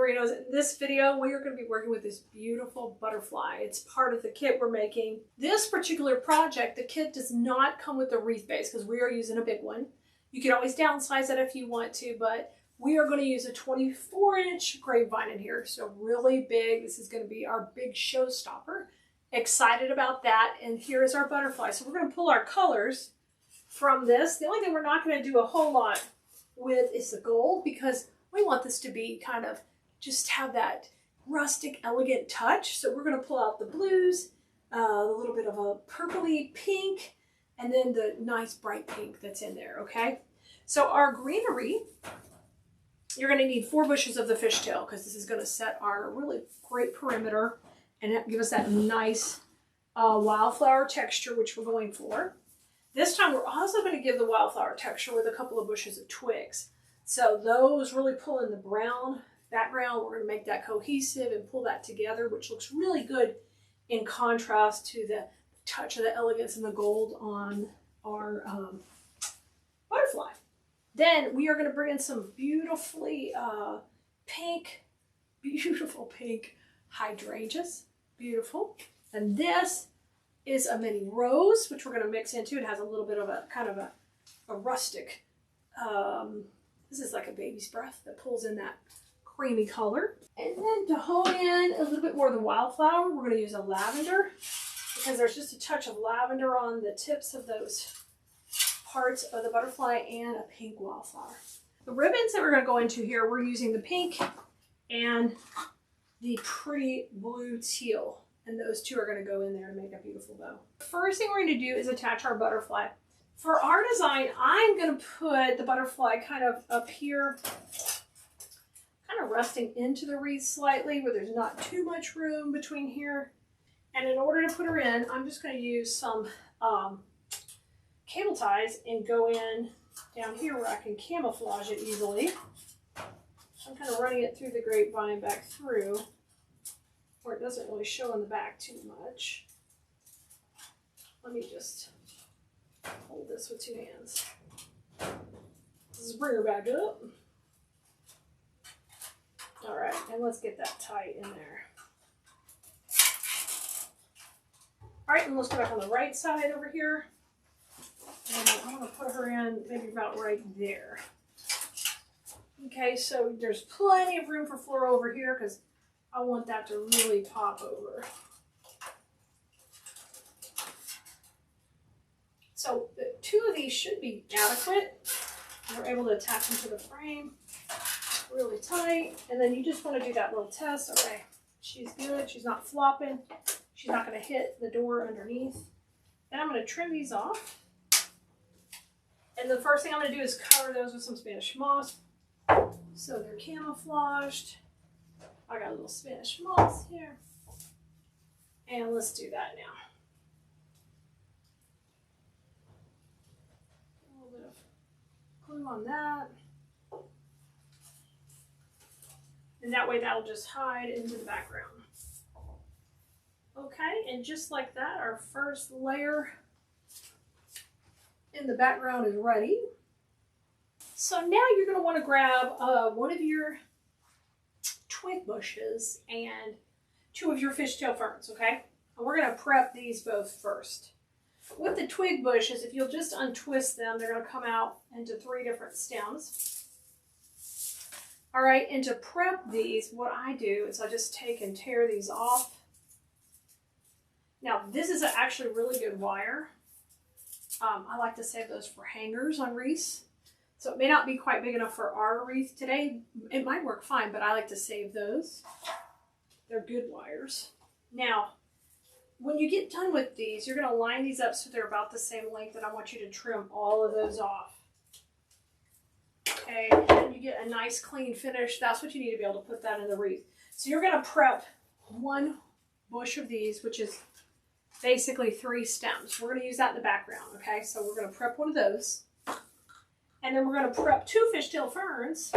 Figurinos. In this video, we are going to be working with this beautiful butterfly. It's part of the kit we're making. This particular project, the kit does not come with the wreath base because we are using a big one. You can always downsize it if you want to, but we are going to use a 24-inch grapevine in here. So really big. This is going to be our big showstopper. Excited about that. And here is our butterfly. So we're going to pull our colors from this. The only thing we're not going to do a whole lot with is the gold because we want this to be kind of just have that rustic, elegant touch. So we're going to pull out the blues, a little bit of a purpley pink, and then the nice bright pink that's in there, okay? So our greenery, you're going to need 4 bushes of the fishtail because this is going to set our really great perimeter and give us that nice wildflower texture, which we're going for. This time we're also going to give the wildflower texture with a couple of bushes of twigs. So those really pull in the brown background. We're going to make that cohesive and pull that together, which looks really good in contrast to the touch of the elegance and the gold on our butterfly. Then we are going to bring in some beautifully beautiful pink hydrangeas. Beautiful. And this is a mini rose, which we're going to mix into. It has a little bit of a kind of a rustic, this is like a baby's breath that pulls in that creamy color. And then to hone in a little bit more of the wildflower, we're going to use a lavender because there's just a touch of lavender on the tips of those parts of the butterfly and a pink wildflower. The ribbons that we're going to go into here, we're using the pink and the pretty blue teal. And those two are going to go in there to make a beautiful bow. First thing we're going to do is attach our butterfly. For our design, I'm going to put the butterfly kind of up here, kind of resting into the wreath slightly where there's not too much room between here. And in order to put her in, I'm just going to use some cable ties and go in down here where I can camouflage it easily. I'm kind of running it through the grapevine back through where it doesn't really show in the back too much. Let me just hold this with 2 hands. Just bring her back up. All right, and let's get that tight in there. All right, and let's go back on the right side over here. And I'm going to put her in maybe about right there. Okay, so there's plenty of room for floral over here because I want that to really pop over. So the 2 of these should be adequate. We're able to attach them to the frame really tight. And then you just want to do that little test. Okay, she's good. She's not flopping. She's not going to hit the door underneath. Then I'm going to trim these off. And the first thing I'm going to do is cover those with some Spanish moss. So they're camouflaged. I got a little Spanish moss here. And let's do that now. A little bit of glue on that. And that way that'll just hide into the background. Okay, and just like that, our first layer in the background is ready. So now you're going to want to grab one of your twig bushes and 2 of your fishtail ferns, okay? And we're going to prep these both first. With the twig bushes, if you'll just untwist them, they're going to come out into 3 different stems. All right, and to prep these, what I do is I just take and tear these off. Now, this is actually really good wire. I like to save those for hangers on wreaths. So it may not be quite big enough for our wreath today. It might work fine, but I like to save those. They're good wires. Now, when you get done with these, you're going to line these up so they're about the same length, and I want you to trim all of those off. Okay, and you get a nice clean finish. That's what you need to be able to put that in the wreath. So you're going to prep 1 bush of these, which is basically 3 stems. We're going to use that in the background, okay? So we're going to prep 1 of those. And then we're going to prep 2 fishtail ferns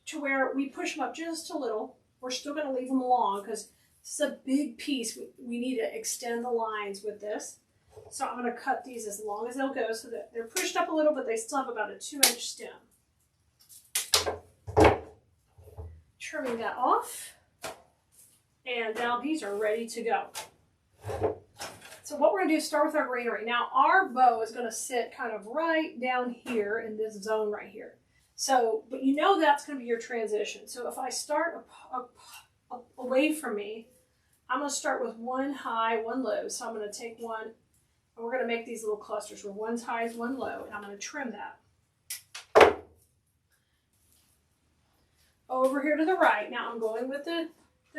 to where we push them up just a little. We're still going to leave them long because this is a big piece. We need to extend the lines with this. So I'm going to cut these as long as they'll go so that they're pushed up a little, but they still have about a 2-inch stem. trimming that off. And now these are ready to go. So what we're going to do is start with our greenery. Now our bow is going to sit kind of right down here in this zone right here. So, but you know that's going to be your transition. So if I start away from me, I'm going to start with one high, one low. So I'm going to take one, and we're going to make these little clusters where one's high is one low, and I'm going to trim that. Over here to the right, now I'm going with the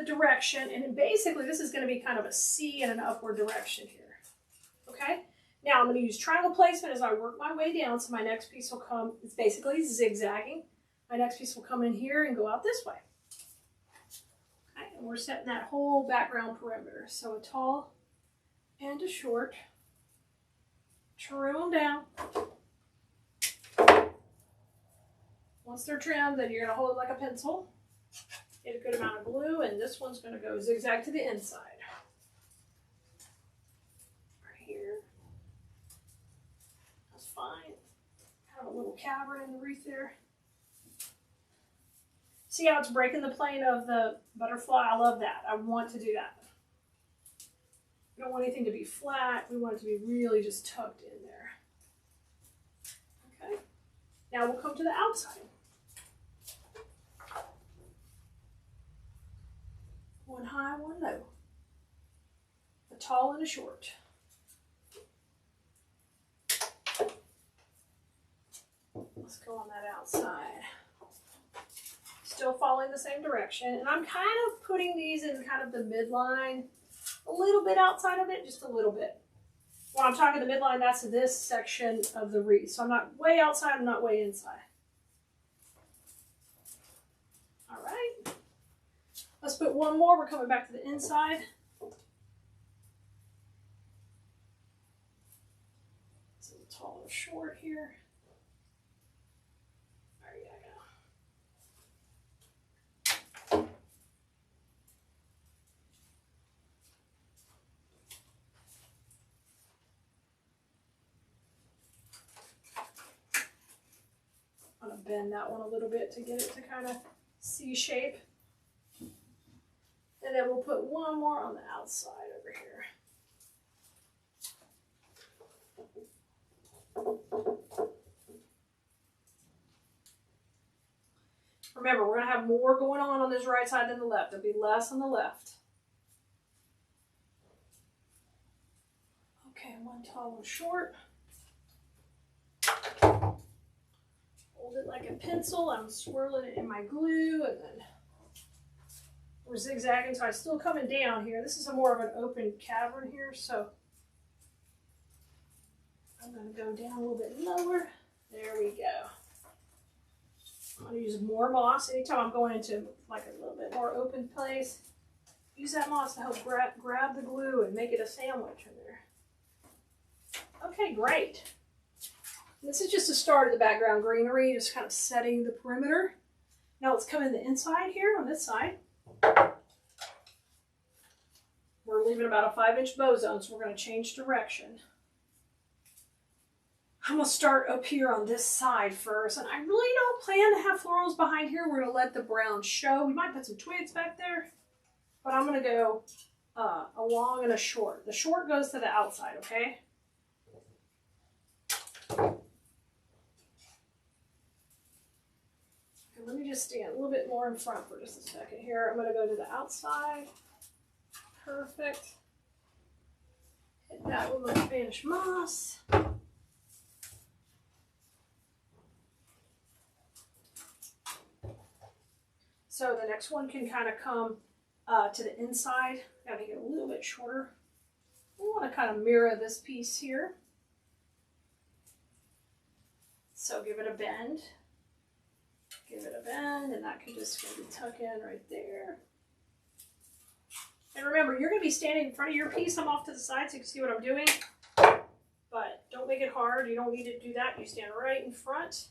direction, and basically this is going to be kind of a C and an upward direction here. Okay, now I'm going to use triangle placement as I work my way down, so my next piece will come, it's basically zigzagging. My next piece will come in here and go out this way. Okay, and we're setting that whole background perimeter. So a tall and a short, trim them down. Once they're trimmed, then you're going to hold it like a pencil. Get a good amount of glue, and this one's going to go zigzag to the inside. Right here. That's fine. Have a little cavern in the wreath there. See how it's breaking the plane of the butterfly? I love that. I want to do that. We don't want anything to be flat. We want it to be really just tucked in there. Okay. Now we'll come to the outside. One high, one low. A tall and a short. Let's go on that outside. Still following the same direction. And I'm kind of putting these in kind of the midline, a little bit outside of it, just a little bit. When I'm talking the midline, that's this section of the wreath. So I'm not way outside, I'm not way inside. All right. Let's put one more. We're coming back to the inside. It's a little tall or short here. There you go. I'm going to bend that one a little bit to get it to kind of C shape. And then we'll put one more on the outside over here. Remember, we're going to have more going on this right side than the left. There'll be less on the left. Okay, one tall, one short. Hold it like a pencil. I'm swirling it in my glue, and then we're zigzagging, so I'm still coming down here. This is a more of an open cavern here, so I'm going to go down a little bit lower. There we go. I'm going to use more moss. Anytime I'm going into like a little bit more open place, use that moss to help grab the glue and make it a sandwich in there. Okay, great. This is just the start of the background greenery, just kind of setting the perimeter. Now let's come in the inside here on this side. We're leaving about a 5-inch bow zone, so we're going to change direction. I'm going to start up here on this side first, and I really don't plan to have florals behind here. We're going to let the brown show. We might put some twigs back there, but I'm going to go a long and a short. The short goes to the outside, okay? And let me just stand a little bit more in front for just a second here. I'm going to go to the outside. Perfect. Hit that with my Spanish moss. So the next one can kind of come to the inside. Gotta make it a little bit shorter. We want to kind of mirror this piece here. So give it a bend. Give it a bend, and that can just maybe tuck in right there. And remember, you're going to be standing in front of your piece. I'm off to the side so you can see what I'm doing. But don't make it hard. You don't need to do that. You stand right in front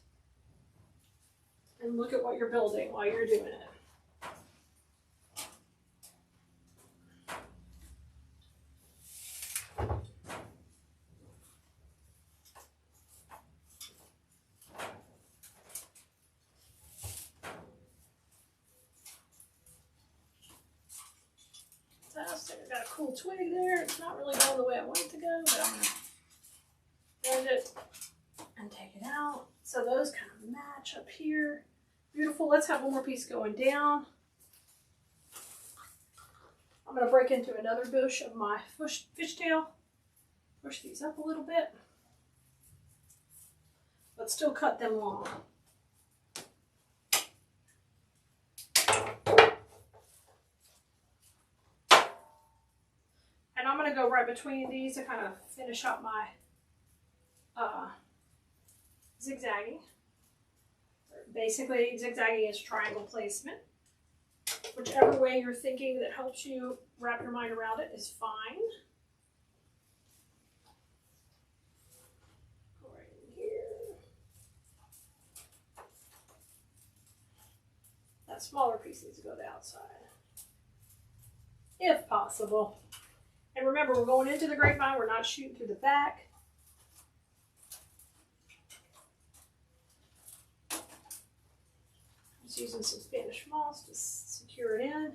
and look at what you're building while you're doing it. I've got a cool twig there. It's not really going the way I want it to go, but I'm going to bend it and take it out. So those kind of match up here. Beautiful. Let's have one more piece going down. I'm going to break into another bush of my fishtail. Push these up a little bit, but still cut them long. And I'm going to go right between these to kind of finish up my zigzagging. Basically, zigzagging is triangle placement. Whichever way you're thinking that helps you wrap your mind around it is fine. Go right in here. That smaller piece needs to go to the outside, if possible. And remember, we're going into the grapevine. We're not shooting through the back. Just using some Spanish moss to secure it in.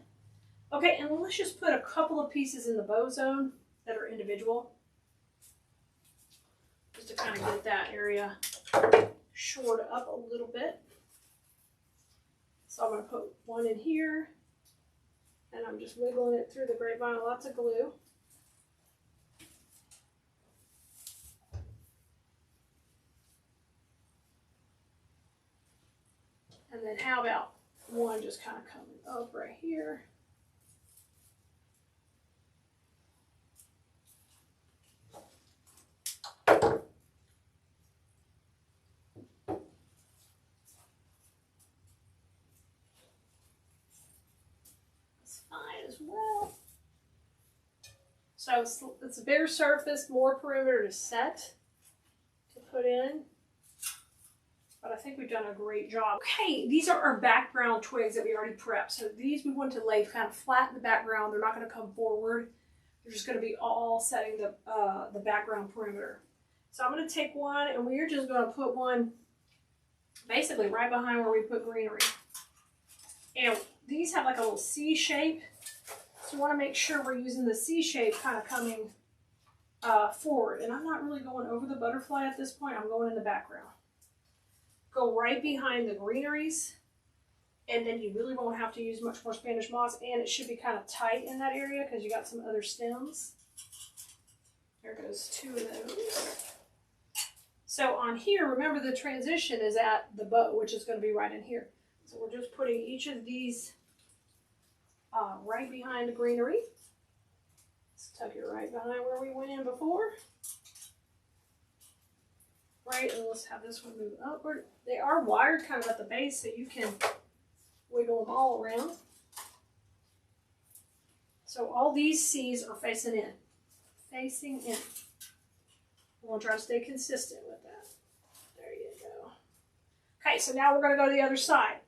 Okay, and let's just put a couple of pieces in the bow zone that are individual. Just to kind of get that area shored up a little bit. So I'm going to put one in here. And I'm just wiggling it through the grapevine, lots of glue. And then how about one just kind of coming up right here. That's fine as well. So it's a bigger surface, more perimeter to set, to put in. But I think we've done a great job. Okay, these are our background twigs that we already prepped. So these we want to lay kind of flat in the background. They're not going to come forward. They're just going to be all setting the background perimeter. So I'm going to take one and we're just going to put one basically right behind where we put greenery. And these have like a little C shape. So we want to make sure we're using the C shape kind of coming forward. And I'm not really going over the butterfly at this point. I'm going in the background. Go right behind the greeneries, and then you really won't have to use much more Spanish moss, and it should be kind of tight in that area because you got some other stems. There goes two of those. So on here, remember the transition is at the bow, which is going to be right in here. So we're just putting each of these right behind the greenery. Let's tuck it right behind where we went in before. Right, and let's have this one move upward. They are wired kind of at the base, so you can wiggle them all around. So all these C's are facing in. Facing in. We'll try to stay consistent with that. There you go. Okay, so now we're going to go to the other side.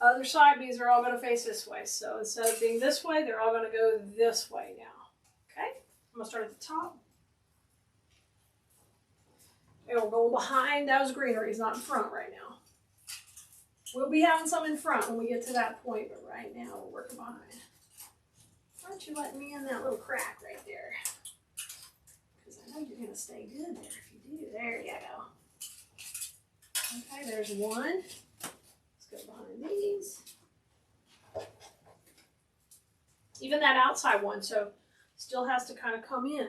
Other side means they're all going to face this way. So instead of being this way, they're all going to go this way now. Okay, I'm going to start at the top. And we're going behind those greeneries, not in front right now. We'll be having some in front when we get to that point, but right now we're working behind. Why don't you let me in that little crack right there? Because I know you're going to stay good there if you do. There you go. Okay, there's one. Let's go behind these. Even that outside one, so still has to kind of come in.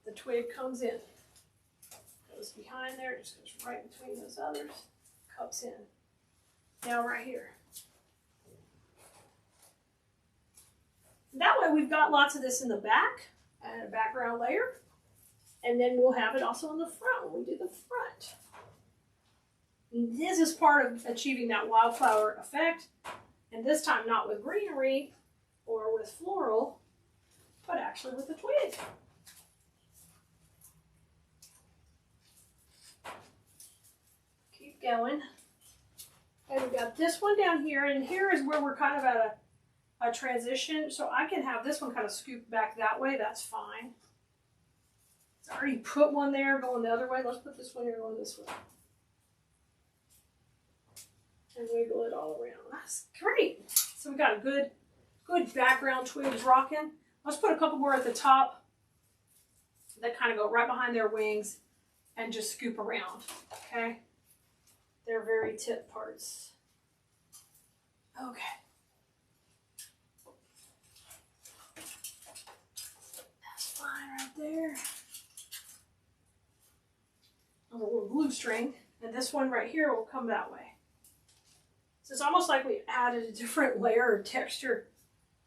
The twig comes in, goes behind there, just goes right between those others, cups in. Now right here. That way we've got lots of this in the back and a background layer. And then we'll have it also in the front when we do the front. And this is part of achieving that wildflower effect. And this time not with greenery or with floral, but actually with the twig. Going. And we've got this one down here, and here is where we're kind of at a transition. So I can have this one kind of scoop back that way. That's fine. I already put one there going the other way. Let's put this one here going this way. And wiggle it all around. That's great. So we got a good good background twigs rocking. Let's put a couple more at the top that kind of go right behind their wings and just scoop around, okay? They're very tip parts. Okay. That's fine right there. A little glue string, and this one right here will come that way. So it's almost like we added a different layer of texture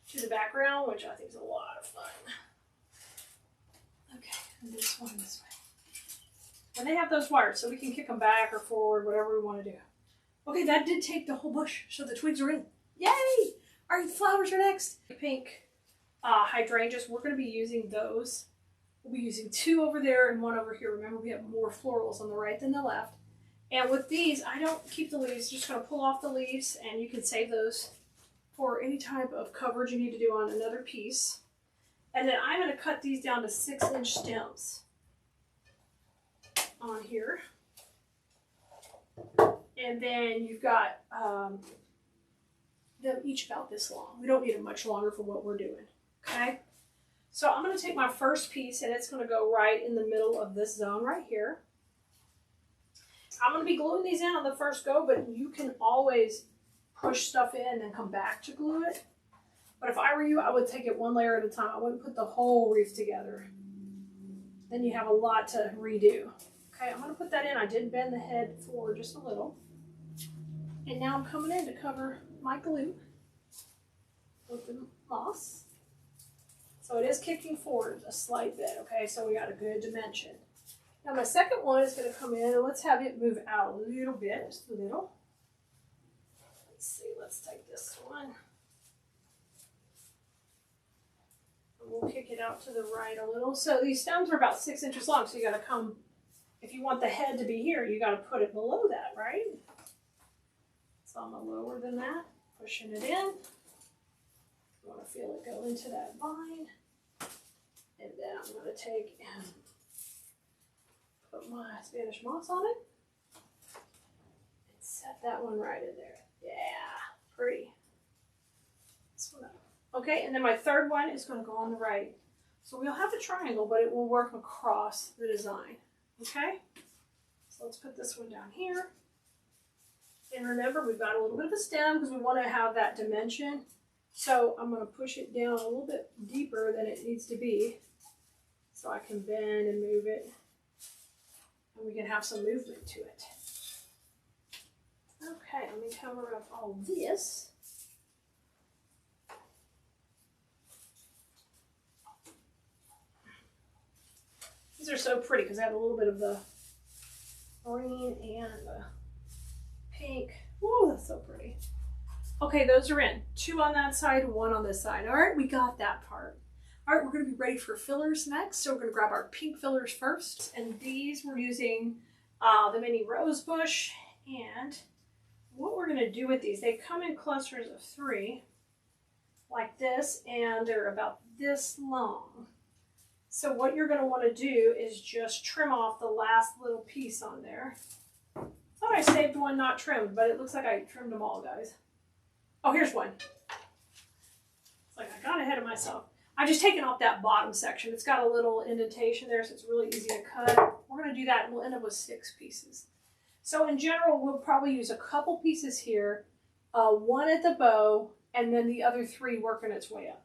to the background, which I think is a lot of fun. Okay, and this one this way. And they have those wires, so we can kick them back or forward, whatever we want to do. Okay, that did take the whole bush, so the twigs are in. Yay! All right, the flowers are next. Pink hydrangeas, we're going to be using those. We'll be using 2 over there and 1 over here. Remember, we have more florals on the right than the left. And with these, I don't keep the leaves, just going to pull off the leaves, and you can save those for any type of coverage you need to do on another piece. And then I'm going to cut these down to 6-inch stems on here. And then you've got them each about this long. We don't need them much longer for what we're doing, okay? So I'm going to take my first piece, and it's going to go right in the middle of this zone right here. I'm going to be gluing these in on the first go, but you can always push stuff in and then come back to glue it. But if I were you, I would take it 1 layer at a time. I wouldn't put the whole wreath together. Then you have a lot to redo. Okay, I'm going to put that in. I did bend the head forward just a little. And now I'm coming in to cover my glue with the moss. So it is kicking forward a slight bit, okay? So we got a good dimension. Now my second one is going to come in, and let's have it move out a little bit, just a little. Let's see, let's take this one. And we'll kick it out to the right a little. So these stems are about 6 inches long, so you got to come, if you want the head to be here, you got to put it below that, right? So I'm lower than that, pushing it in. I want to feel it go into that vine. And then I'm going to take and put my Spanish moss on it and set that one right in there. Yeah, pretty. This one up. Okay, and then my third one is going to go on the right. So we'll have a triangle, but it will work across the design. Okay, so let's put this one down here. And remember, we've got a little bit of a stem because we want to have that dimension. So I'm going to push it down a little bit deeper than it needs to be so I can bend and move it. And we can have some movement to it. Okay, let me cover up all this. These are so pretty because they have a little bit of the green and the pink. Whoa, that's so pretty. Okay, those are in. 2 on that side, 1 on this side. All right, we got that part. All right, we're going to be ready for fillers next. So we're going to grab our pink fillers first. And these we're using the mini rose bush. And what we're going to do with these, they come in clusters of 3 like this, and they're about this long. So what you're going to want to do is just trim off the last little piece on there. I thought I saved one not trimmed, but it looks like I trimmed them all, guys. Oh, here's one. It's like I got ahead of myself. I've just taken off that bottom section. It's got a little indentation there, so it's really easy to cut. We're going to do that, and we'll end up with 6 pieces. So in general, we'll probably use a couple pieces here, 1 at the bow, and then the other 3 working its way up.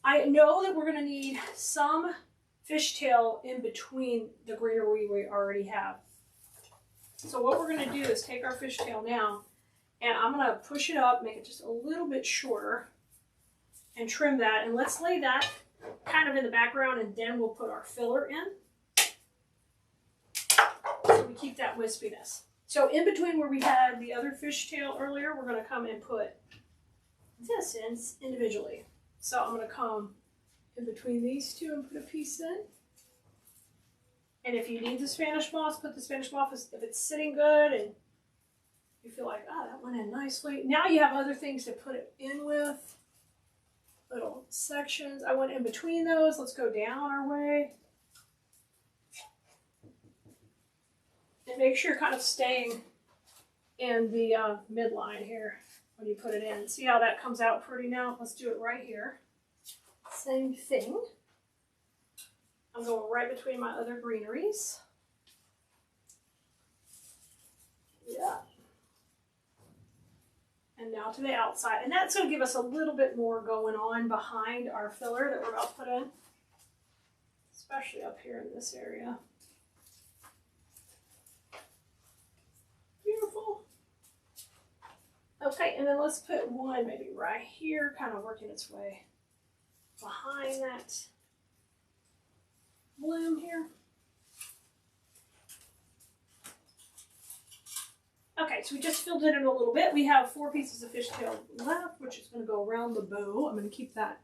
I know that we're going to need some fishtail in between the greenery we already have. So what we're going to do is take our fishtail now, and I'm going to push it up, make it just a little bit shorter, and trim that. And let's lay that kind of in the background, and then we'll put our filler in. So we keep that wispiness. So in between where we had the other fishtail earlier, we're going to come and put this in individually. So I'm going to come in between these 2 and put a piece in. And if you need the Spanish moss, put the Spanish moss if it's sitting good and you feel like, oh, that went in nicely. Now you have other things to put it in with. Little sections. I went in between those. Let's go down our way. And make sure you're kind of staying in the midline here when you put it in. See how that comes out pretty now? Let's do it right here. Same thing. I'm going right between my other greeneries. Yeah. And now to the outside. And that's going to give us a little bit more going on behind our filler that we're about to put in. Especially up here in this area. Beautiful. Okay, and then let's put one maybe right here, kind of working its way behind that bloom here. Okay, so we just filled it in a little bit. We have 4 pieces of fishtail left, which is going to go around the bow. I'm going to keep that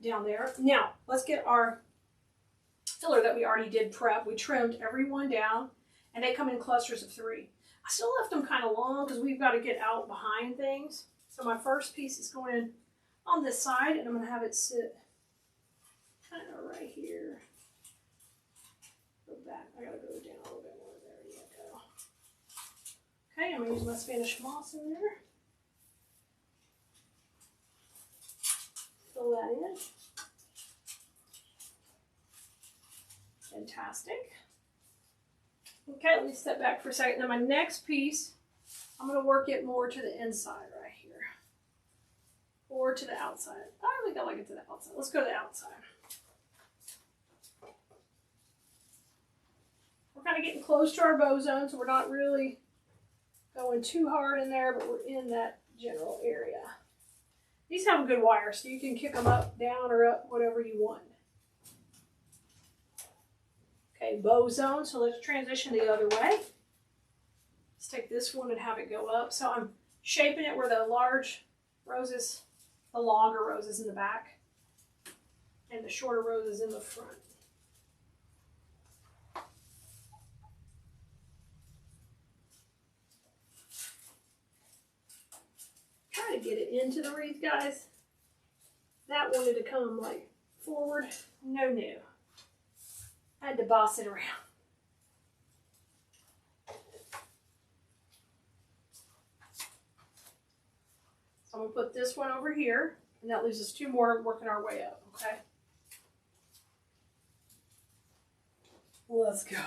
down there. Now, let's get our filler that we already did prep. We trimmed every one down, and they come in clusters of 3. I still left them kind of long because we've got to get out behind things. So my first piece is going in on this side, and I'm going to have it sit kind of right here. Go back. I got to go down a little bit more. There you go. Okay, I'm going to use my Spanish moss in there. Fill that in. Fantastic. Okay, let me step back for a second. Now my next piece, I'm going to work it more to the inside right here. Or to the outside. I think I like it to the outside. Let's go to the outside. We're kind of getting close to our bow zone, so we're not really going too hard in there, but we're in that general area. These have a good wire, so you can kick them up, down, or up, whatever you want. Okay, bow zone, so let's transition the other way. Let's take this one and have it go up. So I'm shaping it where the large roses, the longer roses in the back, and the shorter roses in the front. Try to get it into the wreath, guys. That wanted to come like forward. No. I had to boss it around. So I'm going to put this one over here, and that leaves us 2 more working our way up, okay? Let's go.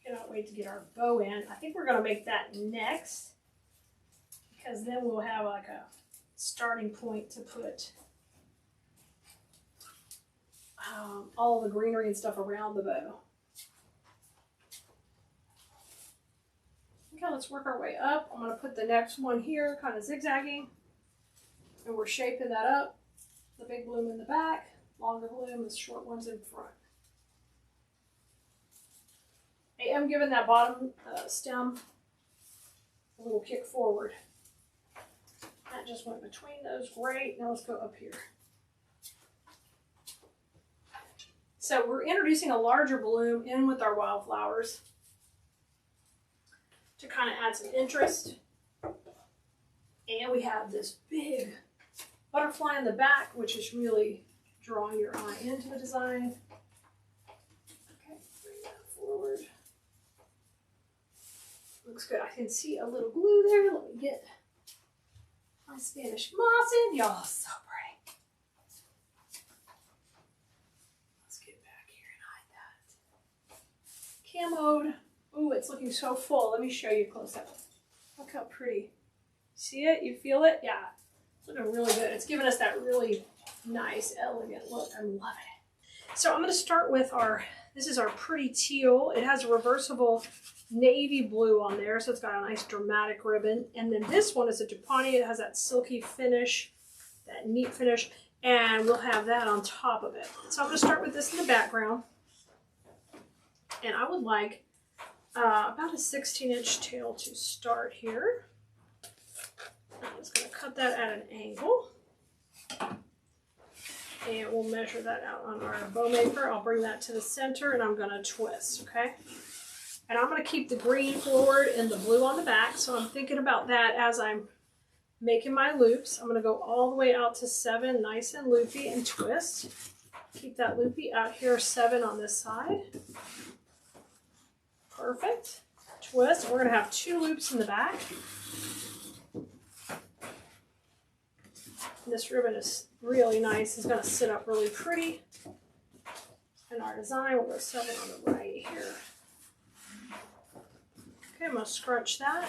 Cannot wait to get our bow in. I think we're going to make that next, because then we'll have like a starting point to put all the greenery and stuff around the bow. Okay, let's work our way up. I'm going to put the next one here, kind of zigzagging, and we're shaping that up. The big bloom in the back, longer bloom, the short ones in front. I am giving that bottom stem a little kick forward. That just went between those. Great. Now let's go up here. So we're introducing a larger bloom in with our wildflowers to kind of add some interest. And we have this big butterfly in the back, which is really drawing your eye into the design. Okay, bring that forward. Looks good. I can see a little glue there. Let me get my Spanish moss in. Y'all, so pretty. Camoed. Ooh, it's looking so full. Let me show you close up. Look how pretty. See it? You feel it? Yeah. It's looking really good. It's giving us that really nice, elegant look. I'm loving it. So I'm going to start with this is our pretty teal. It has a reversible navy blue on there, so it's got a nice dramatic ribbon. And then this one is a Dupont. It has that silky finish, that neat finish, and we'll have that on top of it. So I'm going to start with this in the background. And I would like about a 16-inch tail to start here. I'm just going to cut that at an angle. And we'll measure that out on our bow maker. I'll bring that to the center and I'm going to twist, okay? And I'm going to keep the green forward and the blue on the back. So I'm thinking about that as I'm making my loops. I'm going to go all the way out to 7, nice and loopy, and twist. Keep that loopy out here, 7 on this side. Perfect. Twist. We're going to have 2 loops in the back. This ribbon is really nice. It's going to sit up really pretty in our design. We'll go 7 on the right here. Okay, I'm going to scrunch that.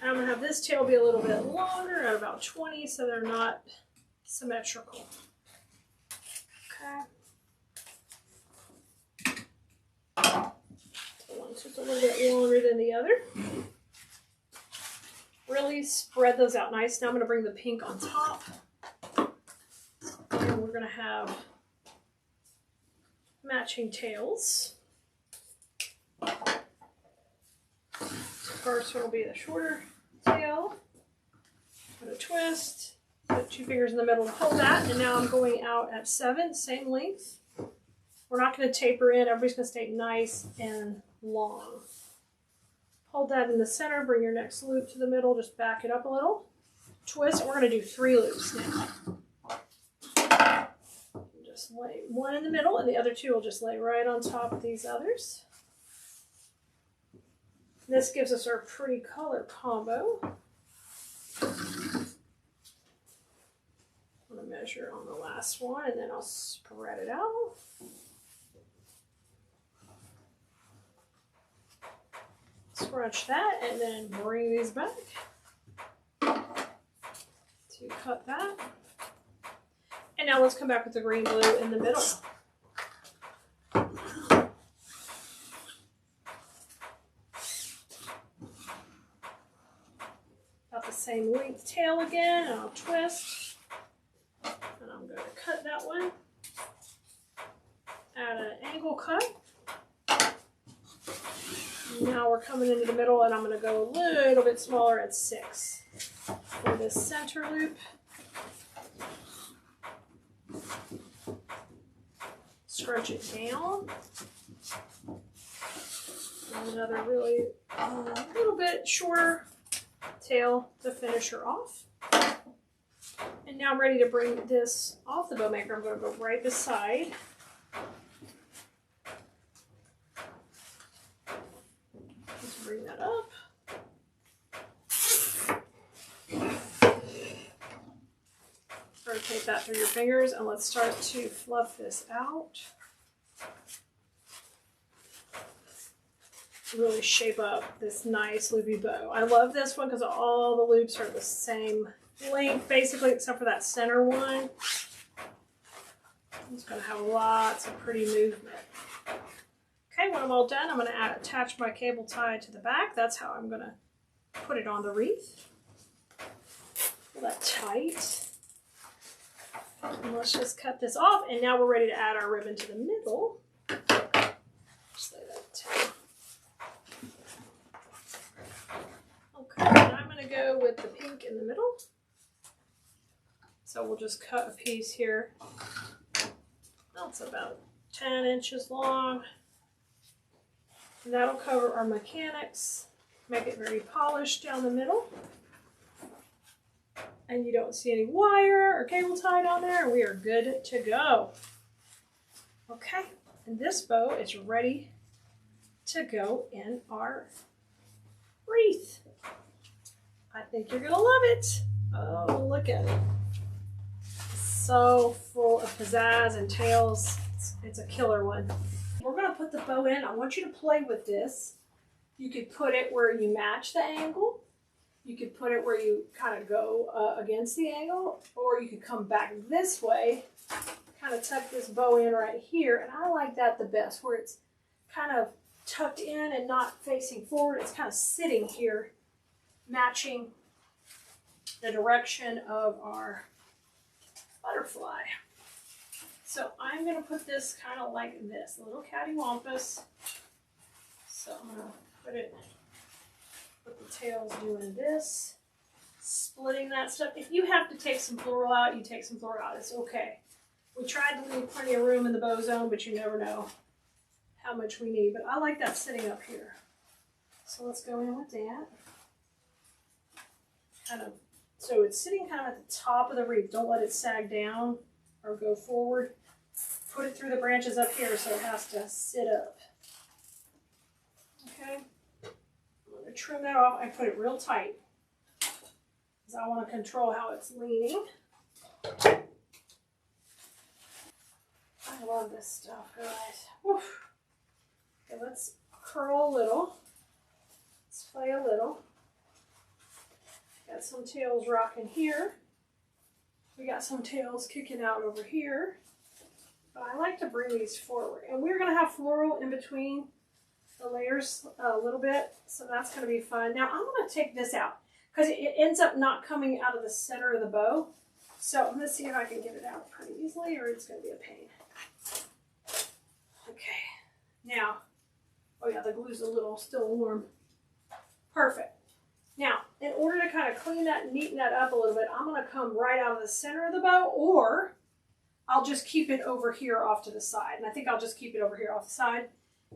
And I'm going to have this tail be a little bit longer at about 20 so they're not symmetrical. Okay. So one's just a little bit longer than the other. Really spread those out nice. Now I'm going to bring the pink on top. And we're going to have matching tails. First one will be the shorter tail. Put a twist. Put 2 fingers in the middle to hold that. And now I'm going out at 7, same length. We're not going to taper in. Everybody's going to stay nice and long. Hold that in the center. Bring your next loop to the middle. Just back it up a little. Twist. We're going to do 3 loops now. Just lay one in the middle, and the other 2 will just lay right on top of these others. This gives us our pretty color combo. I'm going to measure on the last one, and then I'll spread it out. Scrunch that, and then bring these back to cut that. And now let's come back with the green glue in the middle. Got the same length tail again, and I'll twist. And I'm going to cut that one at an angle cut. Now we're coming into the middle, and I'm going to go a little bit smaller at 6 for this center loop. Scrunch it down. And another really little bit shorter tail to finish her off. And now I'm ready to bring this off the bow maker. I'm going to go right beside. Let's bring that up. Rotate that through your fingers, and let's start to fluff this out. Really shape up this nice loopy bow. I love this one because all the loops are the same length, basically, except for that center one. It's going to have lots of pretty movement. Okay, when I'm all done, I'm going to attach my cable tie to the back. That's how I'm going to put it on the wreath. Pull that tight. And let's just cut this off, and now we're ready to add our ribbon to the middle. Just lay that down. Okay, and I'm going to go with the pink in the middle. So we'll just cut a piece here. That's about 10 inches long. And that'll cover our mechanics, make it very polished down the middle. And you don't see any wire or cable tied on there. We are good to go. Okay, and this bow is ready to go in our wreath. I think you're gonna love it. Oh, look at it. So full of pizzazz and tails. It's a killer one. We're gonna put the bow in. I want you to play with this. You could put it where you match the angle. You could put it where you kind of go against the angle, or you could come back this way, kind of tuck this bow in right here. And I like that the best, where it's kind of tucked in and not facing forward. It's kind of sitting here, matching the direction of our butterfly. So I'm going to put this kind of like this, a little cattywampus. So I'm going to put it, put the tails doing this, splitting that stuff. If you have to take some floral out, you take some floral out. It's okay. We tried to leave plenty of room in the bow zone, but you never know how much we need. But I like that sitting up here. So let's go in with that. Kind of, so it's sitting kind of at the top of the wreath. Don't let it sag down or go forward. Put it through the branches up here so it has to sit up. Okay. I'm going going to trim that off. I put it real tight because I want to control how it's leaning. I love this stuff, guys. Oof. Okay, let's curl a little. Let's play a little. Got some tails rocking here. We got some tails kicking out over here. But I like to bring these forward. And we're going to have floral in between the layers a little bit. So that's going to be fun. Now I'm going to take this out because it ends up not coming out of the center of the bow. So I'm going to see if I can get it out pretty easily or it's going to be a pain. Okay. Now, oh yeah, the glue's a little still warm. Perfect. Now, in order to kind of clean that and neaten that up a little bit, I'm going to come right out of the center of the bow, or I'll just keep it over here off to the side. And I think I'll just keep it over here off the side.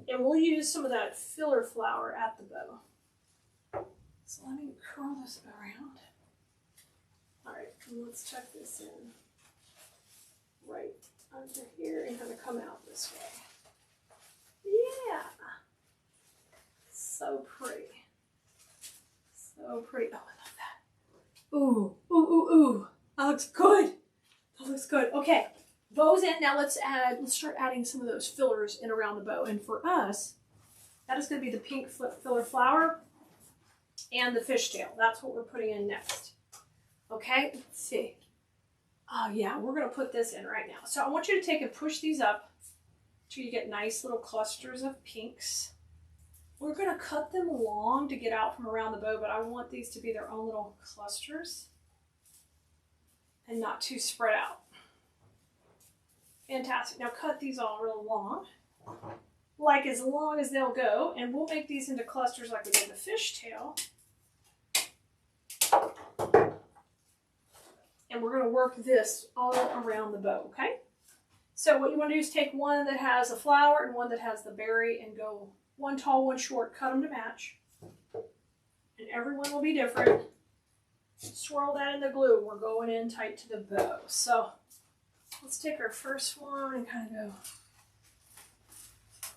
And we'll use some of that filler flower at the bow. So let me curl this around. All right, let's tuck this in right under here and kind of come out this way. Yeah. So pretty. So pretty. Oh, I love that. Ooh, ooh, ooh, ooh. That looks good. That looks good. Okay, bow's in. Now let's start adding some of those fillers in around the bow. And for us, that is going to be the pink filler flower and the fishtail. That's what we're putting in next. Okay, let's see. Oh yeah, we're going to put this in right now. So I want you to take and push these up till you get nice little clusters of pinks. We're going to cut them long to get out from around the bow, but I want these to be their own little clusters and not too spread out. Fantastic. Now cut these all real long, like as long as they'll go, and we'll make these into clusters like we did the fishtail. And we're going to work this all around the bow, okay? So what you want to do is take one that has a flower and one that has the berry and go one tall, one short, cut them to match. And everyone will be different. Swirl that in the glue. We're going in tight to the bow. So let's take our first one and kind of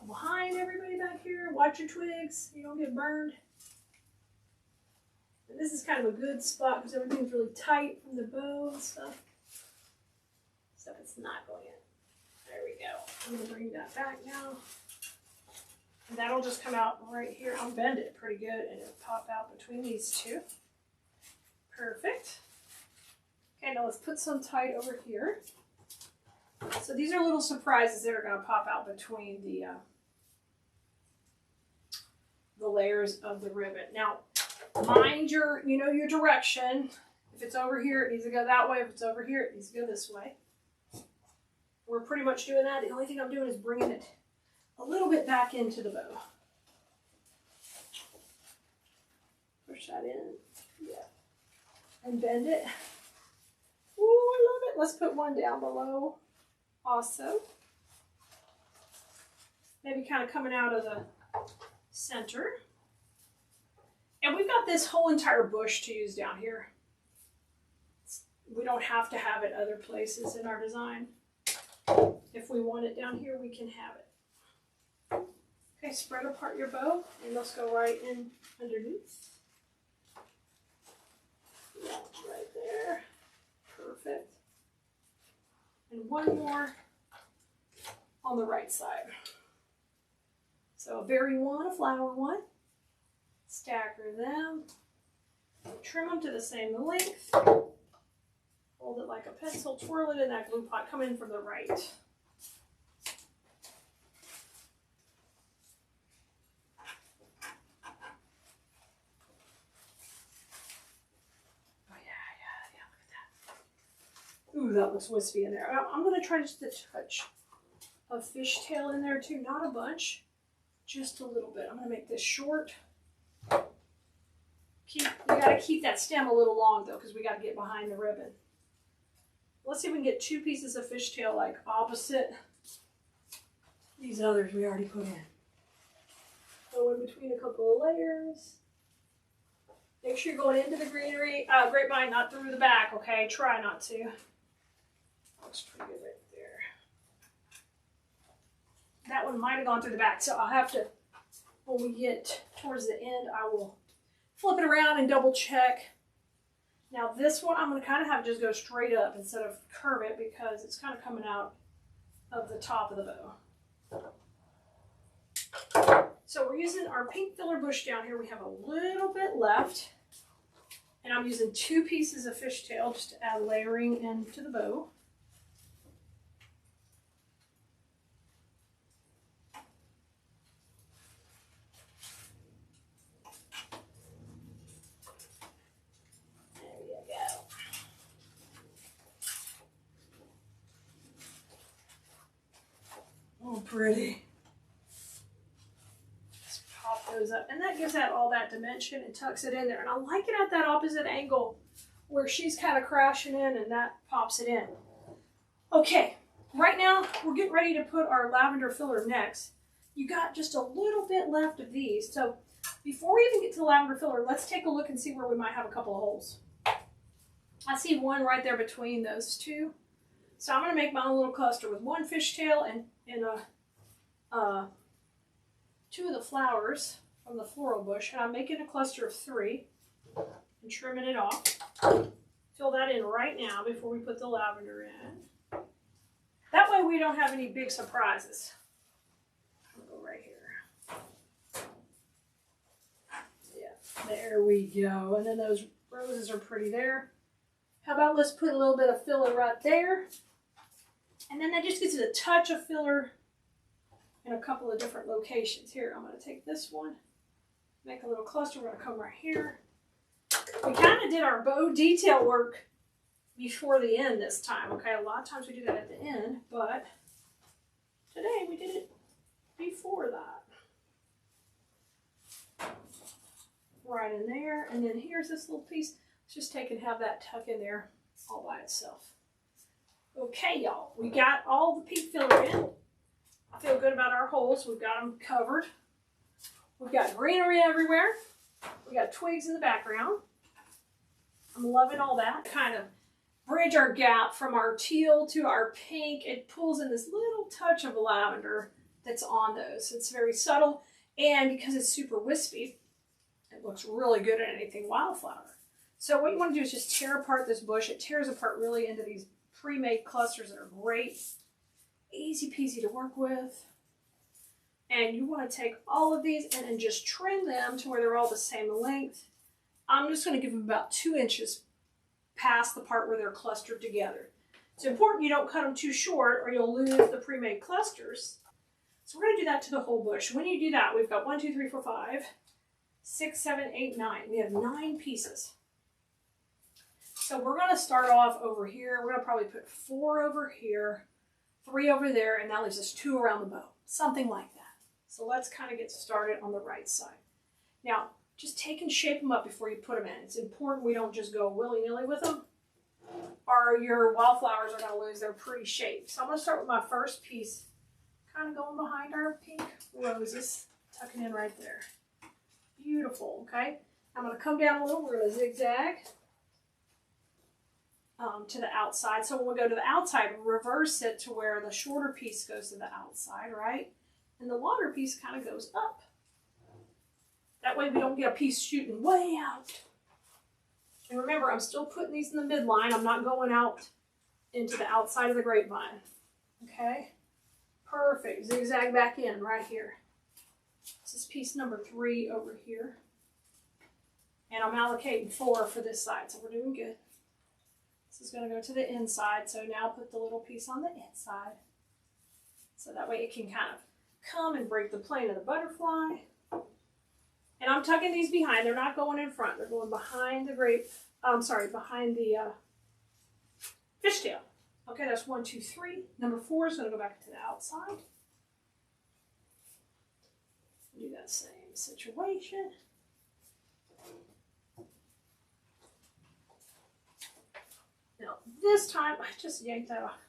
go behind everybody back here. Watch your twigs. You don't get burned. And this is kind of a good spot because everything's really tight from the bow and stuff. So it's not going in. There we go. I'm going to bring that back now. And that'll just come out right here. I'll bend it pretty good and it'll pop out between these two. Perfect. Okay, now let's put some tight over here. So these are little surprises that are going to pop out between the layers of the ribbon. Now, mind your direction. If it's over here, it needs to go that way. If it's over here, it needs to go this way. We're pretty much doing that. The only thing I'm doing is bringing it a little bit back into the bow. Push that in. Yeah. And bend it. Ooh, I love it. Let's put one down below also. Maybe kind of coming out of the center. And we've got this whole entire bush to use down here. We don't have to have it other places in our design. If we want it down here, we can have it. Okay, spread apart your bow and let's go right in underneath. Yeah, right there. Perfect. And one more on the right side. So a berry one, a flower one. Stagger them. Trim them to the same length. Hold it like a pencil, twirl it in that glue pot. Come in from the right. Ooh, that looks wispy in there. I'm going to try just a touch of fishtail in there too. Not a bunch, just a little bit. I'm going to make this short. We got to keep that stem a little long though, because we got to get behind the ribbon. Let's see if we can get two pieces of fishtail like opposite these others we already put in. Go in between a couple of layers. Make sure you're going into the greenery, grapevine, not through the back, okay? Try not to. Looks pretty good right there. That one might have gone through the back, so I'll have to, when we get towards the end, I will flip it around and double check. Now this one, I'm going to kind of have it just go straight up instead of curve it because it's kind of coming out of the top of the bow. So we're using our pink filler bush down here. We have a little bit left. And I'm using 2 pieces of fishtail just to add layering into the bow. Oh, pretty. Just pop those up. And that gives that all that dimension and tucks it in there. And I like it at that opposite angle where she's kind of crashing in and that pops it in. Okay, right now we're getting ready to put our lavender filler next. You got just a little bit left of these. So before we even get to the lavender filler, let's take a look and see where we might have a couple of holes. I see one right there between those two. So I'm going to make my own little cluster with 1 fishtail and 2 of the flowers from the floral bush. And I'm making a cluster of 3 and trimming it off. Fill that in right now before we put the lavender in. That way we don't have any big surprises. I'm going to go right here. Yeah, there we go. And then those roses are pretty there. How about let's put a little bit of filler right there. And then that just gives it a touch of filler in a couple of different locations. Here, I'm going to take this one, make a little cluster. We're going to come right here. We kind of did our bow detail work before the end this time, okay? A lot of times we do that at the end, but today we did it before that. Right in there, and then here's this little piece. Let's just take and have that tuck in there all by itself. Okay, y'all, we got all the pink filler in. I feel good about our holes. We've got them covered. We've got greenery everywhere. We got twigs in the background. I'm loving all that. Kind of bridge our gap from our teal to our pink. It pulls in this little touch of lavender that's on those. It's very subtle, and because it's super wispy, it looks really good at anything wildflower. So what you want to do is just tear apart this bush. It tears apart really into these pre-made clusters that are great. Easy peasy to work with. And you want to take all of these and then just trim them to where they're all the same length. I'm just going to give them about 2 inches past the part where they're clustered together. It's important you don't cut them too short or you'll lose the pre-made clusters. So we're going to do that to the whole bush. When you do that, we've got 1, 2, 3, 4, 5, 6, 7, 8, 9. We have 9 pieces. So we're going to start off over here. We're going to probably put 4 over here, 3 over there, and that leaves us 2 around the bow. Something like that. So let's kind of get started on the right side. Now, just take and shape them up before you put them in. It's important we don't just go willy-nilly with them, or your wildflowers are going to lose their pretty shape. So I'm going to start with my first piece, kind of going behind our pink roses, tucking in right there. Beautiful, okay? I'm going to come down a little. We're going to zigzag to the outside. So when we go to the outside, reverse it to where the shorter piece goes to the outside, right? And the longer piece kind of goes up. That way we don't get a piece shooting way out. And remember, I'm still putting these in the midline. I'm not going out into the outside of the grapevine. Okay? Perfect. Zigzag back in right here. This is piece number 3 over here. And I'm allocating 4 for this side, so we're doing good. This is going to go to the inside, so now put the little piece on the inside. So that way it can kind of come and break the plane of the butterfly. And I'm tucking these behind. They're not going in front. They're going behind the behind the fishtail. Okay, that's 1, 2, 3. Number 4 is going to go back to the outside. Do that same situation. Now, this time, I just yanked that off.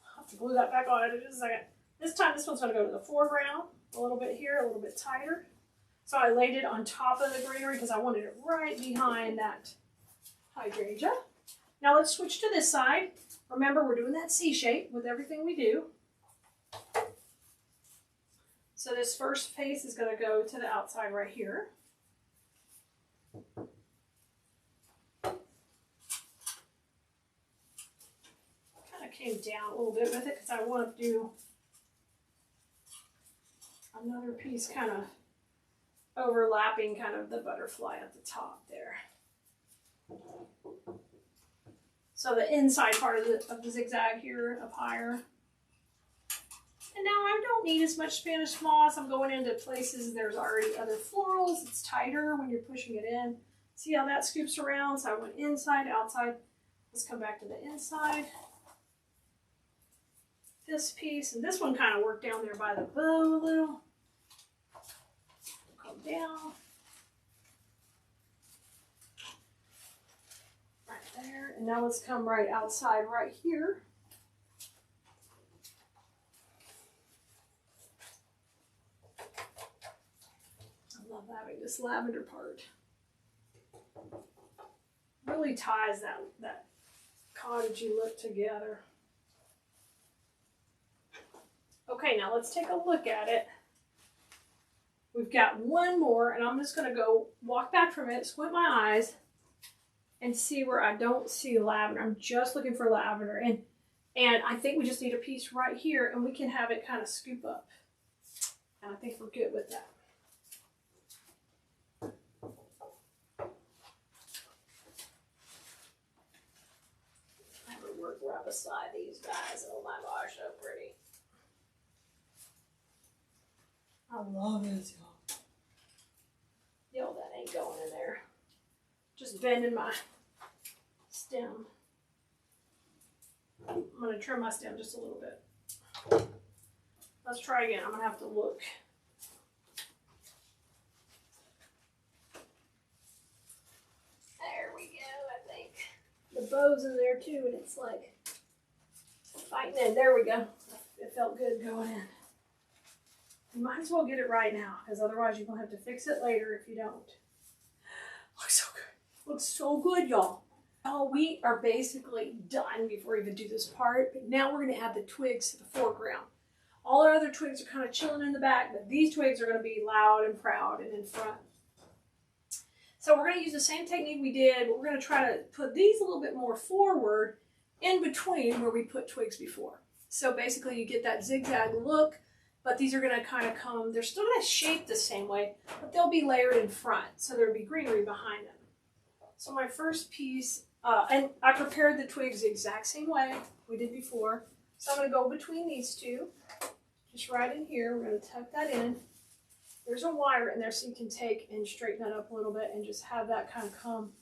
I'll have to glue that back on in just a second. This time, this one's going to go to the foreground. A little bit here, a little bit tighter. So I laid it on top of the greenery because I wanted it right behind that hydrangea. Now let's switch to this side. Remember, we're doing that C shape with everything we do. So this first face is going to go to the outside right here. came down a little bit with it because I want to do another piece kind of overlapping kind of the butterfly at the top there. So the inside part of the zigzag here up higher. And now I don't need as much Spanish moss. I'm going into places there's already other florals. It's tighter when you're pushing it in. See how that scoops around? So I went inside, outside. Let's come back to the inside. This piece, and this one kind of worked down there by the bow a little. Come down. Right there. And now let's come right outside right here. I love having this lavender part. Really ties that cottagey look together. Okay, now let's take a look at it. We've got one more, and I'm just going to go walk back from it, squint my eyes, and see where I don't see lavender. I'm just looking for lavender, and I think we just need a piece right here, and we can have it kind of scoop up. And I think we're good with that. I would work right beside these guys. Oh my gosh, so pretty. I love this, y'all. Yo, that ain't going in there. Just bending my stem. I'm going to trim my stem just a little bit. Let's try again. I'm going to have to look. There we go, I think. The bow's in there too, and it's like fighting in. There we go. It felt good going in. You might as well get it right now, because otherwise you're going to have to fix it later if you don't. Looks so good. Looks so good, y'all. Oh, we are basically done before we even do this part. But now we're going to add the twigs to the foreground. All our other twigs are kind of chilling in the back, but these twigs are going to be loud and proud and in front. So we're going to use the same technique we did, but we're going to try to put these a little bit more forward in between where we put twigs before. So basically you get that zigzag look. But these are going to kind of come, they're still going to shape the same way, but they'll be layered in front. So there'll be greenery behind them. So my first piece, and I prepared the twigs the exact same way we did before. So I'm going to go between these two, just right in here. We're going to tuck that in. There's a wire in there so you can take and straighten that up a little bit and just have that kind of come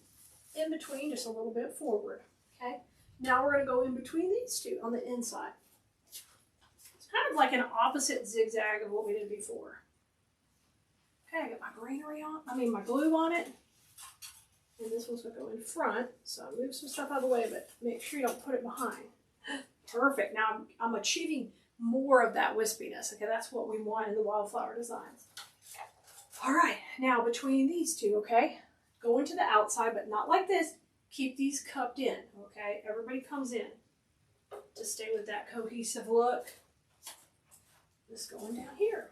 in between, just a little bit forward. Okay. Now we're going to go in between these two on the inside. Kind of like an opposite zigzag of what we did before. Okay, I got my greenery on, my glue on it. And this one's going to go in front. So I move some stuff out of the way, but make sure you don't put it behind. Perfect. Now I'm achieving more of that wispiness. Okay, that's what we want in the wildflower designs. All right, now between these two, okay, go into the outside, but not like this. Keep these cupped in, okay? Everybody comes in to stay with that cohesive look. This going down here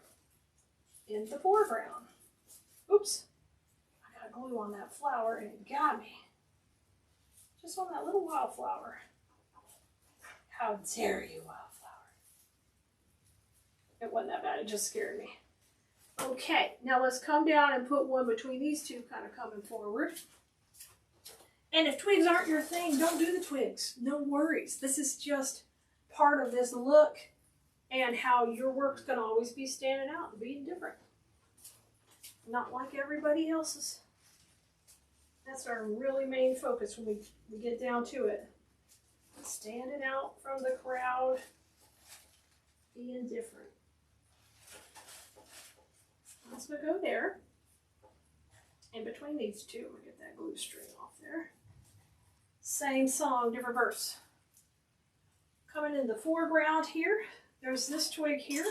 in the foreground. Oops, I got glue on that flower and it got me. Just on that little wildflower. How dare you, wildflower? It wasn't that bad, it just scared me. Okay, now let's come down and put one between these two kind of coming forward. And if twigs aren't your thing, don't do the twigs. No worries. This is just part of this look. And how your work's going to always be standing out and being different. Not like everybody else's. That's our really main focus when we get down to it. Standing out from the crowd, being different. Let's go there. In between these two, we'll get that glue string off there. Same song, different verse. Coming in the foreground here. There's this twig here,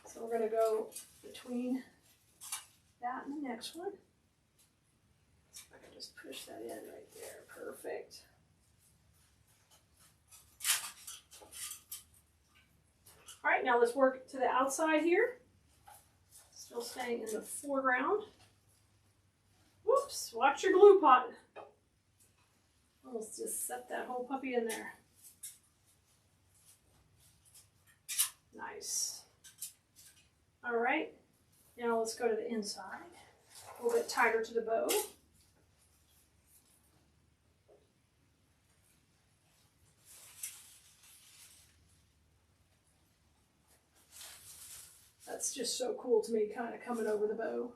so we're going to go between that and the next one. So I can just push that in right there. Perfect. All right, now let's work to the outside here. Still staying in the foreground. Whoops, watch your glue pot. Let's just set that whole puppy in there. Nice. All right, now let's go to the inside. A little bit tighter to the bow. That's just so cool to me, kind of coming over the bow.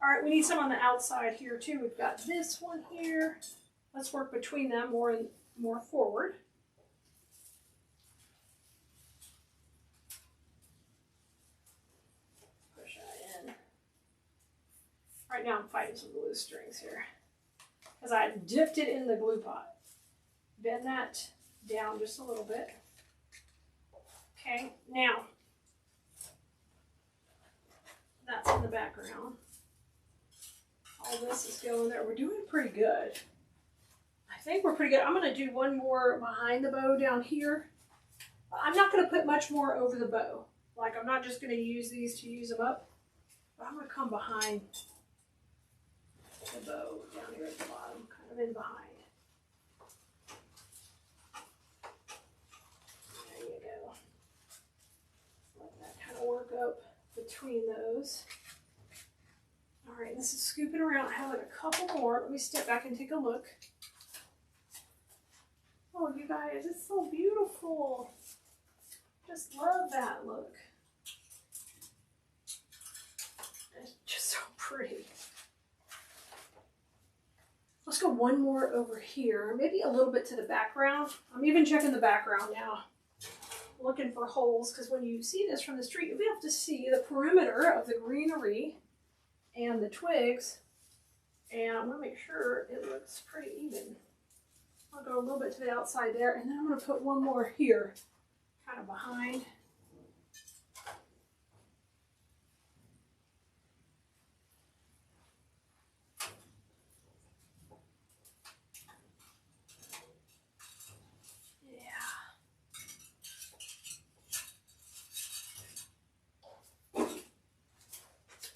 All right, we need some on the outside here too. We've got this one here. Let's work between them more forward. Push that in. Right now I'm fighting some glue strings here because I dipped it in the glue pot. Bend that down just a little bit. Okay, now that's in the background. All this is going there. We're doing pretty good. I think we're pretty good. I'm going to do one more behind the bow down here. I'm not going to put much more over the bow. Like, I'm not just going to use these to use them up. But I'm going to come behind the bow down here at the bottom, kind of in behind. There you go. Let that kind of work up between those. All right, this is scooping around. I have like a couple more. Let me step back and take a look. Oh, you guys, it's so beautiful. Just love that look. It's just so pretty. Let's go one more over here, maybe a little bit to the background. I'm even checking the background now, looking for holes, because when you see this from the street, you'll be able to see the perimeter of the greenery and the twigs, and I'm going to make sure it looks pretty even. I'll go a little bit to the outside there, and then I'm going to put one more here, kind of behind.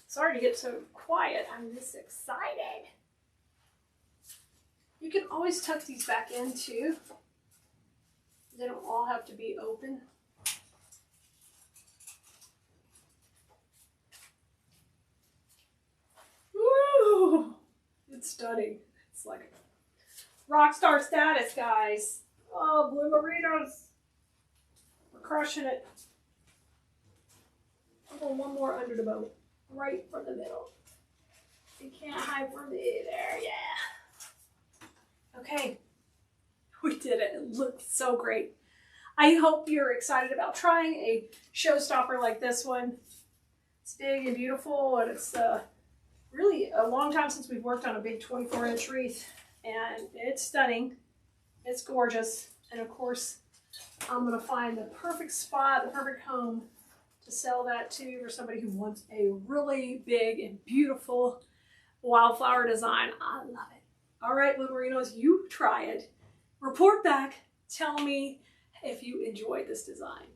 Sorry to get so quiet. I'm just excited. You can always tuck these back in too. They don't all have to be open. Woo! It's stunning. It's like rock star status, guys. Oh, blue marinos. We're crushing it. I'm going one more under the bow. Right from the middle. You can't hide from me there, yeah. Okay, we did it. It looks so great. I hope you're excited about trying a showstopper like this one. It's big and beautiful, and it's really a long time since we've worked on a big 24-inch wreath, and it's stunning. It's gorgeous, and of course, I'm gonna find the perfect spot, the perfect home to sell that to for somebody who wants a really big and beautiful wildflower design. I love it. All right, Blue Merinos, you try it. Report back. Tell me if you enjoyed this design.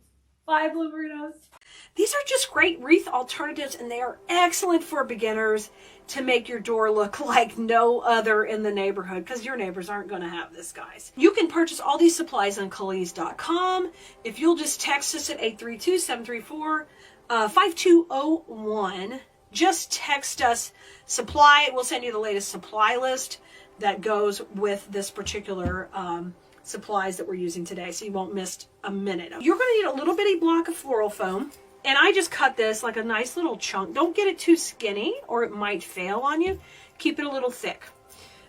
Bye, Blue Merinos. These are just great wreath alternatives, and they are excellent for beginners to make your door look like no other in the neighborhood, because your neighbors aren't going to have this, guys. You can purchase all these supplies on Colleen.com. If you'll just text us at 832-734-5201. Just text us supply. We'll send you the latest supply list that goes with this particular supplies that we're using today, so you won't miss a minute. You're going to need a little bitty block of floral foam. And I just cut this like a nice little chunk. Don't get it too skinny or it might fail on you. Keep it a little thick.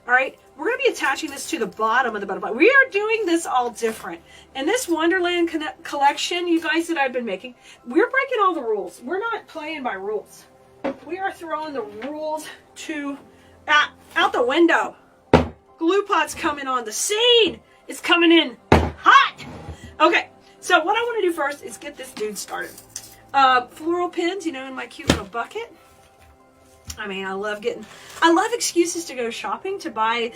All right, we're going to be attaching this to the bottom of the butterfly. We are doing this all different. In this Wonderland collection, you guys, that I've been making, we're breaking all the rules. We're not playing by rules. We are throwing the rules out the window. Glue pot's coming on the scene. It's coming in hot. Okay, so what I want to do first is get this dude started. Floral pins, you know, in my cute little bucket. I mean, I love excuses to go shopping, to buy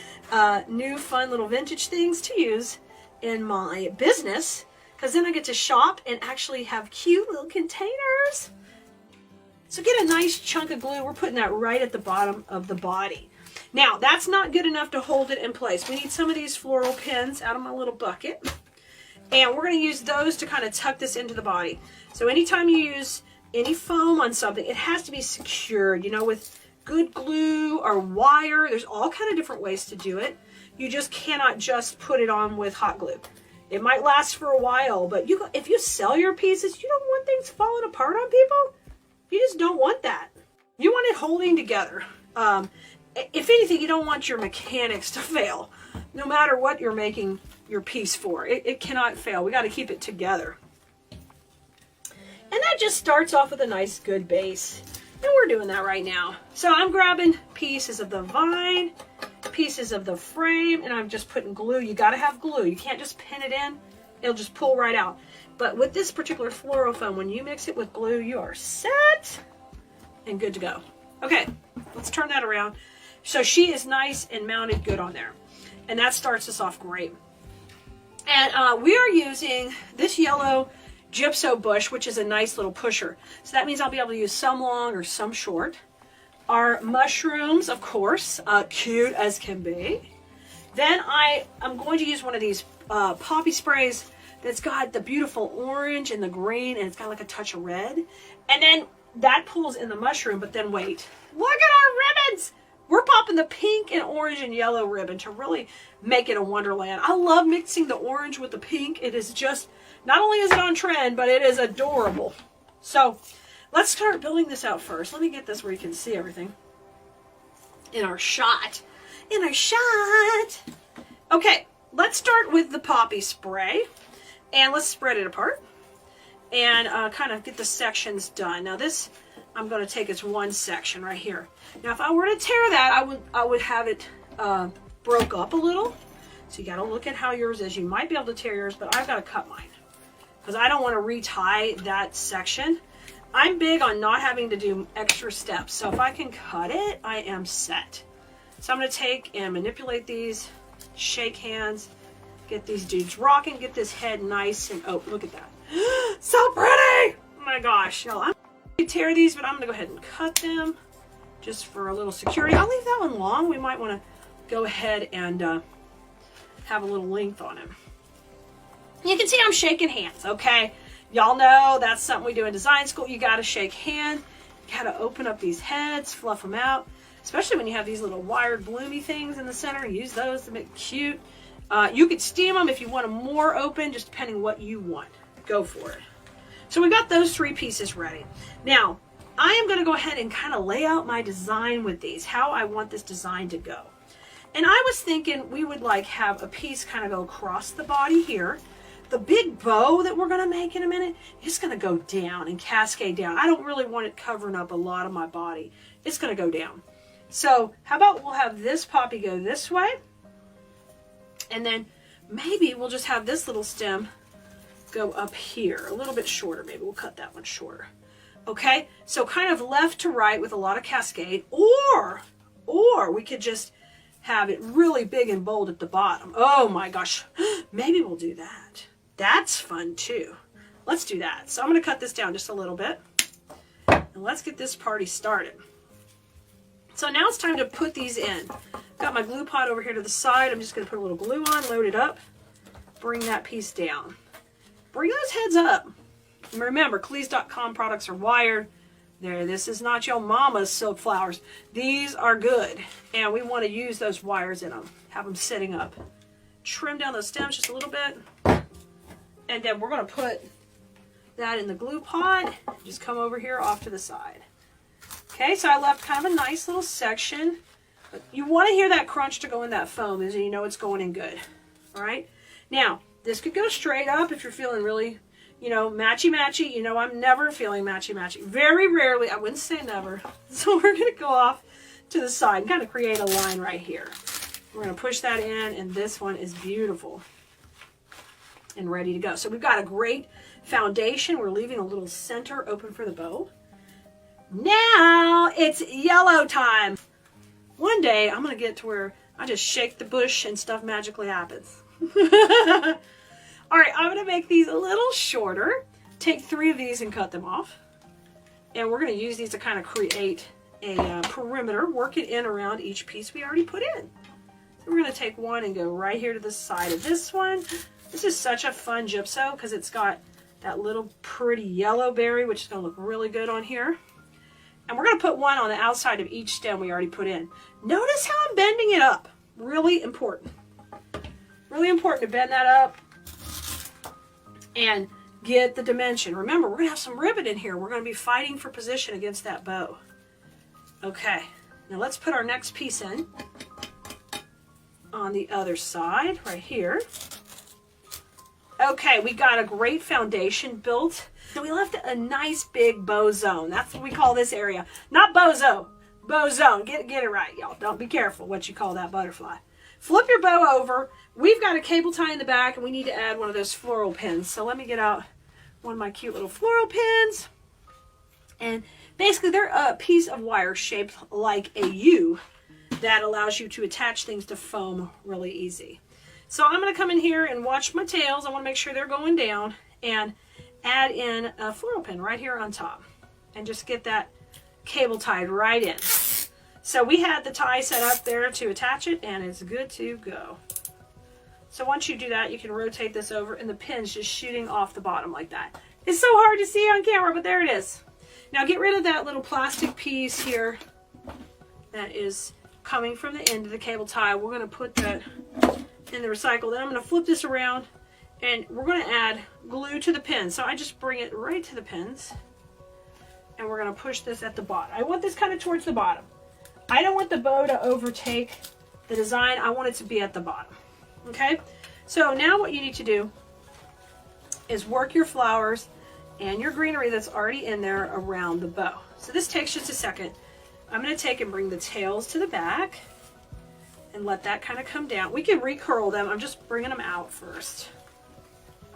new fun little vintage things to use in my business, because then I get to shop and actually have cute little containers. So get a nice chunk of glue. We're putting that right at the bottom of the body. Now, that's not good enough to hold it in place. We need some of these floral pins out of my little bucket. And we're going to use those to kind of tuck this into the body. So anytime you use any foam on something, it has to be secured, you know, with good glue or wire. There's all kind of different ways to do it. You just cannot just put it on with hot glue. It might last for a while, but if you sell your pieces, you don't want things falling apart on people. You just don't want that. You want it holding together. If anything, you don't want your mechanics to fail, no matter what you're making your piece for. It cannot fail. We got to keep it together. And that just starts off with a nice, good base. And we're doing that right now. So I'm grabbing pieces of the vine, pieces of the frame, and I'm just putting glue. You got to have glue. You can't just pin it in. It'll just pull right out. But with this particular floral foam, when you mix it with glue, you are set and good to go. Okay, let's turn that around. So she is nice and mounted good on there. And that starts us off great. And we are using this yellow gypso bush, which is a nice little pusher. So that means I'll be able to use some long or some short. Our mushrooms, of course, cute as can be. Then I'm going to use one of these poppy sprays that's got the beautiful orange and the green, and it's got like a touch of red. And then that pulls in the mushroom, but then wait. Look at our ribbons! We're popping the pink and orange and yellow ribbon to really make it a wonderland. I love mixing the orange with the pink. It is just, not only is it on trend, but it is adorable. So let's start building this out first. Let me get this where you can see everything in our shot. In our shot. Okay, let's start with the poppy spray. And let's spread it apart. And kind of get the sections done. Now this, I'm going to take as one section right here. Now if I were to tear that, I would have it broke up a little. So you got to look at how yours is. You might be able to tear yours, but I've got to cut mine. Because I don't want to retie that section. I'm big on not having to do extra steps. So if I can cut it, I am set. So I'm going to take and manipulate these, shake hands, get these dudes rocking, get this head nice and open. Look at that. So pretty! Oh my gosh. Y'all, I'm going to tear these, but I'm going to go ahead and cut them just for a little security. I'll leave that one long. We might want to go ahead and have a little length on him. You can see I'm shaking hands, okay? Y'all know that's something we do in design school. You got to shake hand. You got to open up these heads, fluff them out. Especially when you have these little wired bloomy things in the center. Use those to make it cute. You could steam them if you want them more open, just depending what you want. Go for it. So we got those three pieces ready. Now, I am going to go ahead and kind of lay out my design with these, how I want this design to go. And I was thinking we would like have a piece kind of go across the body here. The big bow that we're going to make in a minute is going to go down and cascade down. I don't really want it covering up a lot of my body. It's going to go down. So how about we'll have this poppy go this way. And then maybe we'll just have this little stem go up here. A little bit shorter. Maybe we'll cut that one shorter. Okay? So kind of left to right with a lot of cascade. Or we could just have it really big and bold at the bottom. Oh my gosh. Maybe we'll do that. That's fun too. Let's do that. So I'm going to cut this down just a little bit. And let's get this party started. So now it's time to put these in. Got my glue pot over here to the side. I'm just going to put a little glue on, load it up, bring that piece down. Bring those heads up. And remember, Cleese.com products are wired. This is not your mama's silk flowers. These are good. And we want to use those wires in them. Have them sitting up. Trim down those stems just a little bit. And then we're going to put that in the glue pot. Just come over here off to the side. Okay, so I left kind of a nice little section. But you want to hear that crunch to go in that foam, as you know it's going in good. All right. Now, this could go straight up if you're feeling really, matchy-matchy. You know, I'm never feeling matchy-matchy. Very rarely. I wouldn't say never. So we're going to go off to the side and kind of create a line right here. We're going to push that in, and this one is beautiful and ready to go. So we've got a great foundation. We're leaving a little center open for the bow. Now it's yellow time. One day I'm going to get to where I just shake the bush and stuff magically happens. All right, I'm going to make these a little shorter. Take 3 of these and cut them off. And we're going to use these to kind of create a perimeter, work it in around each piece we already put in. So we're going to take one and go right here to the side of this one. This is such a fun gypso because it's got that little pretty yellow berry, which is going to look really good on here. And we're going to put one on the outside of each stem we already put in. Notice how I'm bending it up. Really important. Really important to bend that up and get the dimension. Remember, we're going to have some ribbon in here. We're going to be fighting for position against that bow. Okay, now let's put our next piece in on the other side right here. Okay, we got a great foundation built. So we left a nice big bow zone. That's what we call this area. Not bozo, bow zone. Get it right, y'all. Don't be careful what you call that butterfly. Flip your bow over. We've got a cable tie in the back, and we need to add one of those floral pins. So let me get out one of my cute little floral pins. And basically, they're a piece of wire shaped like a U that allows you to attach things to foam really easy. So I'm going to come in here and watch my tails. I want to make sure they're going down and add in a floral pin right here on top and just get that cable tied right in. So we had the tie set up there to attach it, and it's good to go. So once you do that, you can rotate this over, and the pin's just shooting off the bottom like that. It's so hard to see on camera, but there it is. Now get rid of that little plastic piece here that is coming from the end of the cable tie. We're going to put that in the recycle. Then I'm going to flip this around, and we're going to add glue to the pin. So I just bring it right to the pins, and we're going to push this at the bottom. I want this kind of towards the bottom. I don't want the bow to overtake the design. I want it to be at the bottom. Okay? So now what you need to do is work your flowers and your greenery that's already in there around the bow. So this takes just a second. I'm going to take and bring the tails to the back and let that kind of come down. We can recurl them. I'm just bringing them out first.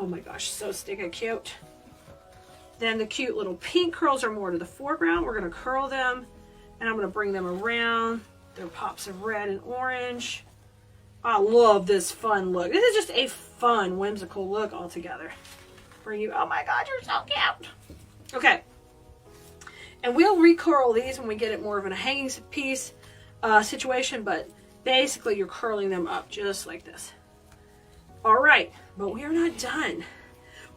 Oh my gosh, so stinking cute. Then the cute little pink curls are more to the foreground. We're going to curl them, and I'm going to bring them around. There are pops of red and orange. I love this fun look. This is just a fun, whimsical look altogether. Bring you, oh my God, you're so cute. Okay. And we'll recurl these when we get it more of a hanging piece situation, but basically you're curling them up just like this. All right, but we are not done.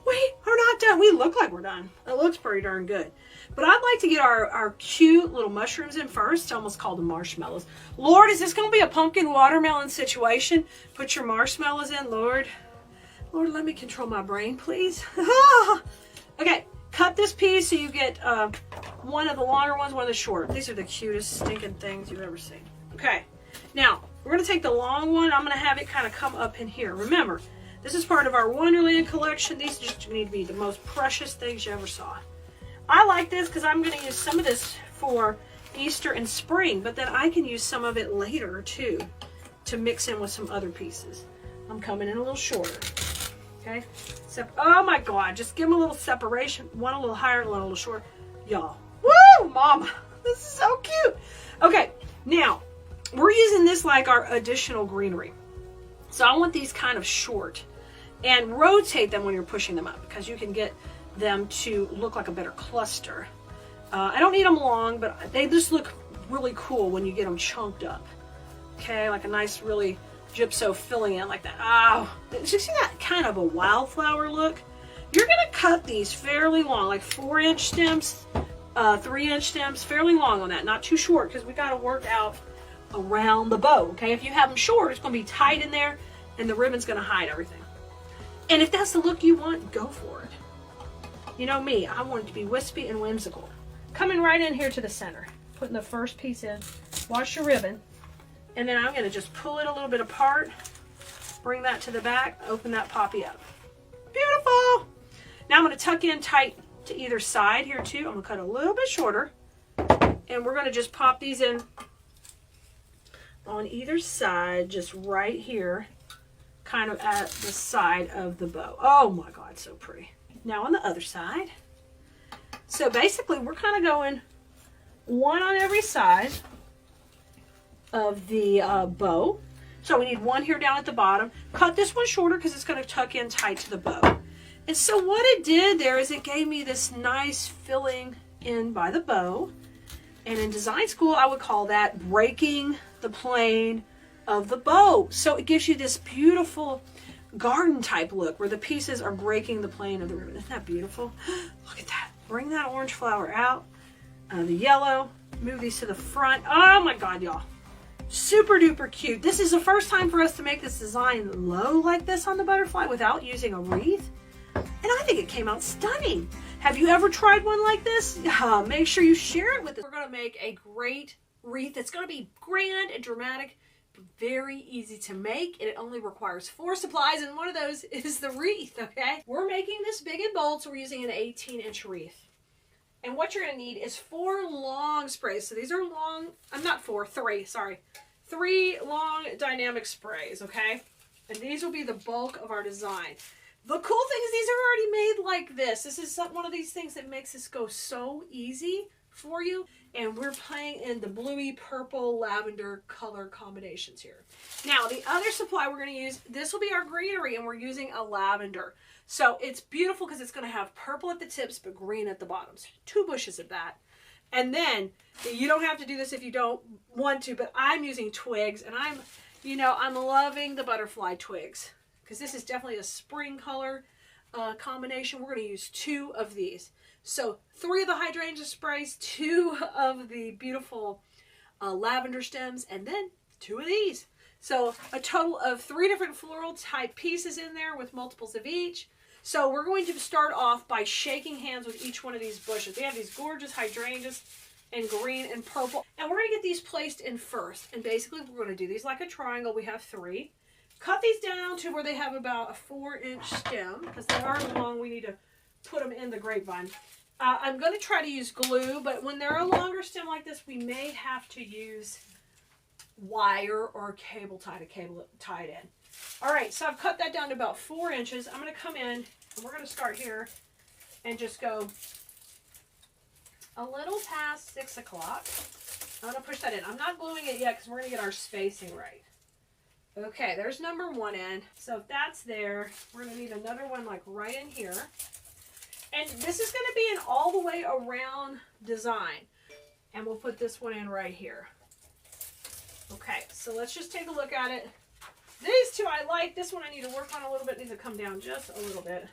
We are not done. We look like we're done. It looks pretty darn good. But I'd like to get our cute little mushrooms in first. I almost called them marshmallows. Lord, is this going to be a pumpkin watermelon situation? Put your marshmallows in, Lord. Lord, let me control my brain, please. Okay, cut this piece so you get one of the longer ones, one of the short. These are the cutest stinking things you've ever seen. Okay, now we're going to take the long one. I'm going to have it kind of come up in here. Remember, this is part of our Wonderland collection. These just need to be the most precious things you ever saw. I like this because I'm going to use some of this for Easter and spring, but then I can use some of it later too to mix in with some other pieces. I'm coming in a little shorter. Okay? Oh my God, just give them a little separation. One a little higher, one a little shorter. Y'all. Woo, Mama. This is so cute. Okay, now we're using this like our additional greenery. So I want these kind of short, and rotate them when you're pushing them up because you can get them to look like a better cluster. I don't need them long, but they just look really cool when you get them chunked up. Okay, like a nice really gypso filling in like that. Oh, you see that kind of a wildflower look? You're gonna cut these fairly long, like 4-inch stems, 3-inch stems, fairly long on that, not too short because we got to work out around the bow. Okay, if you have them short, it's gonna be tight in there, and the ribbon's gonna hide everything. And if that's the look you want, go for it. You know me, I want it to be wispy and whimsical. Coming right in here to the center, putting the first piece in, wash your ribbon, and then I'm going to just pull it a little bit apart, bring that to the back, open that poppy up. Beautiful! Now I'm going to tuck in tight to either side here too. I'm going to cut a little bit shorter, and we're going to just pop these in on either side, just right here, kind of at the side of the bow. Oh my God, so pretty. Now on the other side. So basically we're kind of going one on every side of the bow. So we need one here down at the bottom. Cut this one shorter because it's going to tuck in tight to the bow. And so what it did there is it gave me this nice filling in by the bow. And in design school I would call that breaking the plane of the bow. So it gives you this beautiful garden type look where the pieces are breaking the plane of the ribbon. Isn't that beautiful? Look at that. Bring that orange flower out. The yellow. Move these to the front. Oh my God, y'all. Super duper cute. This is the first time for us to make this design low like this on the butterfly without using a wreath. And I think it came out stunning. Have you ever tried one like this? Make sure you share it with us. We're going to make a great wreath. It's going to be grand and dramatic, but very easy to make. And it only requires 4 supplies, and one of those is the wreath, okay? We're making this big and bold, so we're using an 18-inch wreath. And what you're going to need is 4 long sprays. So these are long, I'm not 4, 3, sorry. 3 long dynamic sprays, okay? And these will be the bulk of our design. The cool thing is these are already made like this. This is one of these things that makes this go so easy for you. And we're playing in the bluey, purple, lavender color combinations here. Now, the other supply we're going to use, this will be our greenery, and we're using a lavender. So it's beautiful because it's going to have purple at the tips, but green at the bottoms. 2 bushes of that. And then you don't have to do this if you don't want to, but I'm using twigs, and I'm loving the butterfly twigs because this is definitely a spring color combination. We're going to use 2 of these. So 3 of the hydrangea sprays, 2 of the beautiful lavender stems, and then 2 of these. So a total of 3 different floral type pieces in there with multiples of each. So we're going to start off by shaking hands with each one of these bushes. We have these gorgeous hydrangeas in green and purple. And we're going to get these placed in first. And basically we're going to do these like a triangle. We have 3. Cut these down to where they have about a 4-inch stem. Because they are long, we need to put them in the grapevine. I'm going to try to use glue, but when they're a longer stem like this, we may have to use wire or cable tie to cable it tied in. All right, so I've cut that down to about 4 inches. I'm going to come in, and we're going to start here and just go a little past 6 o'clock. I'm going to push that in. I'm not gluing it yet because we're going to get our spacing right. Okay, there's number 1 in. So if that's there, we're going to need another one like right in here. And this is going to be an all the way around design. And we'll put this one in right here. Okay, so let's just take a look at it. These 2 I like. This one I need to work on a little bit. It needs to come down just a little bit.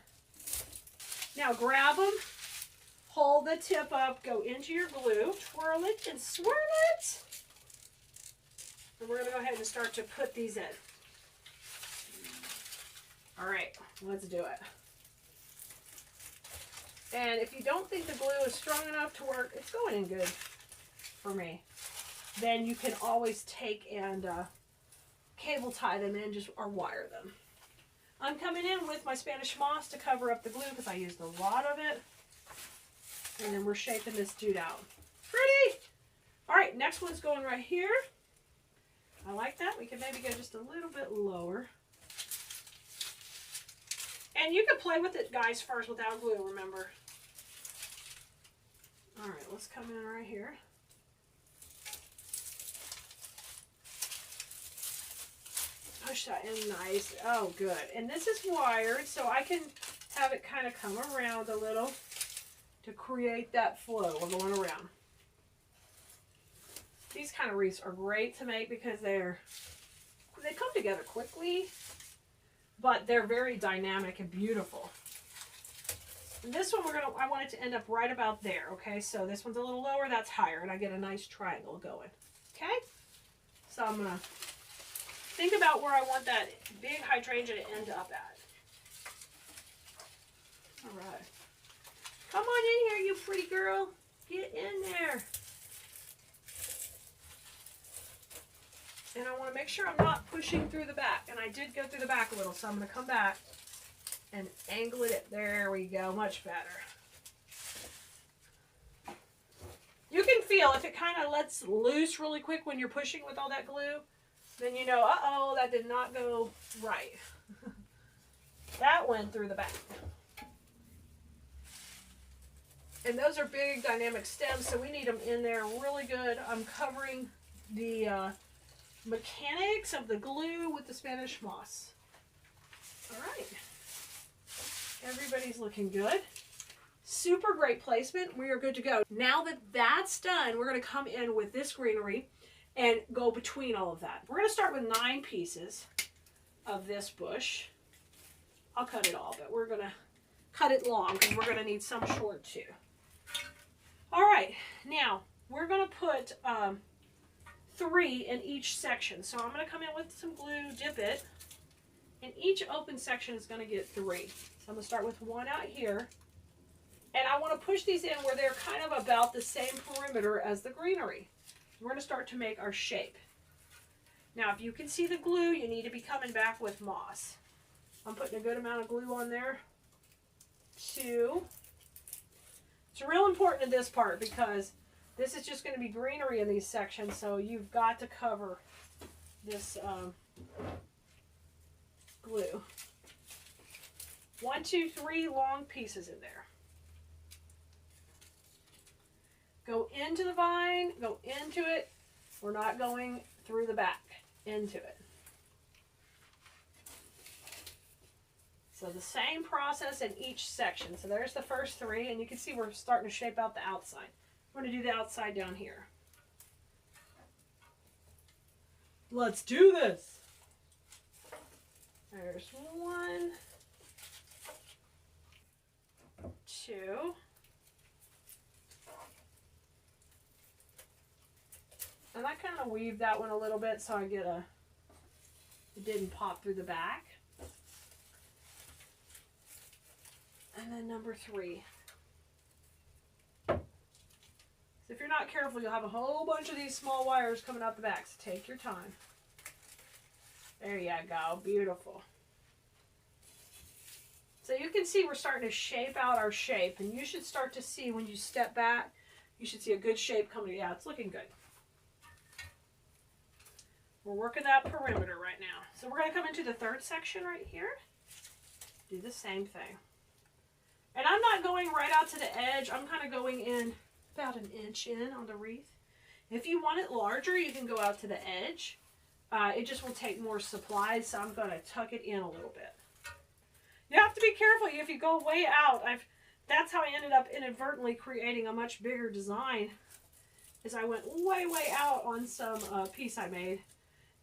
Now grab them, hold the tip up, go into your glue, twirl it and swirl it. And we're going to go ahead and start to put these in. All right, let's do it. And if you don't think the glue is strong enough to work, it's going in good for me. Then you can always take and cable tie them in, or wire them. I'm coming in with my Spanish moss to cover up the glue because I used a lot of it. And then we're shaping this dude out. Pretty! All right, next one's going right here. I like that. We can maybe go just a little bit lower. And you can play with it, guys, first without glue, remember. All right, let's come in right here. Push that in nice. Oh, good. And this is wired, so I can have it kind of come around a little to create that flow. We're going around. These kind of wreaths are great to make because they come together quickly, but they're very dynamic and beautiful. And this one I want it to end up right about there. Okay, so this one's a little lower, that's higher, and I get a nice triangle going. Okay, so I'm gonna think about where I want that big hydrangea to end up at. All right, come on in here, you pretty girl. Get in there. And I want to make sure I'm not pushing through the back. And I did go through the back a little, so I'm going to come back and angle it. There we go, much better. You can feel if it kind of lets loose really quick when you're pushing with all that glue, then you know, uh-oh, that did not go right. That went through the back. And those are big dynamic stems, so we need them in there really good. I'm covering the mechanics of the glue with the Spanish moss. All right. Everybody's looking good. Super great placement. We are good to go. Now that that's done, we're going to come in with this greenery and go between all of that. We're going to start with 9 pieces of this bush. I'll cut it all, but we're going to cut it long because we're going to need some short too. All right, now we're going to put 3 in each section. So I'm going to come in with some glue, dip it, and each open section is going to get 3. So I'm going to start with 1 out here. And I want to push these in where they're kind of about the same perimeter as the greenery. We're going to start to make our shape. Now, if you can see the glue, you need to be coming back with moss. I'm putting a good amount of glue on there. 2. It's real important in this part because this is just going to be greenery in these sections, so you've got to cover this glue. 1, 2, 3 long pieces in there. Go into the vine, go into it. We're not going through the back, into it. So the same process in each section. So there's the first 3, and you can see we're starting to shape out the outside. We're going to do the outside down here. Let's do this. There's 1, 2. And I kind of weaved that one a little bit so I get it didn't pop through the back. And then number 3. So if you're not careful, you'll have a whole bunch of these small wires coming out the back. So take your time. There you go. Beautiful. So you can see we're starting to shape out our shape. And you should start to see when you step back, you should see a good shape coming. Yeah, it's looking good. We're working that perimeter right now. So we're going to come into the 3rd section right here. Do the same thing. And I'm not going right out to the edge. I'm kind of going in about 1 inch in on the wreath. If you want it larger, you can go out to the edge. It just will take more supplies, so I'm going to tuck it in a little bit. You have to be careful. If you go way out, that's how I ended up inadvertently creating a much bigger design, is I went way out on some piece I made.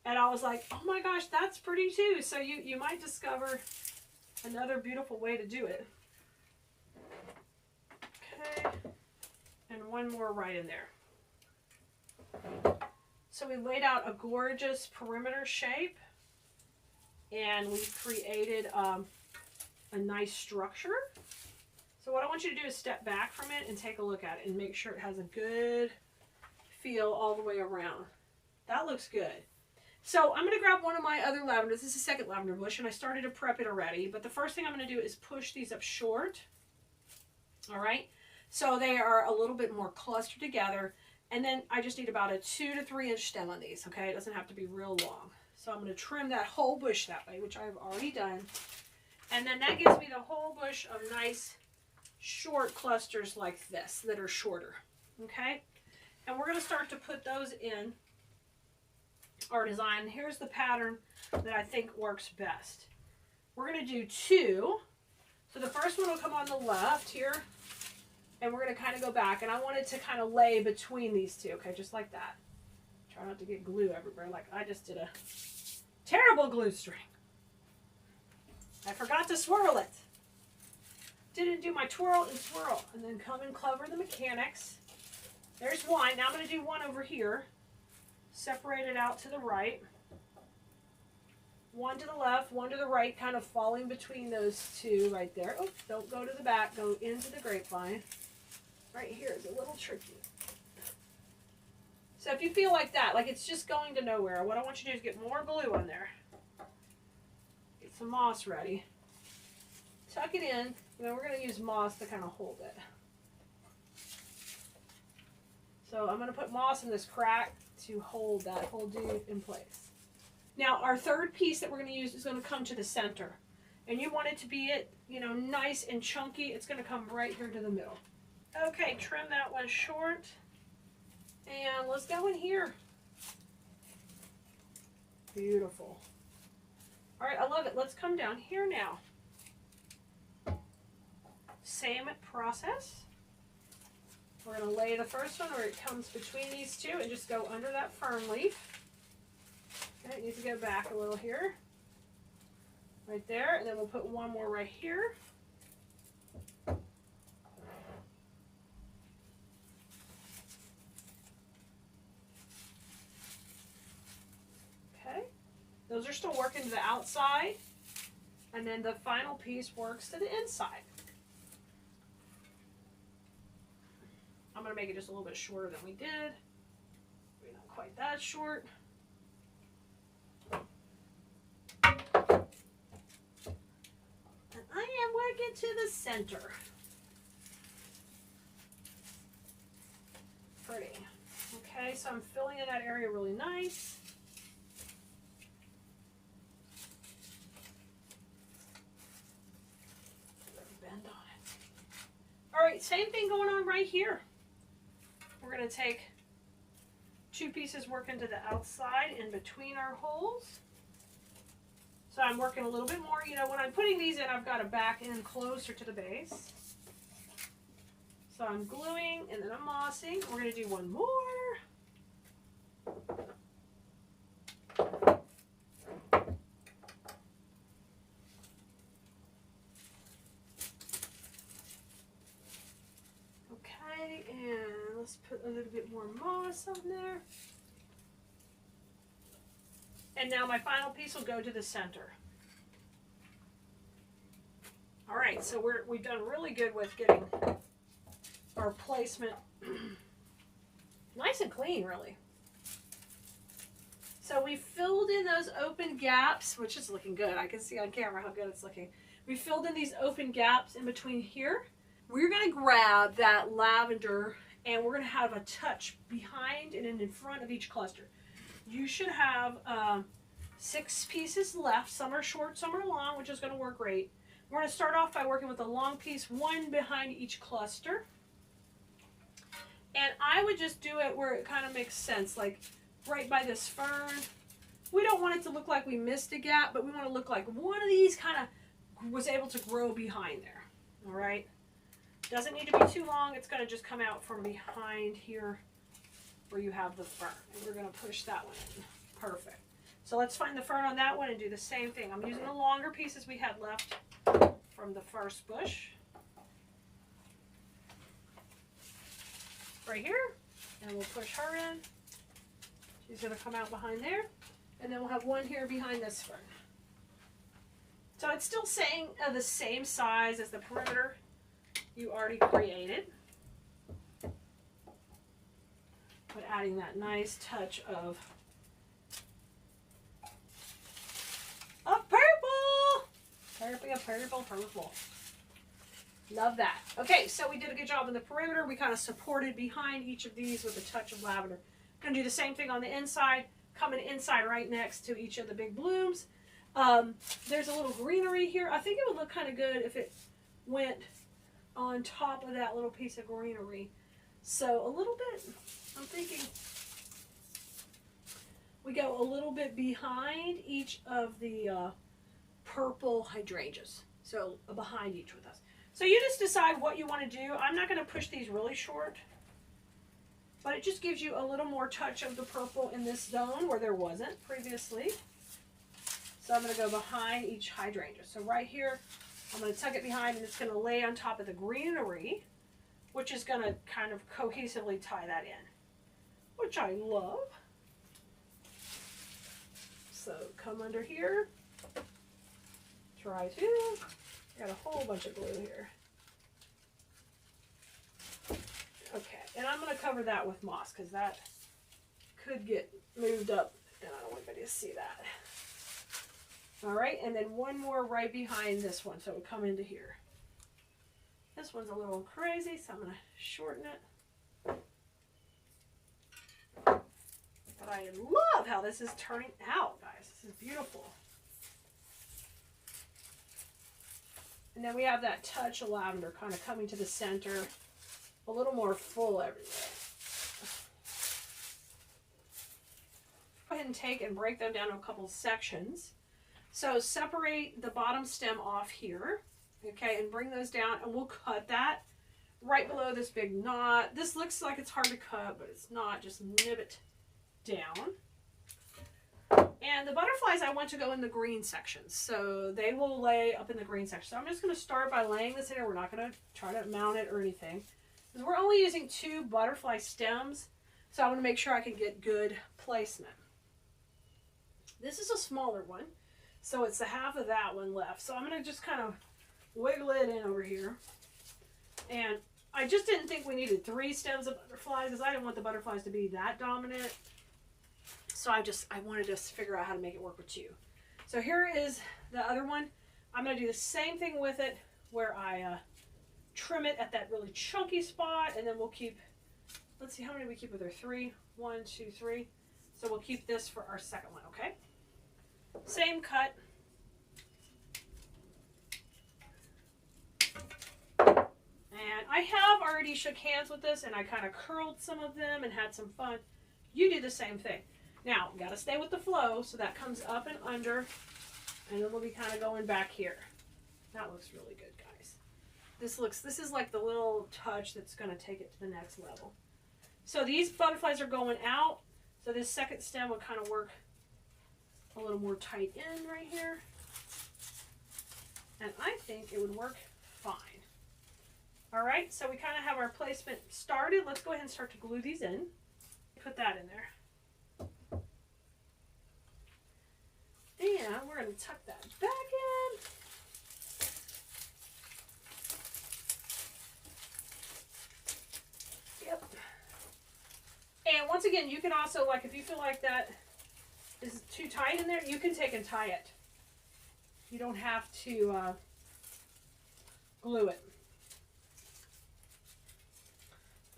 And I was like, oh my gosh, that's pretty too. So you might discover another beautiful way to do it. Okay. And 1 more right in there. So we laid out a gorgeous perimeter shape. And we created a nice structure. So what I want you to do is step back from it and take a look at it and make sure it has a good feel all the way around. That looks good. So I'm going to grab one of my other lavenders. This is a 2nd lavender bush, and I started to prep it already. But the first thing I'm going to do is push these up short. All right. So they are a little bit more clustered together. And then I just need about a 2 to 3 inch stem on these. Okay. It doesn't have to be real long. So I'm going to trim that whole bush that way, which I've already done. And then that gives me the whole bush of nice short clusters like this that are shorter. Okay. And we're going to start to put those in our design. Here's the pattern that I think works best. We're going to do 2. So the first one will come on the left here, and we're going to kind of go back, and I want it to kind of lay between these 2, okay, just like that. Try not to get glue everywhere like I just did a terrible glue string. I forgot to swirl it. Didn't do my twirl and swirl. And then come and cover the mechanics. There's 1. Now I'm going to do 1 over here. Separate it out to the right. 1 to the left, 1 to the right, kind of falling between those 2 right there. Oh, don't go to the back, go into the grapevine. Right here is a little tricky. So if you feel like that, like it's just going to nowhere, what I want you to do is get more glue on there. Get some moss ready. Tuck it in, and then we're going to use moss to kind of hold it. So I'm going to put moss in this crack to hold that whole dude in place. Now our 3rd piece that we're going to use is going to come to the center. And you want it to be, nice and chunky. It's going to come right here to the middle. Okay, trim that one short. And let's go in here. Beautiful. All right, I love it. Let's come down here now. Same process. We're going to lay the first one where it comes between these 2 and just go under that fern leaf. Okay, it needs to go back a little here. right there, and then we'll put one more right here. Okay, those are still working to the outside, and then the final piece works to the inside. I'm going to make it just a little bit shorter than we did. Maybe not quite that short. And I am working to the center. Pretty. Okay, so I'm filling in that area really nice. Bend on it. All right, same thing going on right here. We're going to take two pieces working to the outside in between our holes. So I'm working a little bit more. You know, when I'm putting these in, I've got to back in closer to the base. So I'm gluing and then I'm mossing. We're going to do one more. Okay, and let's put a little bit more moss on there. And now my final piece will go to the center. All right, so we've done really good with getting our placement nice and clean, really. So we filled in those open gaps, which is looking good. I can see on camera how good it's looking. We filled in these open gaps in between here. We're going to grab that lavender and we're going to have a touch behind and in front of each cluster. You should have 6 pieces left. Some are short, some are long, which is going to work great. We're going to start off by working with a long piece, one behind each cluster. And I would just do it where it kind of makes sense, like right by this fern. We don't want it to look like we missed a gap, but we want to look like one of these kind of was able to grow behind there. All right. Doesn't need to be too long. It's going to just come out from behind here where you have the fern. And we're going to push that one in. Perfect. So let's find the fern on that one and do the same thing. I'm using the longer pieces we had left from the first bush. Right here. And we'll push her in. She's going to come out behind there. And then we'll have one here behind this fern. So it's still saying the same size as the perimeter you already created. But adding that nice touch of purple. Love that. Okay, so we did a good job in the perimeter. We kind of supported behind each of these with a touch of lavender. Going to do the same thing on the inside, coming inside right next to each of the big blooms. There's a little greenery here. I think it would look kind of good if it went on top of that little piece of greenery. So a little bit, I'm thinking we go a little bit behind each of the purple hydrangeas. So behind each with us. So you just decide what you want to do. I'm not going to push these really short, but it just gives you a little more touch of the purple in this zone where there wasn't previously. So I'm going to go behind each hydrangea. So right here, I'm going to tuck it behind and it's going to lay on top of the greenery, which is going to kind of cohesively tie that in, which I love. So come under here, try to, got a whole bunch of glue here. Okay, and I'm going to cover that with moss because that could get moved up and I don't want anybody to see that. All right, and then one more right behind this one, so it would come into here. This one's a little crazy, so I'm going to shorten it. But I love how this is turning out, guys. This is beautiful. And then we have that touch of lavender kind of coming to the center, a little more full everywhere. Go ahead and take and break them down to a couple sections. So separate the bottom stem off here, okay, and bring those down, and we'll cut that right below this big knot. This looks like it's hard to cut, but it's not. Just nib it down. And the butterflies I want to go in the green sections, so they will lay up in the green section. So I'm just going to start by laying this in here. We're not going to try to mount it or anything, because we're only using 2 butterfly stems, so I want to make sure I can get good placement. This is a smaller one, so it's the half of that one left. So I'm going to just kind of wiggle it in over here. And I just didn't think we needed 3 stems of butterflies, because I didn't want the butterflies to be that dominant. So I wanted to figure out how to make it work with 2. So here is the other one. I'm going to do the same thing with it, where I trim it at that really chunky spot, and then we'll keep, let's see, how many we keep with there? 3, 1, 2, 3. So we'll keep this for our second one, okay? Same cut. And I have already shook hands with this, and I kind of curled some of them and had some fun. You do the same thing. Now, got to stay with the flow, so that comes up and under, and then we'll be kind of going back here. That looks really good, guys. This is like the little touch that's going to take it to the next level. So these butterflies are going out, so this second stem will kind of work a little more tight in right here. And I think it would work fine. All right, so we kind of have our placement started. Let's go ahead and start to glue these in. Put that in there. And we're going to tuck that back in. Yep. And once again, you can also, like, if you feel like that is too tight in there, you can take and tie it. You don't have to glue it.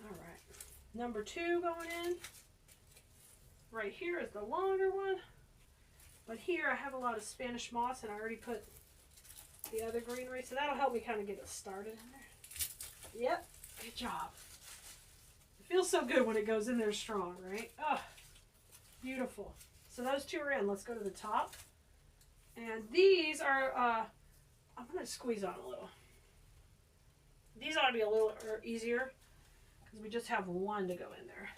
All right. Number 2 going in. Right here is the longer one. But here I have a lot of Spanish moss, and I already put the other greenery, so that'll help me kind of get it started in there. Yep, good job. It feels so good when it goes in there strong, right? Oh, beautiful. So those 2 are in. Let's go to the top. And these are, I'm going to squeeze on a little. These ought to be a little easier, because we just have 1 to go in there.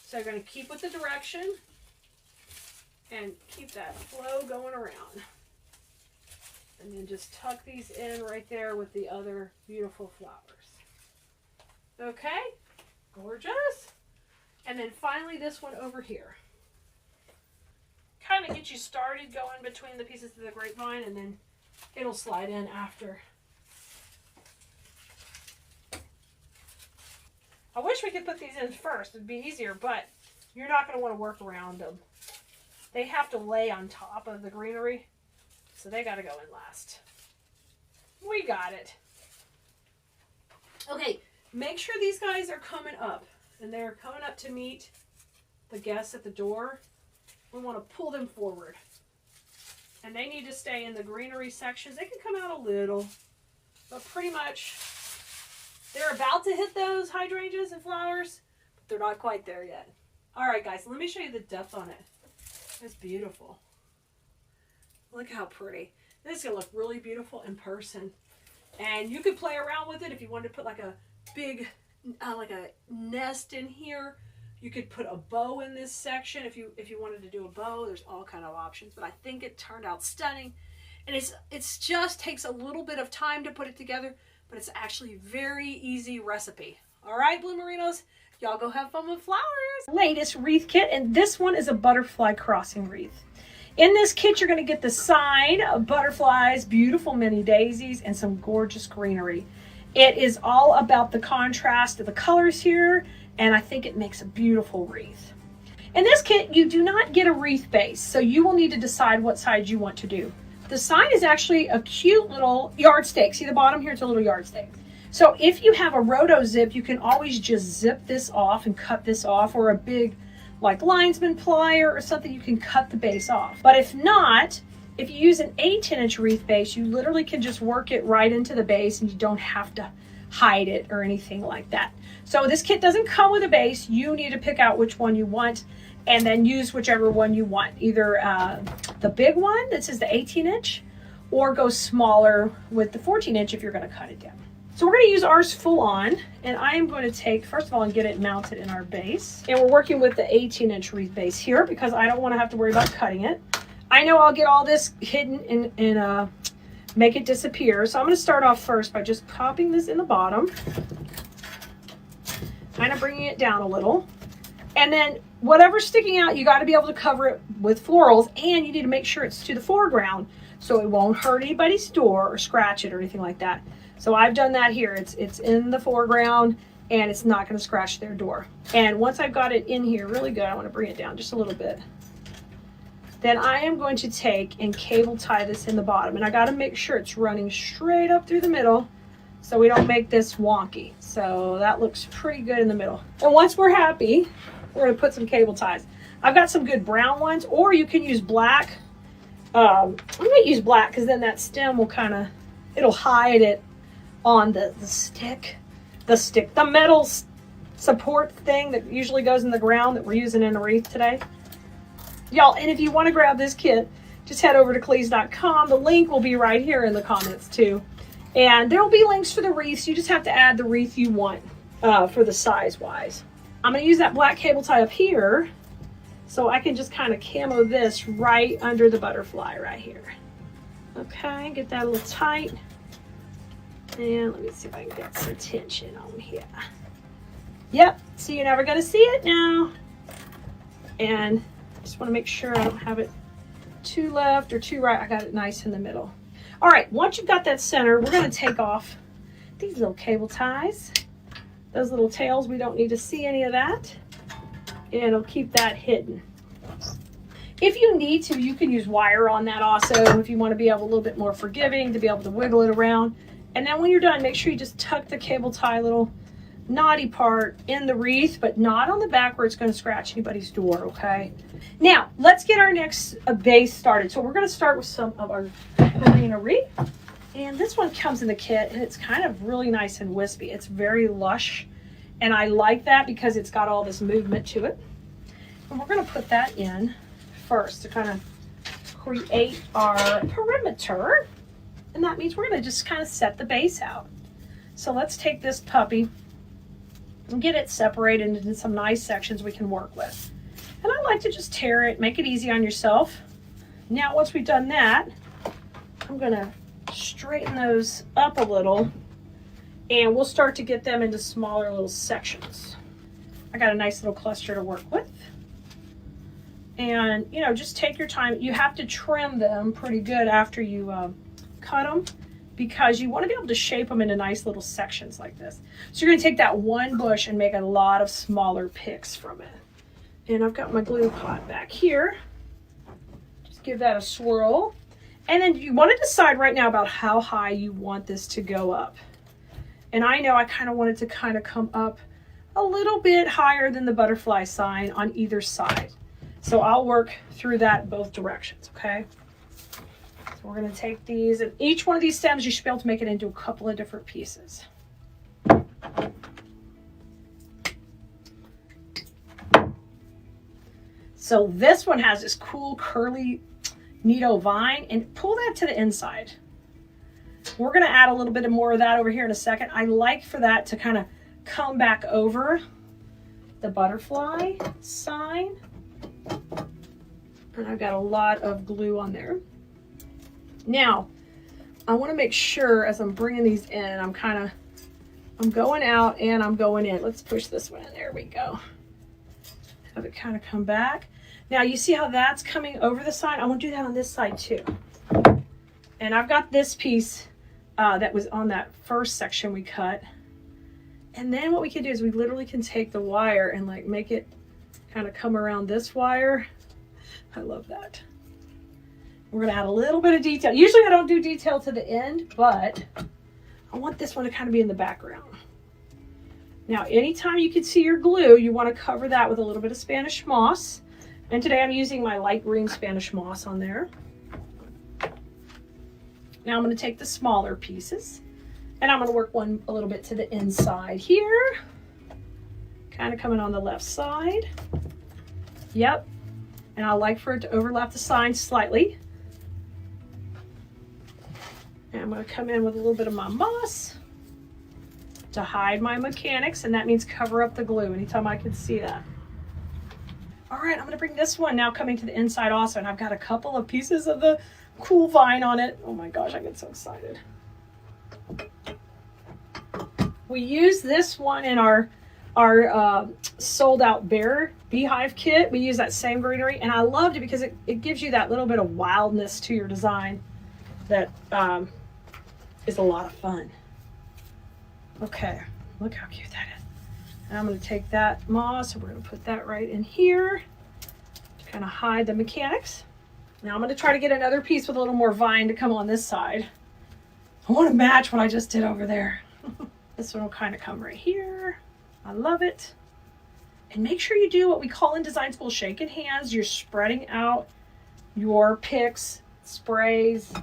So I'm going to keep with the direction and keep that flow going around. And then just tuck these in right there with the other beautiful flowers. Okay, gorgeous. And then finally this one over here. Kind of get you started going between the pieces of the grapevine, and then it'll slide in after. I wish we could put these in first. It'd be easier, but you're not going to want to work around them. They have to lay on top of the greenery, so they got to go in last. We got it. Okay, make sure these guys are coming up, and they're coming up to meet the guests at the door. We want to pull them forward, and they need to stay in the greenery sections. They can come out a little, but pretty much they're about to hit those hydrangeas and flowers, but they're not quite there yet. All right, guys, let me show you the depth on it. It's beautiful. Look how pretty. This is going to look really beautiful in person. And you could play around with it if you wanted to put like a big, like a nest in here. You could put a bow in this section if you wanted to do a bow. There's all kind of options, but I think it turned out stunning. And it's just takes a little bit of time to put it together, but it's actually a very easy recipe. All right, Bloomerinos, y'all go have fun with flowers. Latest wreath kit, and this one is a butterfly crossing wreath. In this kit, you're going to get the sign of butterflies, beautiful mini daisies, and some gorgeous greenery. It is all about the contrast of the colors here, and I think it makes a beautiful wreath. In this kit, you do not get a wreath base, so you will need to decide what side you want to do. The sign is actually a cute little yardstick. See the bottom here? It's a little yardstick. So if you have a roto zip, you can always just zip this off and cut this off, or a big like linesman plier or something, you can cut the base off. But if not, if you use an 18-inch wreath base, you literally can just work it right into the base, and you don't have to hide it or anything like that. So this kit doesn't come with a base. You need to pick out which one you want and then use whichever one you want. Either the big one that says the 18-inch, or go smaller with the 14-inch if you're going to cut it down. So we're going to use ours full on, and I am going to take, first of all, and get it mounted in our base. And we're working with the 18-inch wreath base here because I don't want to have to worry about cutting it. I know I'll get all this hidden and make it disappear. So I'm going to start off first by just popping this in the bottom, kind of bringing it down a little. And then whatever's sticking out, you got to be able to cover it with florals, and you need to make sure it's to the foreground so it won't hurt anybody's door or scratch it or anything like that. So I've done that here. It's in the foreground and it's not going to scratch their door. And once I've got it in here really good, I want to bring it down just a little bit. Then I am going to take and cable tie this in the bottom, and I got to make sure it's running straight up through the middle so we don't make this wonky. So that looks pretty good in the middle. And once we're happy, we're going to put some cable ties. I've got some good brown ones, or you can use black. I'm going to use black because then that stem will kind of, it'll hide it on the metal support thing that usually goes in the ground that we're using in a wreath today. Y'all, and if you want to grab this kit, just head over to Cleese.com. The link will be right here in the comments too. And there will be links for the wreaths. You just have to add the wreath you want for the size wise. I'm going to use that black cable tie up here so I can just kind of camo this right under the butterfly right here. Okay, get that a little tight. And let me see if I can get some tension on here. Yep, so you're never going to see it now. And I just want to make sure I don't have it too left or too right. I got it nice in the middle. All right, once you've got that center, we're going to take off these little cable ties. Those little tails, we don't need to see any of that. And it'll keep that hidden. If you need to, you can use wire on that also if you want to be able a little bit more forgiving, to be able to wiggle it around. And then when you're done, make sure you just tuck the cable tie little knotty part in the wreath, but not on the back where it's going to scratch anybody's door, okay? Now, let's get our next base started. So we're going to start with some of our greenery. And this one comes in the kit, and it's kind of really nice and wispy. It's very lush, and I like that because it's got all this movement to it. And we're going to put that in first to kind of create our perimeter. And that means we're going to just kind of set the base out. So let's take this puppy and get it separated into some nice sections we can work with. And I like to just tear it, make it easy on yourself. Now, once we've done that, I'm going to straighten those up a little, and we'll start to get them into smaller little sections. I got a nice little cluster to work with. And, you know, just take your time. You have to trim them pretty good after you cut them, because you want to be able to shape them into nice little sections like this. So you're going to take that one bush and make a lot of smaller picks from it. And I've got my glue pot back here. Just give that a swirl. And then you want to decide right now about how high you want this to go up. And I know I kind of want it to kind of come up a little bit higher than the butterfly sign on either side. So I'll work through that both directions, okay? So we're going to take these, and each one of these stems you should be able to make it into a couple of different pieces. So this one has this cool curly Neato vine, and pull that to the inside. We're going to add a little bit more of that over here in a second. I like for that to kind of come back over the butterfly sign. And I've got a lot of glue on there. Now, I want to make sure as I'm bringing these in, I'm going out and I'm going in. Let's push this one in. There we go. Have it kind of come back. Now, you see how that's coming over the side? I want to do that on this side too. And I've got this piece that was on that first section we cut. And then what we can do is we literally can take the wire and like make it kind of come around this wire. I love that. We're going to add a little bit of detail. Usually I don't do detail to the end, but I want this one to kind of be in the background. Now, anytime you can see your glue, you want to cover that with a little bit of Spanish moss. And today I'm using my light green Spanish moss on there. Now I'm going to take the smaller pieces and I'm going to work one a little bit to the inside here. Kind of coming on the left side. Yep. And I like for it to overlap the sign slightly. And I'm going to come in with a little bit of my moss. to hide my mechanics, and that means cover up the glue anytime I can see that. All right, I'm gonna bring this one now coming to the inside also, and I've got a couple of pieces of the cool vine on it. Oh my gosh, I get so excited. We use this one in our sold out bear beehive kit. We use that same greenery, and I loved it because it gives you that little bit of wildness to your design that is a lot of fun. Okay, look how cute that is. And I'm going to take that moss and we're going to put that right in here to kind of hide the mechanics. Now I'm going to try to get another piece with a little more vine to come on this side. I want to match what I just did over there. This one will kind of come right here. I love it. And make sure you do what we call in design school shaking hands. You're spreading out your picks, sprays.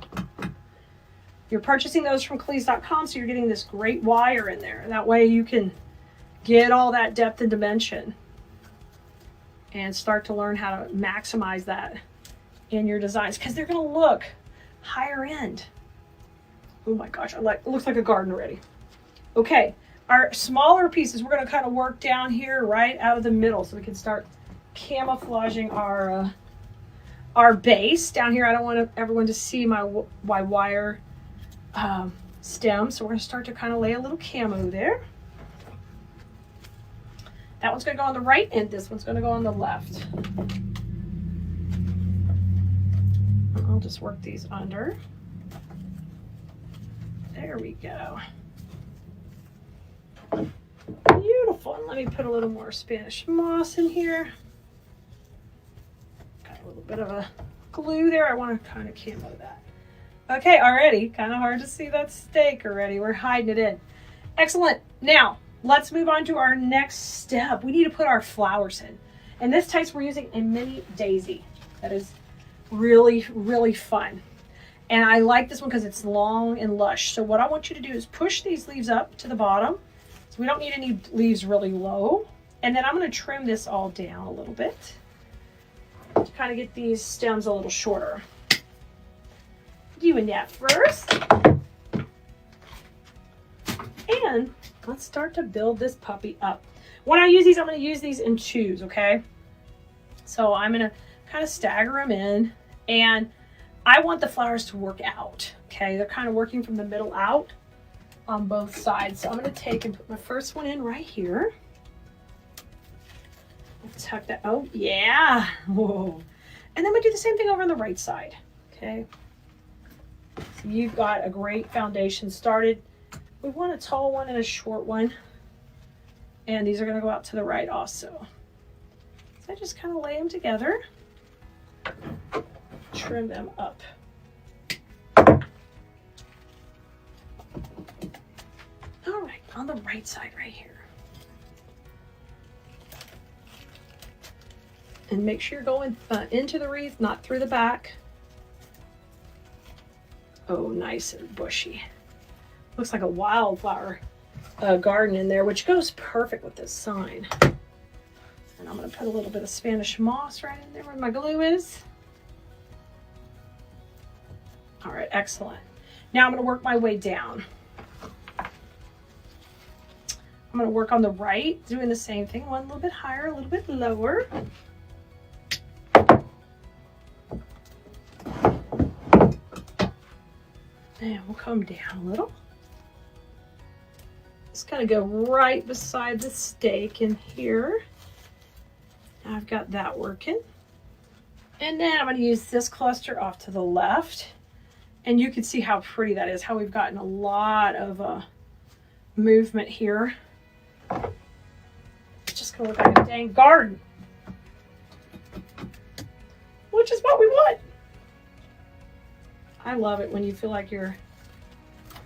You're purchasing those from Cleese.com, so you're getting this great wire in there. That way you can get all that depth and dimension and start to learn how to maximize that in your designs, because they're going to look higher end. Oh my gosh, it looks like a garden already. Okay, our smaller pieces, we're going to kind of work down here right out of the middle so we can start camouflaging our base down here. I don't want everyone to see my wire stem, so we're going to start to kind of lay a little camo there. That one's going to go on the right and this one's going to go on the left. I'll just work these under. There we go. Beautiful. And let me put a little more Spanish moss in here. Got a little bit of a glue there. I want to kind of camo that. Okay, already. Kind of hard to see that stake already. We're hiding it in. Excellent. Now, let's move on to our next step. We need to put our flowers in. In this case, we're using a mini daisy. That is really, really fun. And I like this one because it's long and lush. So what I want you to do is push these leaves up to the bottom. So we don't need any leaves really low. And then I'm going to trim this all down a little bit to kind of get these stems a little shorter. Doing that first. And let's start to build this puppy up. When I use these, I'm going to use these in twos, okay? So I'm going to kind of stagger them in, and I want the flowers to work out, okay? They're kind of working from the middle out on both sides. So I'm going to take and put my first one in right here. Tuck that, oh yeah, whoa. And then we do the same thing over on the right side, okay? So you've got a great foundation started. We want a tall one and a short one. And these are going to go out to the right also. So I just kind of lay them together. Trim them up. All right, on the right side right here. And make sure you're going into the wreath, not through the back. Oh, nice and bushy. Looks like a wildflower garden in there, which goes perfect with this sign. And I'm going to put a little bit of Spanish moss right in there where my glue is. All right, excellent. Now I'm going to work my way down. I'm going to work on the right, doing the same thing. One a little bit higher, a little bit lower. And we'll come down a little. Just kind of go right beside the stake in here. I've got that working. And then I'm going to use this cluster off to the left. And you can see how pretty that is, how we've gotten a lot of movement here. It's just going to look like a dang garden, which is what we want. I love it when you feel like you're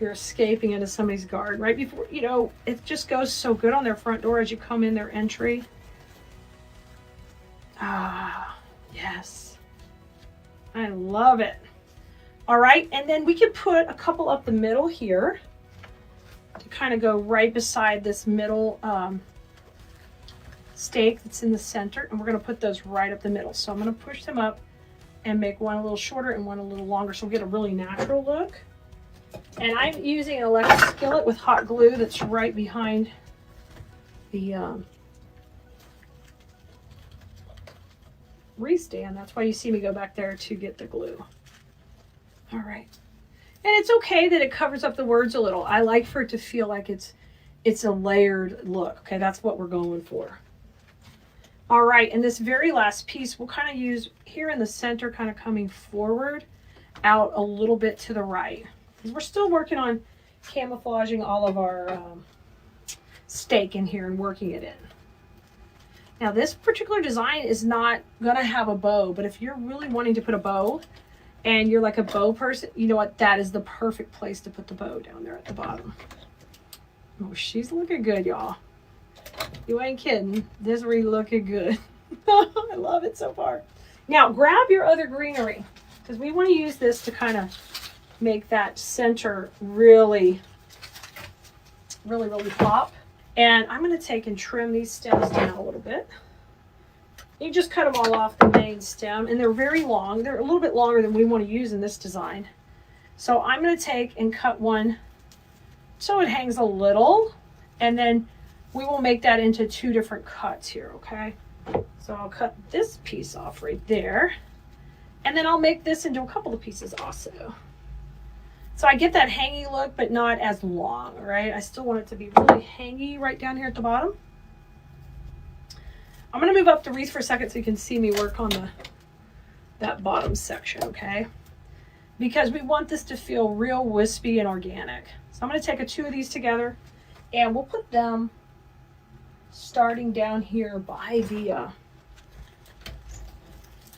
escaping into somebody's garden right before, you know, it just goes so good on their front door as you come in their entry. Ah, yes. I love it. All right, and then we can put a couple up the middle here to kind of go right beside this middle stake that's in the center, and we're going to put those right up the middle. So I'm going to push them up and make one a little shorter and one a little longer so we'll get a really natural look. And I'm using an electric skillet with hot glue that's right behind the wreath stand. That's why you see me go back there to get the glue. All right. And it's okay that it covers up the words a little. I like for it to feel like it's a layered look. Okay, that's what we're going for. All right, and this very last piece we'll kind of use here in the center, kind of coming forward, out a little bit to the right. Because we're still working on camouflaging all of our stake in here and working it in. Now this particular design is not gonna have a bow, but if you're really wanting to put a bow and you're like a bow person, you know what? That is the perfect place to put the bow down there at the bottom. Oh, she's looking good, y'all. You ain't kidding. This really looking good. I love it so far. Now grab your other greenery because we want to use this to kind of make that center really pop. And I'm going to take and trim these stems down a little bit. You just cut them all off the main stem, and they're very long. They're a little bit longer than we want to use in this design. So I'm going to take and cut one so it hangs a little, and then we will make that into two different cuts here, okay? So I'll cut this piece off right there, and then I'll make this into a couple of pieces also. So I get that hangy look, but not as long, right? I still want it to be really hangy right down here at the bottom. I'm gonna move up the wreath for a second so you can see me work on that bottom section, okay? Because we want this to feel real wispy and organic. So I'm gonna take two of these together and we'll put them starting down here by the,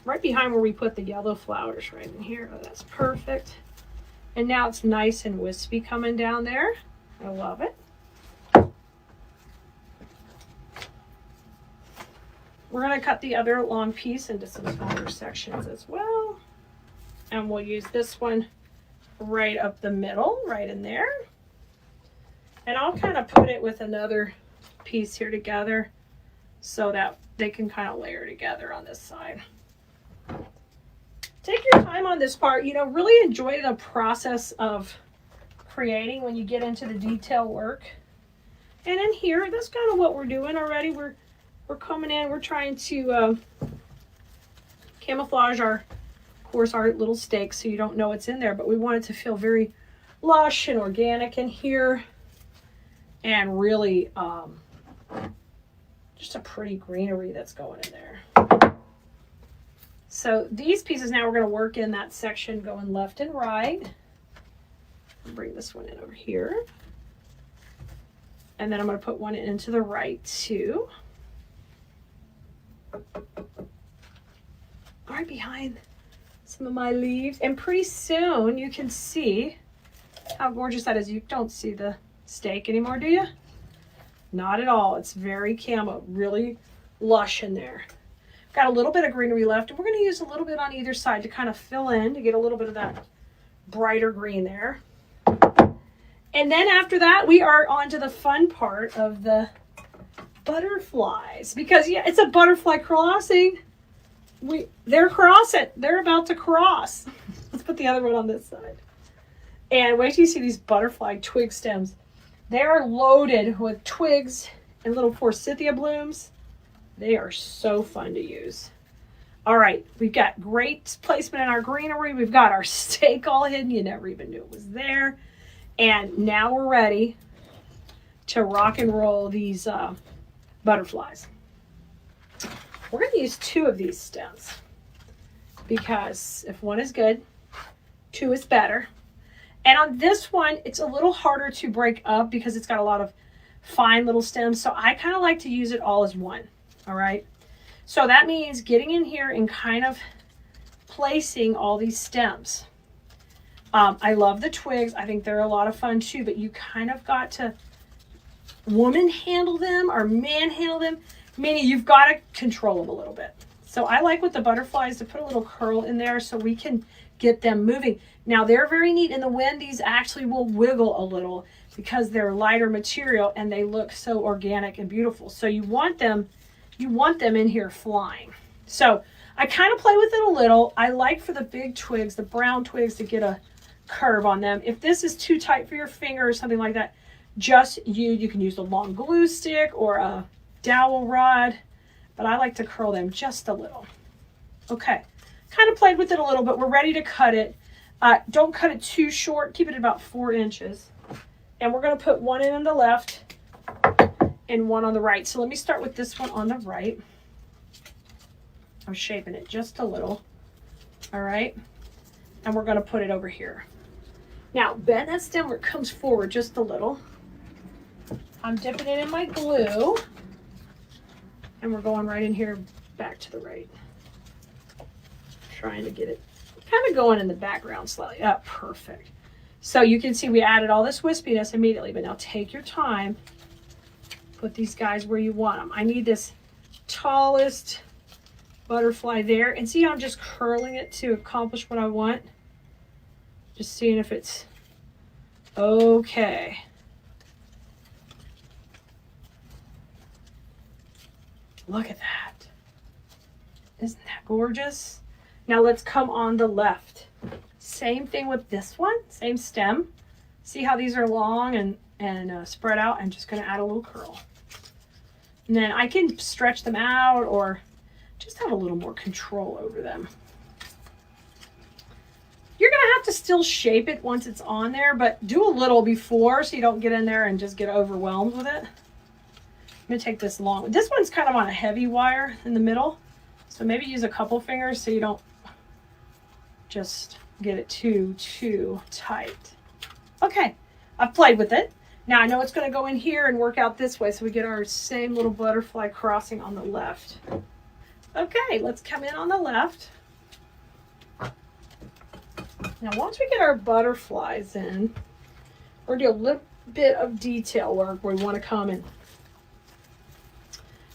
right behind where we put the yellow flowers right in here. Oh, that's perfect. And now it's nice and wispy coming down there. I love it. We're going to cut the other long piece into some smaller sections as well. And we'll use this one right up the middle, right in there. And I'll kind of put it with another piece here together so that they can kind of layer together on this side. Take your time on this part, you know, really enjoy the process of creating when you get into the detail work. And in here, that's kind of what we're doing already. We're coming in, we're trying to camouflage our little stakes so you don't know what's in there, but we want it to feel very lush and organic in here and really just a pretty greenery that's going in there. So these pieces now we're going to work in that section going left and right. I'll bring this one in over here. And then I'm going to put one into the right too. Right behind some of my leaves. And pretty soon you can see how gorgeous that is. You don't see the stake anymore, do you? Not at all. It's very camo, really lush in there. Got a little bit of greenery left, and we're going to use a little bit on either side to kind of fill in, to get a little bit of that brighter green there. And then after that, we are on to the fun part of the butterflies. Because, yeah, it's a butterfly crossing. They're crossing. They're about to cross. Let's put the other one on this side. And wait till you see these butterfly twig stems. They are loaded with twigs and little forsythia blooms. They are so fun to use. All right, we've got great placement in our greenery. We've got our stake all hidden. You never even knew it was there. And now we're ready to rock and roll these butterflies. We're going to use two of these stems because if one is good, two is better. And on this one, it's a little harder to break up because it's got a lot of fine little stems. So I kind of like to use it all as one. All right. So that means getting in here and kind of placing all these stems. I love the twigs. I think they're a lot of fun too, but you kind of got to woman handle them or man handle them, meaning you've got to control them a little bit. So I like with the butterflies to put a little curl in there so we can get them moving. Now they're very neat in the wind. These actually will wiggle a little because they're lighter material and they look so organic and beautiful. So you want them in here flying. So I kind of play with it a little. I like for the big twigs, the brown twigs, to get a curve on them. If this is too tight for your finger or something like that, just you can use a long glue stick or a dowel rod, but I like to curl them just a little. Okay, kind of played with it a little, but we're ready to cut it. Don't cut it too short, keep it about 4 inches. And we're gonna put one in on the left and one on the right. So let me start with this one on the right. I'm shaping it just a little, all right? And we're gonna put it over here. Now, bend that stem where it comes forward just a little. I'm dipping it in my glue. And we're going right in here, back to the right. Trying to get it kind of going in the background slightly. Oh, perfect. So you can see we added all this wispiness immediately, but now take your time. Put these guys where you want them. I need this tallest butterfly there. And see how I'm just curling it to accomplish what I want? Just seeing if it's okay. Look at that. Isn't that gorgeous? Now let's come on the left. Same thing with this one, same stem. See how these are long and spread out? I'm just gonna add a little curl. And then I can stretch them out or just have a little more control over them. You're gonna have to still shape it once it's on there, but do a little before so you don't get in there and just get overwhelmed with it. I'm gonna take this long. This one's kind of on a heavy wire in the middle, so maybe use a couple fingers so you don't just get it too tight. Okay, I've played with it. Now I know it's gonna go in here and work out this way so we get our same little butterfly crossing on the left. Okay, let's come in on the left. Now once we get our butterflies in, we're gonna do a little bit of detail work where we wanna come and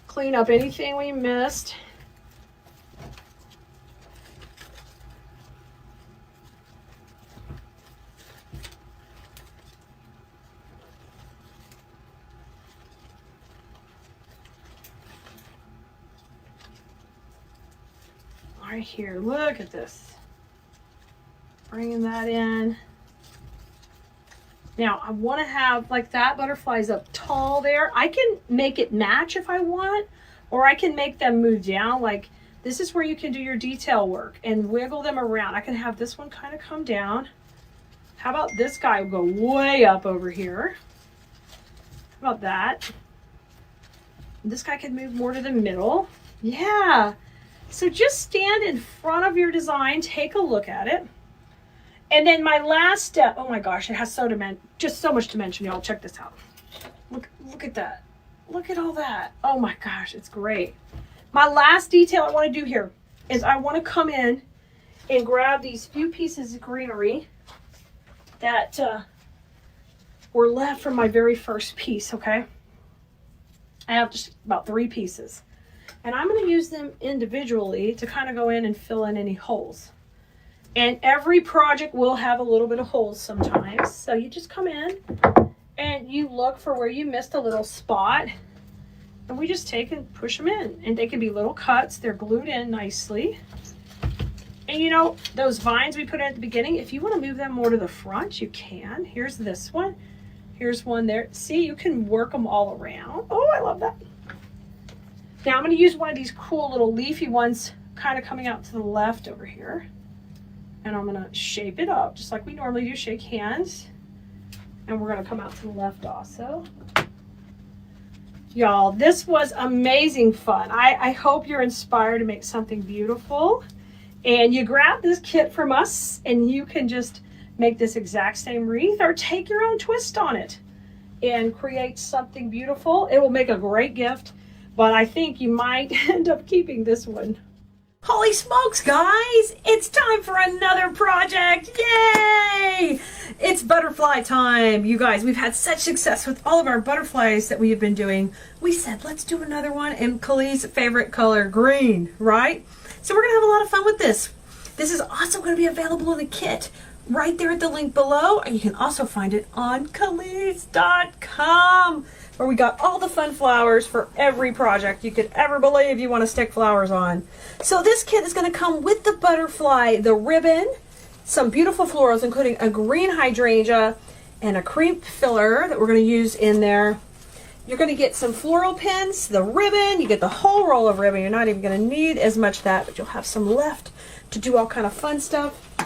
clean up anything we missed. Right here, look at this. Bringing that in. Now I want to have like that butterfly's up tall there. I can make it match if I want, or I can make them move down. Like this is where you can do your detail work and wiggle them around. I can have this one kind of come down. How about this guy will go way up over here? How about that? This guy can move more to the middle. Yeah. So just stand in front of your design, take a look at it. And then my last step, oh my gosh, it has just so much dimension, y'all. Check this out. Look at that. Look at all that. Oh my gosh, it's great. My last detail I want to do here is I want to come in and grab these few pieces of greenery that were left from my very first piece, okay? I have just about 3 pieces. And I'm going to use them individually to kind of go in and fill in any holes. And every project will have a little bit of holes sometimes. So you just come in and you look for where you missed a little spot. And we just take and push them in. And they can be little cuts. They're glued in nicely. And you know, those vines we put in at the beginning, if you want to move them more to the front, you can. Here's this one. Here's one there. See, you can work them all around. Oh, I love that. Now I'm going to use one of these cool little leafy ones kind of coming out to the left over here. And I'm going to shape it up just like we normally do, shake hands. And we're going to come out to the left also. Y'all, this was amazing fun. I hope you're inspired to make something beautiful. And you grab this kit from us and you can just make this exact same wreath or take your own twist on it and create something beautiful. It will make a great gift. But I think you might end up keeping this one. Holy smokes, guys! It's time for another project! Yay! It's butterfly time, you guys. We've had such success with all of our butterflies that we have been doing. We said, let's do another one in Khalid's favorite color, green, right? So we're going to have a lot of fun with this. This is also going to be available in the kit right there at the link below. And you can also find it on Khalid's.com. where we got all the fun flowers for every project you could ever believe you want to stick flowers on. So this kit is going to come with the butterfly, the ribbon, some beautiful florals, including a green hydrangea and a crepe filler that we're going to use in there. You're going to get some floral pins, the ribbon. You get the whole roll of ribbon. You're not even going to need as much of that, but you'll have some left to do all kind of fun stuff.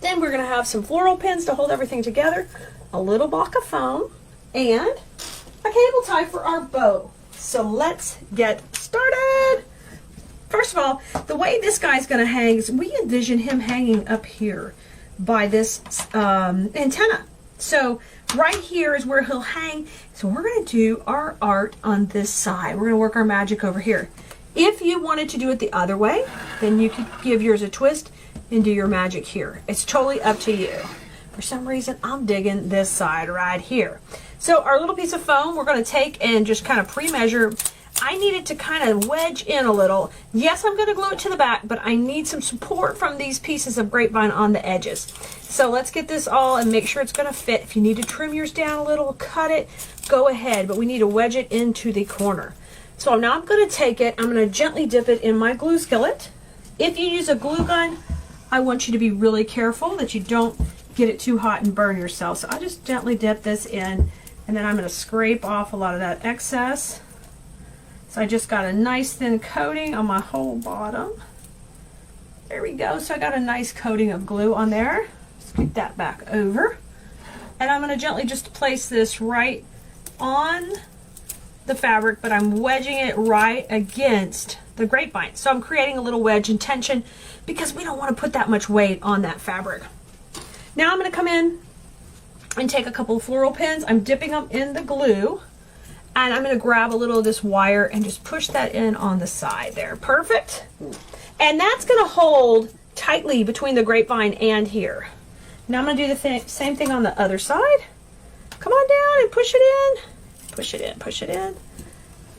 Then we're going to have some floral pins to hold everything together, a little block of foam, and a cable tie for our bow. So let's get started. First of all, the way this guy's going to hang is we envision him hanging up here by this antenna. So right here is where he'll hang. So we're going to do our art on this side. We're going to work our magic over here. If you wanted to do it the other way, then you could give yours a twist and do your magic here. It's totally up to you. For some reason, I'm digging this side right here. So our little piece of foam, we're going to take and just kind of pre-measure. I need it to kind of wedge in a little. Yes, I'm going to glue it to the back, but I need some support from these pieces of grapevine on the edges. So let's get this all and make sure it's going to fit. If you need to trim yours down a little, cut it, go ahead, but we need to wedge it into the corner. So now I'm going to take it, I'm going to gently dip it in my glue skillet. If you use a glue gun, I want you to be really careful that you don't get it too hot and burn yourself. So I just gently dip this in, and then I'm going to scrape off a lot of that excess. So I just got a nice thin coating on my whole bottom. There we go. So I got a nice coating of glue on there. Scoot that back over. And I'm going to gently just place this right on the fabric, but I'm wedging it right against the grapevine. So I'm creating a little wedge and tension because we don't want to put that much weight on that fabric. Now I'm going to come in and take a couple of floral pins. I'm dipping them in the glue. And I'm going to grab a little of this wire and just push that in on the side there. Perfect. And that's going to hold tightly between the grapevine and here. Now I'm going to do the same thing on the other side. Come on down and push it in. Push it in, push it in.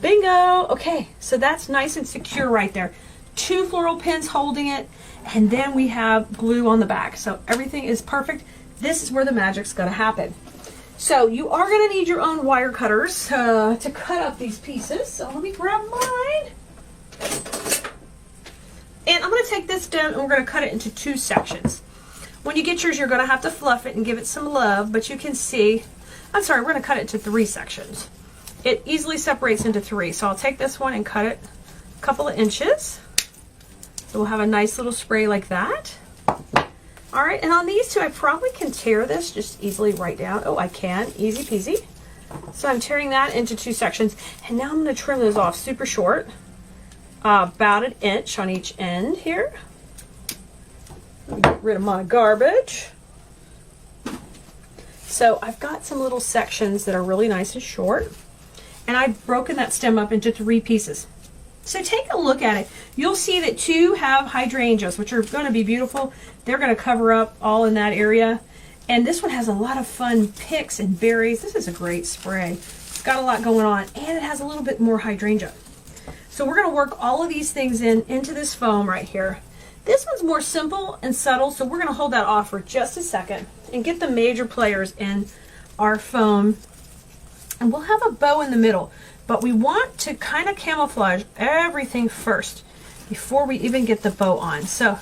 Bingo. Okay, so that's nice and secure right there. 2 floral pins holding it, and then we have glue on the back. So everything is perfect. This is where the magic's going to happen. So you are going to need your own wire cutters to cut up these pieces. So let me grab mine. And I'm going to take this down and we're going to cut it into 2 sections. When you get yours, you're going to have to fluff it and give it some love, but you can see, I'm sorry, we're going to cut it into 3 sections. It easily separates into 3. So I'll take this one and cut it a couple of inches. So we'll have a nice little spray like that. All right, and on these 2, I probably can tear this just easily right down. Oh, I can, easy peasy. So I'm tearing that into 2 sections, and now I'm going to trim those off super short, about 1 inch on each end here. Let me get rid of my garbage. So I've got some little sections that are really nice and short, and I've broken that stem up into 3 pieces. So take a look at it. You'll see that 2 have hydrangeas, which are going to be beautiful. They're going to cover up all in that area. And this one has a lot of fun picks and berries. This is a great spray. It's got a lot going on, and it has a little bit more hydrangea. So we're going to work all of these things into this foam right here. This one's more simple and subtle, so we're going to hold that off for just a second and get the major players in our foam. And we'll have a bow in the middle. But we want to kind of camouflage everything first before we even get the bow on. So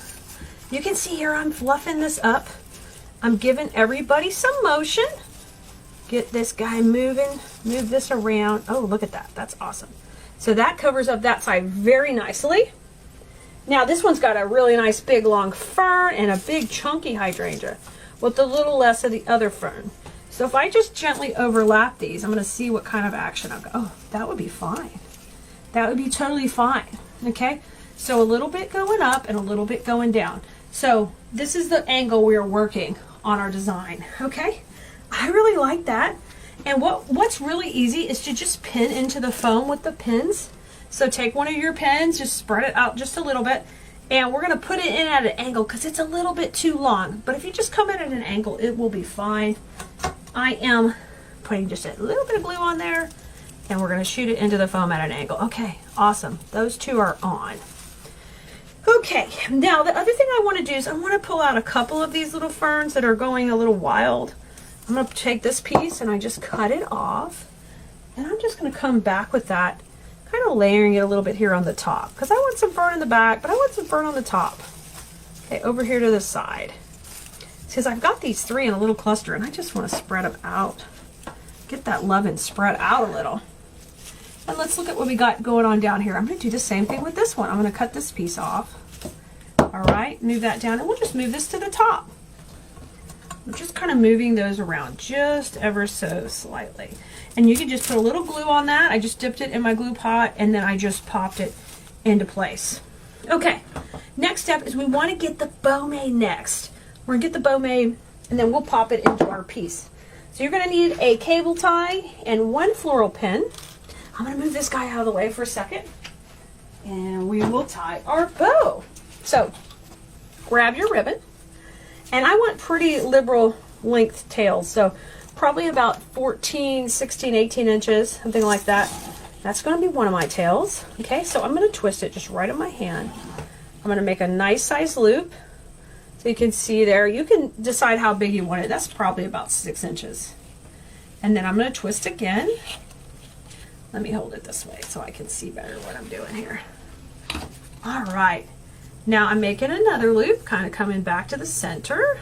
you can see here I'm fluffing this up. I'm giving everybody some motion. Get this guy moving, move this around. Oh, look at that. That's awesome. So that covers up that side very nicely. Now this one's got a really nice big long fern and a big chunky hydrangea with a little less of the other fern. So if I just gently overlap these, I'm going to see what kind of action I'll go. Oh, that would be fine. That would be totally fine. Okay, so a little bit going up and a little bit going down. So this is the angle we are working on our design. Okay, I really like that. And what's really easy is to just pin into the foam with the pins. So take one of your pins, just spread it out just a little bit, and we're going to put it in at an angle because it's a little bit too long. But if you just come in at an angle, it will be fine. I am putting just a little bit of glue on there, and we're going to shoot it into the foam at an angle. Okay, awesome. Those 2 are on. Okay, now the other thing I want to do is I want to pull out a couple of these little ferns that are going a little wild. I'm going to take this piece and I just cut it off, and I'm just going to come back with that, kind of layering it a little bit here on the top because I want some fern in the back, but I want some fern on the top. Okay, over here to the side. because I've got these 3 in a little cluster and I just want to spread them out. Get that loving spread out a little. And let's look at what we got going on down here. I'm going to do the same thing with this one. I'm going to cut this piece off. All right, move that down, and we'll just move this to the top. We're just kind of moving those around just ever so slightly. And you can just put a little glue on that. I just dipped it in my glue pot, and then I just popped it into place. Okay, next step is we want to get the bow made next. We're going to get the bow made, and then we'll pop it into our piece. So you're going to need a cable tie and 1 floral pin. I'm going to move this guy out of the way for a second, and we will tie our bow. So grab your ribbon, and I want pretty liberal length tails, so probably about 14, 16, 18 inches, something like that. That's going to be one of my tails. Okay, so I'm going to twist it just right in my hand. I'm going to make a nice size loop, so you can see there. You can decide how big you want it. That's probably about 6 inches. And then I'm going to twist again. Let me hold it this way so I can see better what I'm doing here. All right. Now I'm making another loop, kind of coming back to the center.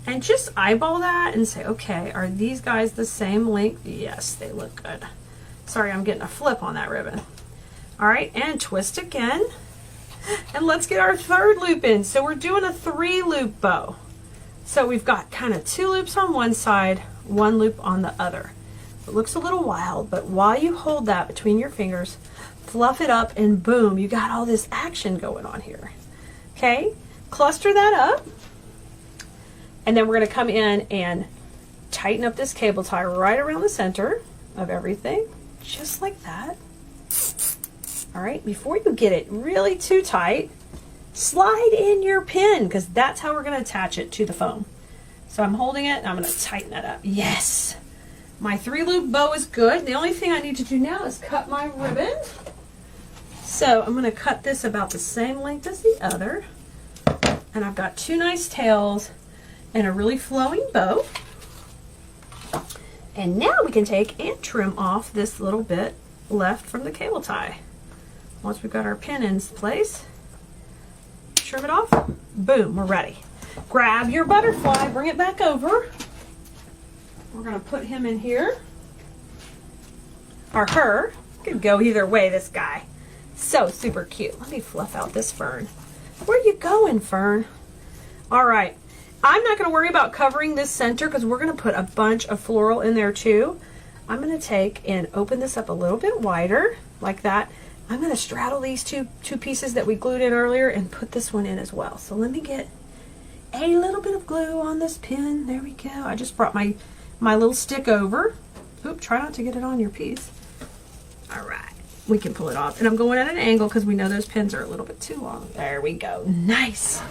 And just eyeball that and say, okay, are these guys the same length? Yes, they look good. Sorry, I'm getting a flip on that ribbon. All right, and twist again. And let's get our 3rd loop in. So we're doing a 3-loop bow. So we've got kind of 2 loops on one side, 1 loop on the other. It looks a little wild, but while you hold that between your fingers, fluff it up, and boom, you got all this action going on here. Okay, cluster that up, and then we're going to come in and tighten up this cable tie right around the center of everything, just like that. All right, before you get it really too tight, slide in your pin, because that's how we're going to attach it to the foam. So I'm holding it, and I'm going to tighten that up. Yes! My 3-loop bow is good. The only thing I need to do now is cut my ribbon. So I'm going to cut this about the same length as the other. And I've got 2 nice tails and a really flowing bow. And now we can take and trim off this little bit left from the cable tie. Once we've got our pin in place, trim it off. Boom, we're ready. Grab your butterfly, bring it back over. We're going to put him in here, or her. Could go either way, this guy. So super cute. Let me fluff out this fern. Where you going, fern? All right. I'm not going to worry about covering this center because we're going to put a bunch of floral in there too. I'm going to take and open this up a little bit wider, like that. I'm going to straddle these two pieces that we glued in earlier and put this one in as well. So let me get a little bit of glue on this pin. There we go. I just brought my little stick over. Oop, try not to get it on your piece. All right, we can pull it off. And I'm going at an angle because we know those pins are a little bit too long. There we go, nice.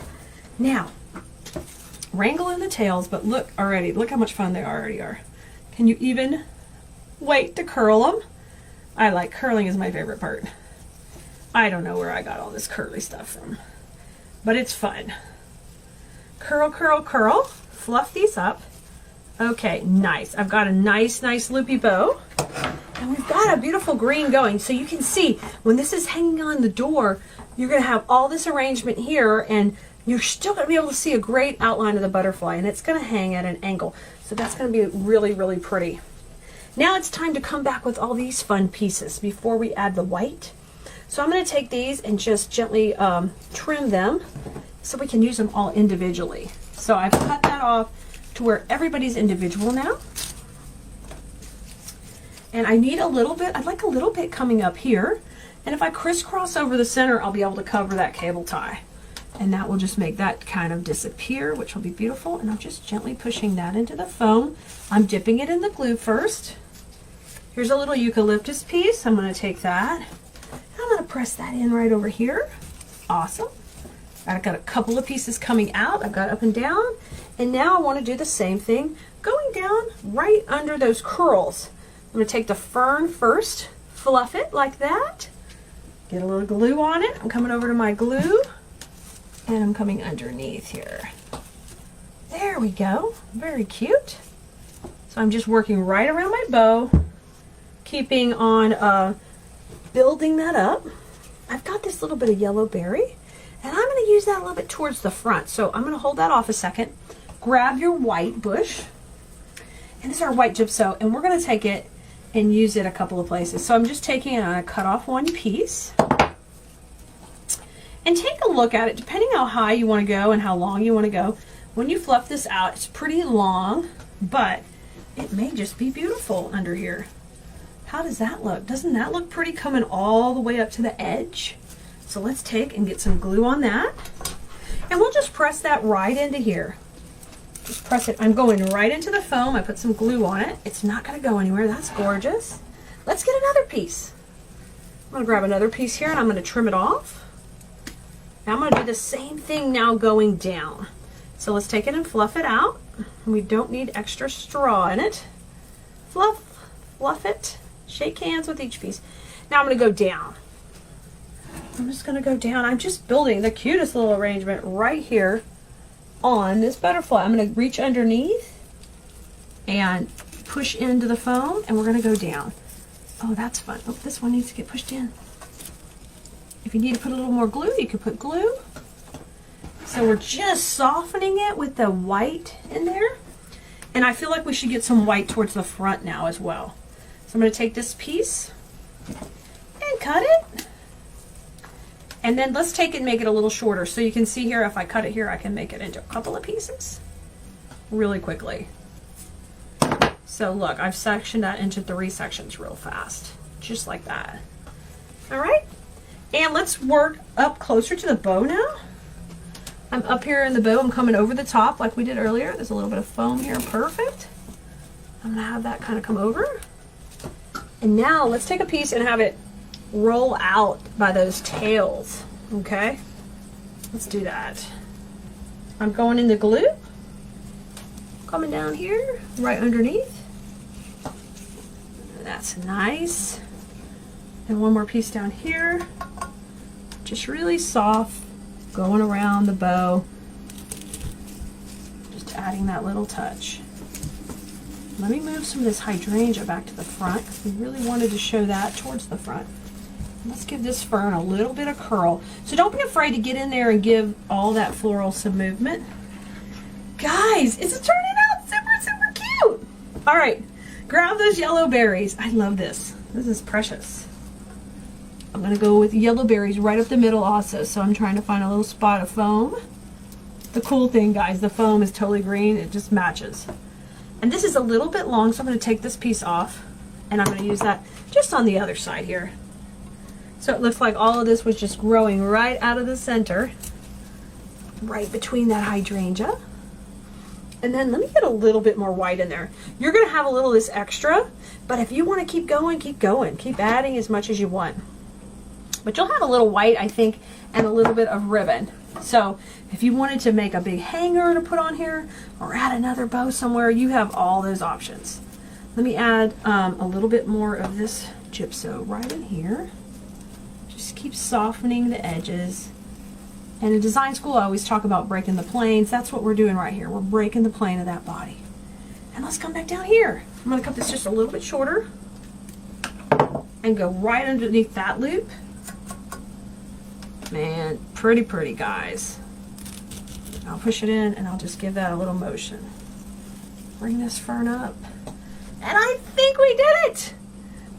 Now, wrangle in the tails, but look already, look how much fun they already are. Can you even wait to curl them? I like curling is my favorite part. I don't know where I got all this curly stuff from, but it's fun. Curl, curl, curl, fluff these up. Okay, nice. I've got a nice loopy bow. And we've got a beautiful green going. So you can see when this is hanging on the door, you're going to have all this arrangement here, and you're still going to be able to see a great outline of the butterfly, and it's going to hang at an angle. So that's going to be really, really pretty. Now it's time to come back with all these fun pieces before we add the white. So I'm going to take these and just gently trim them so we can use them all individually. So I've cut that off to where everybody's individual now. And I need a little bit, I'd like a little bit coming up here. And if I crisscross over the center, I'll be able to cover that cable tie. And that will just make that kind of disappear, which will be beautiful. And I'm just gently pushing that into the foam. I'm dipping it in the glue first. Here's a little eucalyptus piece. I'm going to take that. I'm going to press that in right over here. Awesome. I've got a couple of pieces coming out. I've got up and down. And now I want to do the same thing, going down right under those curls. I'm going to take the fern first, fluff it like that, get a little glue on it. I'm coming over to my glue, and I'm coming underneath here. There we go. Very cute. So I'm just working right around my bow, keeping on building that up. I've got this little bit of yellow berry, and I'm going to use that a little bit towards the front. So I'm going to hold that off a second. grab your white bush. And this is our white gypso, and we're going to take it and use it a couple of places. So I'm just taking it and I cut off one piece. And take a look at it, depending how high you want to go and how long you want to go. When you fluff this out, it's pretty long, but it may just be beautiful under here. How does that look? Doesn't that look pretty coming all the way up to the edge? So let's take and get some glue on that. And we'll just press that right into here. Just press it. I'm going right into the foam. I put some glue on it. It's not going to go anywhere. That's gorgeous. Let's get another piece. I'm going to grab another piece here and I'm going to trim it off. Now I'm going to do the same thing now going down. So let's take it and fluff it out. We don't need extra straw in it. Fluff it. Shake hands with each piece. Now I'm going to go down. I'm just going to go down. I'm just building the cutest little arrangement right here on this butterfly. I'm going to reach underneath and push into the foam, and we're going to go down. Oh, that's fun. Oh, this one needs to get pushed in. If you need to put a little more glue, you could put glue. So we're just softening it with the white in there. And I feel like we should get some white towards the front now as well. So I'm going to take this piece and cut it. And then let's take it and make it a little shorter. So you can see here, if I cut it here, I can make it into a couple of pieces really quickly. So look, I've sectioned that into 3 sections real fast, just like that. All right. And let's work up closer to the bow now. I'm up here in the bow. I'm coming over the top like we did earlier. There's a little bit of foam here. Perfect. I'm going to have that kind of come over. And now let's take a piece and have it roll out by those tails. Okay, let's do that. I'm going in the glue, coming down here right underneath. That's nice. And one more piece down here, just really soft, going around the bow, just adding that little touch. Let me move some of this hydrangea back to the front because we really wanted to show that towards the front. Let's give this fern a little bit of curl. So don't be afraid to get in there and give all that floral some movement. Guys, it's turning out super, super cute. All right, grab those yellow berries. I love this. This is precious. I'm gonna go with yellow berries right up the middle also. So I'm trying to find a little spot of foam. The cool thing, guys, the foam is totally green. It just matches. And this is a little bit long, so I'm gonna take this piece off and I'm gonna use that just on the other side here. So it looks like all of this was just growing right out of the center, right between that hydrangea. And then let me get a little bit more white in there. You're gonna have a little of this extra, but if you wanna keep going, keep going. Keep adding as much as you want. But you'll have a little white, I think, and a little bit of ribbon. So if you wanted to make a big hanger to put on here or add another bow somewhere, you have all those options. Let me add a little bit more of this gypso right in here. Just keep softening the edges. And in design school, I always talk about breaking the planes. That's what we're doing right here. We're breaking the plane of that body. And let's come back down here. I'm going to cut this just a little bit shorter and go right underneath that loop. Man, pretty, pretty, guys. I'll push it in and I'll just give that a little motion. Bring this fern up. And I think we did it!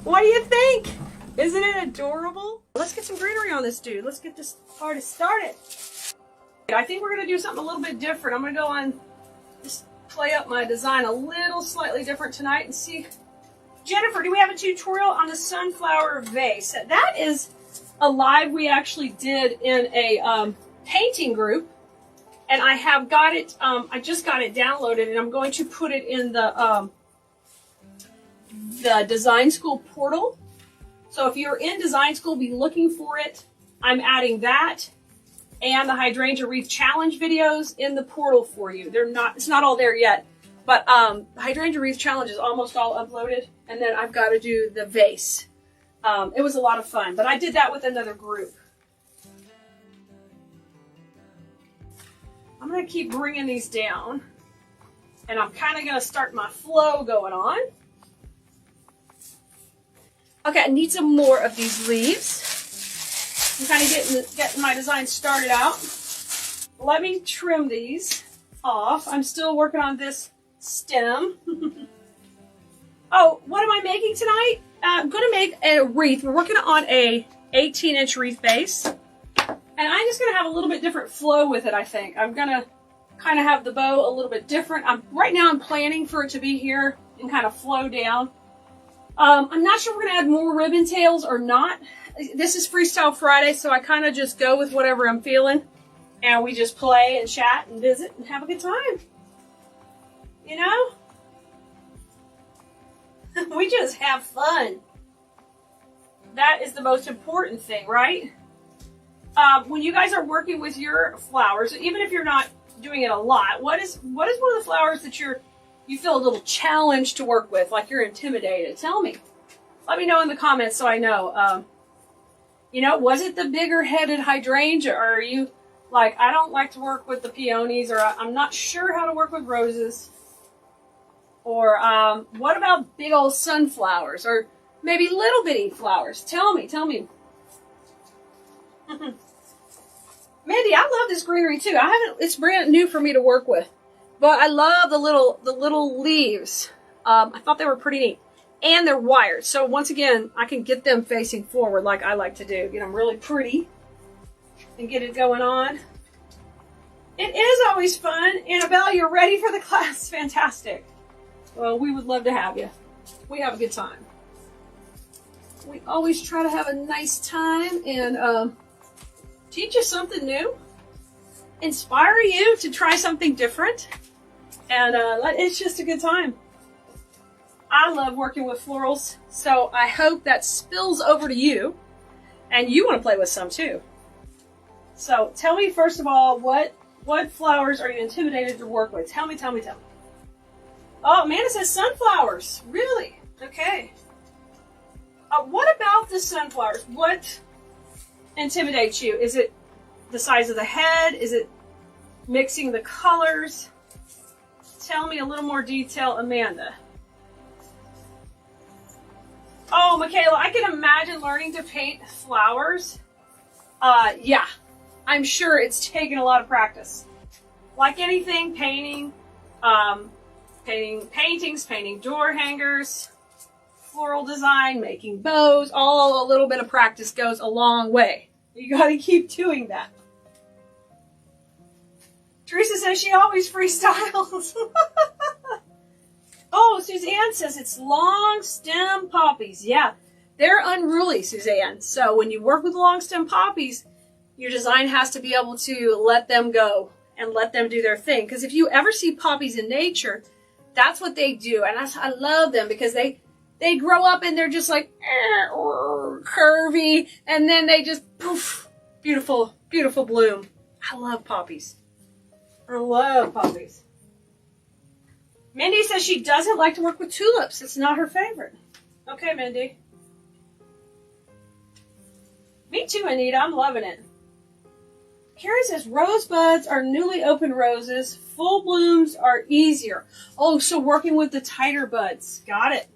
What do you think? Isn't it adorable? Let's get some greenery on this dude. Let's get this party started. I think we're gonna do something a little bit different. I'm gonna go on, just play up my design a little slightly different tonight and see. Jennifer, do we have a tutorial on the sunflower vase? That is a live we actually did in a painting group, and I have got it, I just got it downloaded, and I'm going to put it in the design school portal. So if you're in design school, be looking for it. I'm adding that and the hydrangea wreath challenge videos in the portal for you. It's not all there yet, but the hydrangea wreath challenge is almost all uploaded, and then I've got to do the vase. It was a lot of fun, but I did that with another group. I'm going to keep bringing these down, and I'm kind of going to start my flow going on. Okay, I need some more of these leaves. I'm kind of getting my design started out. Let me trim these off. I'm still working on this stem. Oh, what am I making tonight? I'm going to make a wreath. We're working on a 18-inch wreath base. And I'm just going to have a little bit different flow with it, I think. I'm going to kind of have the bow a little bit different. Right now I'm planning for it to be here and kind of flow down. I'm not sure we're going to add more ribbon tails or not. This is Freestyle Friday, so I kind of just go with whatever I'm feeling. And we just play and chat and visit and have a good time. You know? We just have fun. That is the most important thing, right? When you guys are working with your flowers, even if you're not doing it a lot, what is one of the flowers that you feel a little challenged to work with, like you're intimidated? Tell me. Let me know in the comments so I know. You know, was it the bigger headed hydrangea, or are you like, I don't like to work with the peonies, or I'm not sure how to work with roses? Or what about big old sunflowers, or maybe little bitty flowers? Tell me. Mandy, I love this greenery too. It's brand new for me to work with, but I love the little leaves. I thought they were pretty neat, and they're wired. So once again, I can get them facing forward like I like to do. Get them really pretty and get it going on. It is always fun. Annabelle, you're ready for the class? Fantastic. Well, we would love to have you. We have a good time. We always try to have a nice time and teach you something new, inspire you to try something different, and it's just a good time. I love working with florals, so I hope that spills over to you, and you want to play with some too. So tell me, first of all, what flowers are you intimidated to work with? Tell me. Oh, Amanda says sunflowers. Really? Okay. What about the sunflowers? What intimidates you? Is it the size of the head? Is it mixing the colors? Tell me a little more detail, Amanda. Oh, Michaela, I can imagine learning to paint flowers. Yeah, I'm sure it's taken a lot of practice. Like anything, painting, painting paintings, painting door hangers, floral design, making bows, all a little bit of practice goes a long way. You gotta keep doing that. Teresa says she always freestyles. Oh, Suzanne says it's long stem poppies. Yeah, they're unruly, Suzanne. So when you work with long stem poppies, your design has to be able to let them go and let them do their thing. Because if you ever see poppies in nature, that's what they do. And I love them because they grow up and they're just like curvy, and then they just poof, beautiful, beautiful bloom. I love poppies. I love poppies. Mindy says she doesn't like to work with tulips. It's not her favorite. Okay, Mindy. Me too, Anita. I'm loving it. Karen says rosebuds are newly opened roses. Full blooms are easier. Oh, so working with the tighter buds. Got it.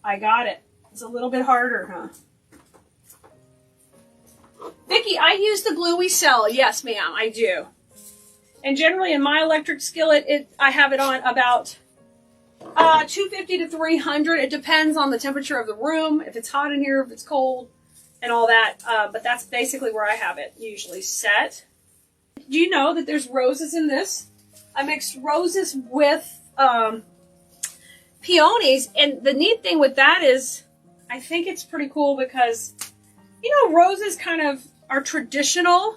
I got it. It's a little bit harder, huh? Vicki, I use the glue we sell. Yes, ma'am, I do. And generally in my electric skillet, I have it on about 250 to 300. It depends on the temperature of the room, if it's hot in here, if it's cold, and all that. But that's basically where I have it usually set. Do you know that there's roses in this? I mixed roses with peonies, and the neat thing with that is I think it's pretty cool because, you know, roses kind of are traditional.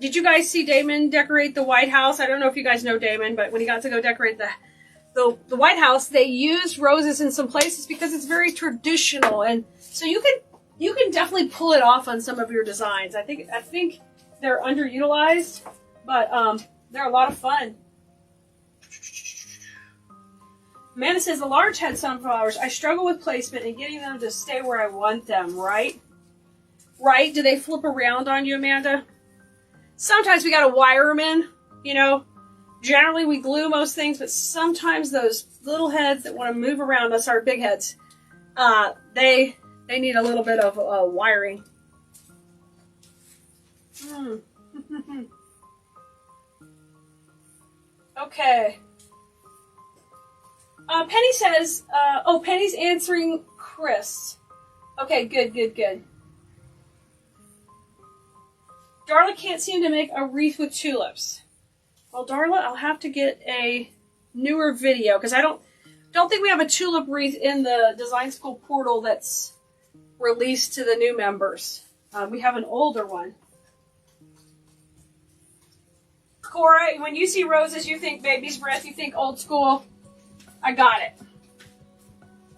Did you guys see Damon decorate the White House? I don't know if you guys know Damon, but when he got to go decorate the White House, they used roses in some places because it's very traditional, and so you can definitely pull it off on some of your designs. I think they're underutilized, but they're a lot of fun. Amanda says the large head sunflowers, I struggle with placement and getting them to stay where I want them, right? Right? Do they flip around on you, Amanda? Sometimes we gotta wire them in, you know. Generally we glue most things, but sometimes those little heads that want to move around us, our big heads, they need a little bit of wiring. Okay. Penny says, oh, Penny's answering Chris. Okay, good, good, good. Darla can't seem to make a wreath with tulips. Well, Darla, I'll have to get a newer video because I don't think we have a tulip wreath in the design school portal that's released to the new members. We have an older one. Cora, when you see roses, you think baby's breath, you think old school. I got it.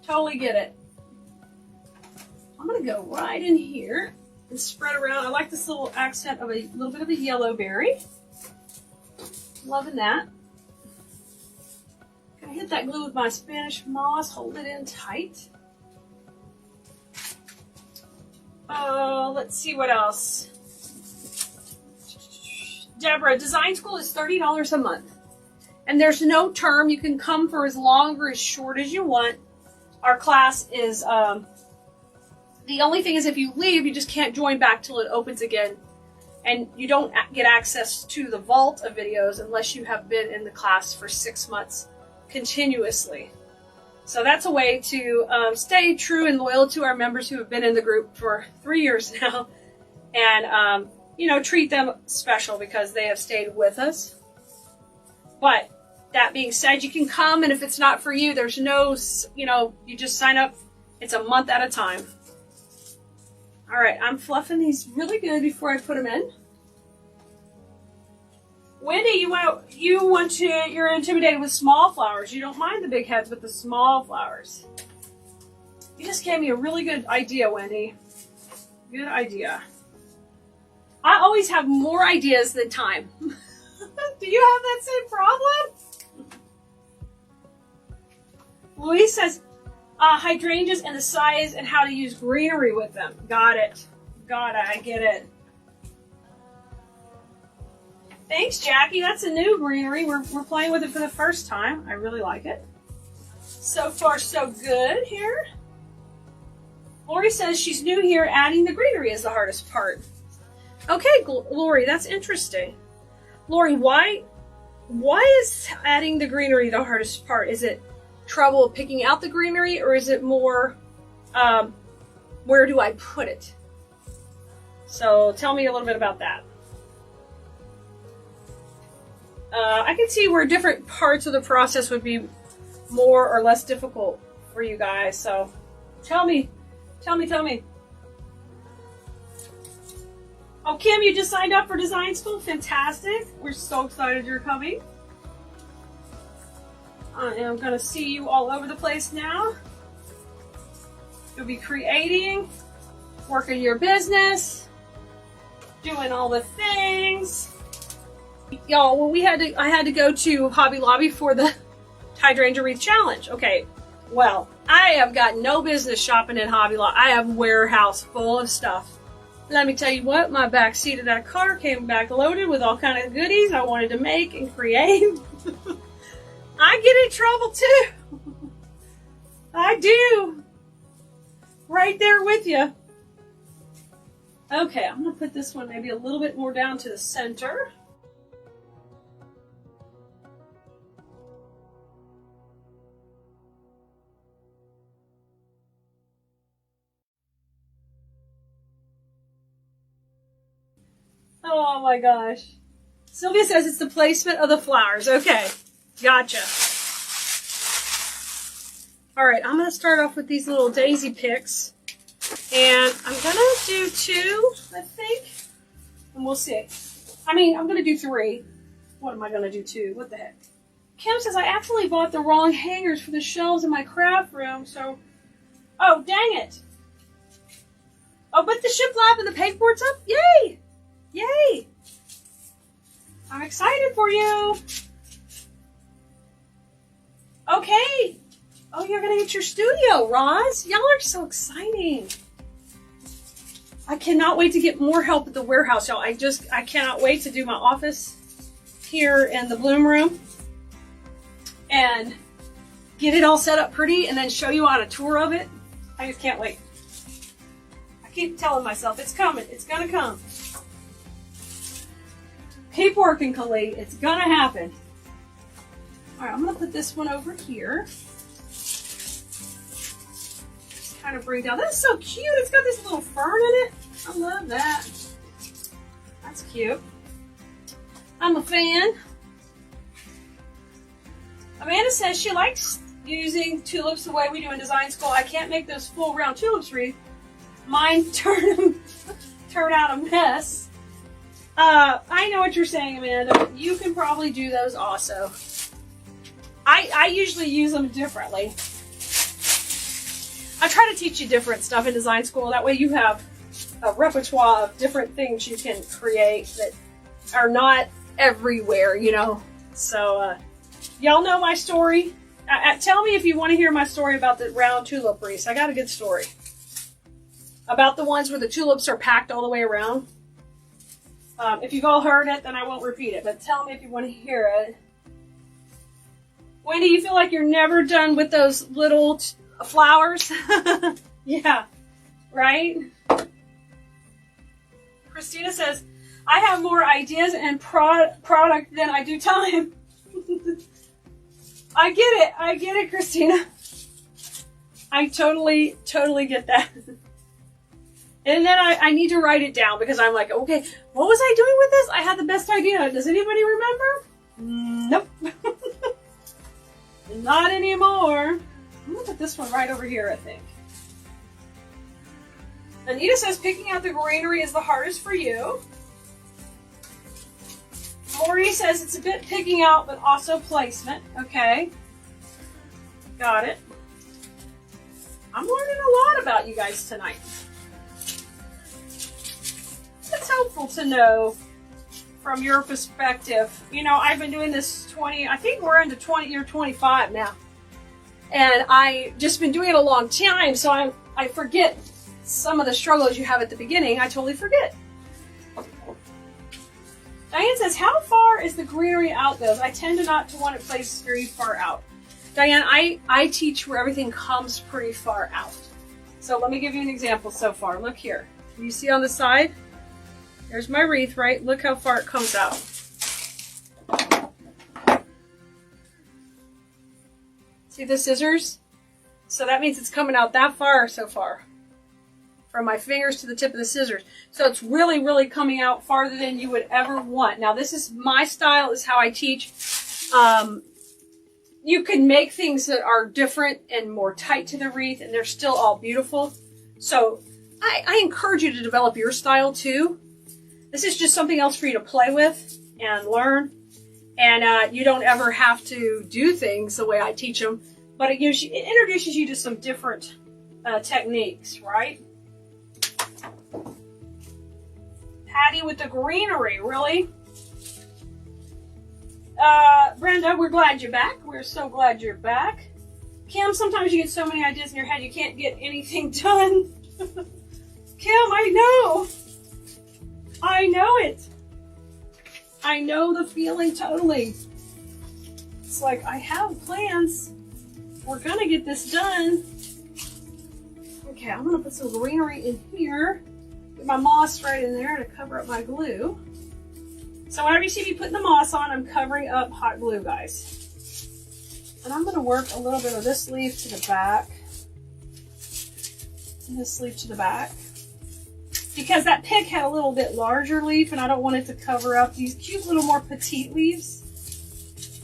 Totally get it. I'm going to go right in here and spread around. I like this little accent of a little bit of a yellow berry. Loving that. Gonna hit that glue with my Spanish moss, hold it in tight. Let's see what else. Deborah, design school is $30 a month. And there's no term. You can come for as long or as short as you want. Our class is, the only thing is if you leave, you just can't join back till it opens again. And you don't get access to the vault of videos unless you have been in the class for 6 months continuously. So that's a way to stay true and loyal to our members who have been in the group for 3 years now. And, you know, treat them special because they have stayed with us. But that being said, you can come, and if it's not for you, there's no, you know, you just sign up. It's a month at a time. All right, I'm fluffing these really good before I put them in. Wendy, you're intimidated with small flowers. You don't mind the big heads, but the small flowers. You just gave me a really good idea, Wendy. Good idea. I always have more ideas than time. Do you have that same problem? Louise says, hydrangeas and the size and how to use greenery with them. Got it. Got it. I get it. Thanks, Jackie. That's a new greenery. We're playing with it for the first time. I really like it. So far, so good here. Lori says she's new here. Adding the greenery is the hardest part. Okay, Lori, that's interesting. Lori, why is adding the greenery the hardest part? Is it trouble picking out the greenery, or is it more where do I put it? So tell me a little bit about that. I can see where different parts of the process would be more or less difficult for you guys. So tell me. Oh, Kim, you just signed up for design school. Fantastic. We're so excited you're coming. I am going to see you all over the place now. You'll be creating, working your business, doing all the things. Y'all, when I had to go to Hobby Lobby for the Hydrangea Wreath Challenge. Okay, well, I have got no business shopping at Hobby Lobby. I have a warehouse full of stuff. Let me tell you what, my back seat of that car came back loaded with all kind of goodies I wanted to make and create. I get in trouble too. I do. Right there with you. Okay, I'm going to put this one maybe a little bit more down to the center. Oh my gosh. Sylvia says it's the placement of the flowers. Okay, gotcha. All right, I'm going to start off with these little daisy picks. And I'm going to do 2, I think. And we'll see. I mean, I'm going to do 3. What am I going to do 2? What the heck? Kim says, I actually bought the wrong hangers for the shelves in my craft room, so... Oh, dang it. Oh, but the shiplap and the pegboard's up? Yay! Yay! I'm excited for you. Okay. Oh, you're going to get your studio, Roz. Y'all are so exciting. I cannot wait to get more help at the warehouse, y'all. I cannot wait to do my office here in the Bloom Room and get it all set up pretty and then show you on a tour of it. I just can't wait. I keep telling myself, it's coming. It's going to come. Keep working, Khalid. It's going to happen. All right, I'm gonna put this one over here. Just kind of bring down. That's so cute. It's got this little fern in it. I love that. That's cute. I'm a fan. Amanda says she likes using tulips the way we do in design school. I can't make those full round tulips wreath. Mine turn out a mess. I know what you're saying, Amanda. You can probably do those also. I usually use them differently. I try to teach you different stuff in design school. That way you have a repertoire of different things you can create that are not everywhere, you know. So, y'all know my story. Tell me if you want to hear my story about the round tulip wreaths. I got a good story. About the ones where the tulips are packed all the way around. If you've all heard it, then I won't repeat it. But tell me if you want to hear it. Wendy, you feel like you're never done with those little flowers? Yeah, right? Christina says, I have more ideas and product than I do time. I get it, Christina. I totally get that. And then I need to write it down because I'm like, okay, what was I doing with this? I had the best idea. Does anybody remember? Nope. Not anymore. I'm gonna put this one right over here, I think. Anita says picking out the greenery is the hardest for you. Maureen says it's a bit picking out, but also placement. Okay. Got it. I'm learning a lot about you guys tonight. It's helpful to know from your perspective. You know, I've been doing this I think we're into year 25 now. And I just been doing it a long time, so I forget some of the struggles you have at the beginning. I totally forget. Diane says, how far is the greenery out goes? I tend to not to want it placed very far out. Diane, I teach where everything comes pretty far out. So let me give you an example so far. Look here. Can you see on the side? There's my wreath, right? Look how far it comes out. See the scissors? So that means it's coming out that far so far. From my fingers to the tip of the scissors. So it's really, really coming out farther than you would ever want. Now this is my style, this is how I teach. You can make things that are different and more tight to the wreath and they're still all beautiful. So I encourage you to develop your style too. This is just something else for you to play with and learn. And you don't ever have to do things the way I teach them. But it introduces you to some different techniques, right? Patty with the greenery, really? Brenda, we're glad you're back. We're so glad you're back. Kim, sometimes you get so many ideas in your head you can't get anything done. Kim, I know. I know it. I know the feeling totally. It's like, I have plans. We're gonna get this done. Okay, I'm gonna put some greenery in here. Get my moss right in there to cover up my glue. So whenever you see me putting the moss on, I'm covering up hot glue, guys. And I'm gonna work a little bit of this leaf to the back. And this leaf to the back. Because that pick had a little bit larger leaf and I don't want it to cover up these cute little more petite leaves.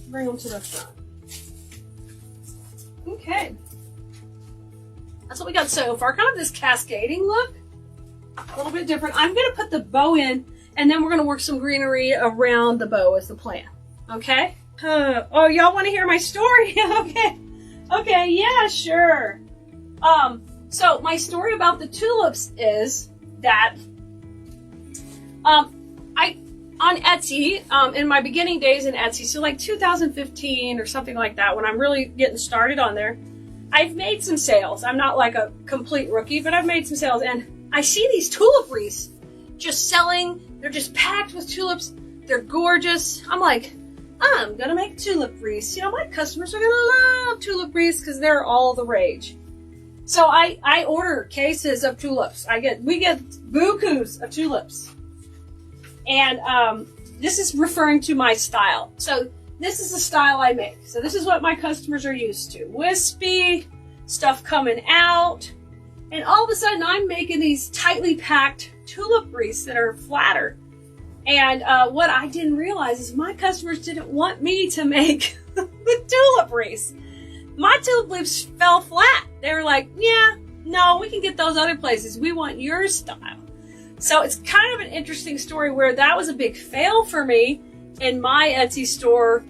Bring them to the front. Okay. That's what we got so far. Kind of this cascading look. A little bit different. I'm going to put the bow in and then we're going to work some greenery around the bow as the plan. Okay? Oh, y'all want to hear my story? Okay. Okay, yeah, sure. So my story about the tulips is that on Etsy, in my beginning days in Etsy, so like 2015 or something like that, when I'm really getting started on there, I've made some sales. I'm not like a complete rookie, but I've made some sales, and I see these tulip wreaths just selling. They're just packed with tulips. They're gorgeous. I'm like, I'm gonna make tulip wreaths. You know, my customers are gonna love tulip wreaths because they're all the rage. So I order cases of tulips. We get bukus of tulips. And this is referring to my style. So this is the style I make. So this is what my customers are used to. Wispy, stuff coming out. And all of a sudden I'm making these tightly packed tulip wreaths that are flatter. And what I didn't realize is my customers didn't want me to make the tulip wreaths. My tulip leaves fell flat. They were like, yeah, no, we can get those other places. We want your style. So it's kind of an interesting story where that was a big fail for me in my Etsy store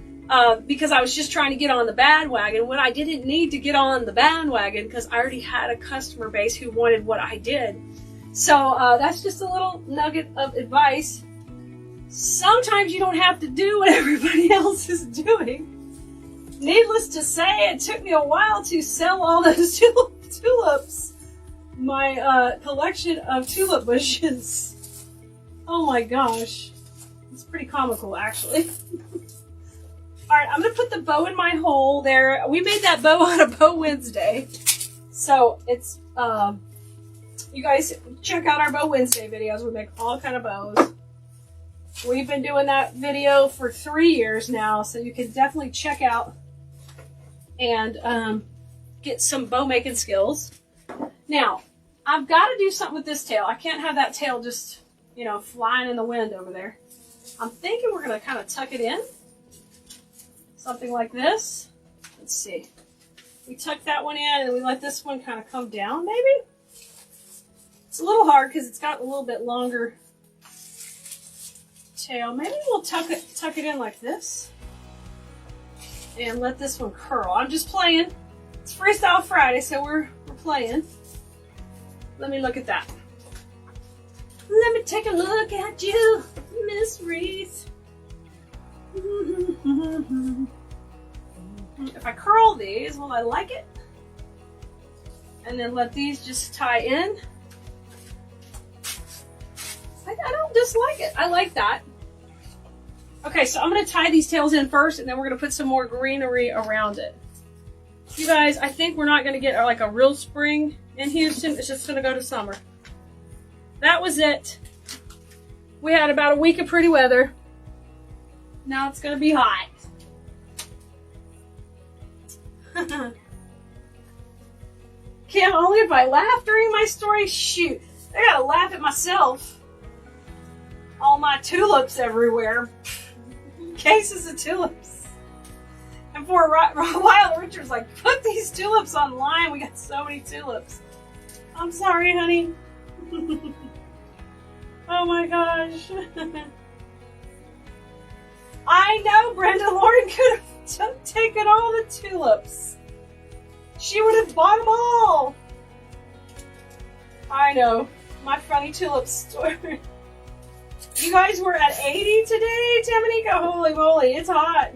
because I was just trying to get on the bandwagon when I didn't need to get on the bandwagon because I already had a customer base who wanted what I did. So that's just a little nugget of advice. Sometimes you don't have to do what everybody else is doing. Needless to say, it took me a while to sell all those tulips. My collection of tulip bushes. Oh my gosh. It's pretty comical, actually. Alright, I'm going to put the bow in my hole there. We made that bow on a Bow Wednesday. So it's, you guys check out our Bow Wednesday videos. We make all kind of bows. We've been doing that video for 3 years now, so you can definitely check out and get some bow making skills. Now, I've got to do something with this tail. I can't have that tail just, you know, flying in the wind over there. I'm thinking we're going to kind of tuck it in. Something like this. Let's see. We tuck that one in and we let this one kind of come down, maybe? It's a little hard because it's got a little bit longer tail. Maybe we'll tuck it in like this and let this one curl. I'm just playing. It's Freestyle Friday, so we're playing. Let me look at that. Let me take a look at you, Miss Wreath. If I curl these, will I like it? And then let these just tie in. I don't dislike it. I like that. Okay, so I'm going to tie these tails in first, and then we're going to put some more greenery around it. You guys, I think we're not going to get like a real spring in Houston. It's just going to go to summer. That was it. We had about a week of pretty weather. Now it's going to be hot. Kim, only if I laugh during my story? Shoot, I gotta laugh at myself. All my tulips everywhere. Cases of tulips. And for a while, Richard's like, put these tulips online. We got so many tulips. I'm sorry, honey. Oh my gosh. I know Brenda Lauren could have taken all the tulips. She would have bought them all. I know. My funny tulip story. You guys were at 80 today, Tamanika? Holy moly, it's hot.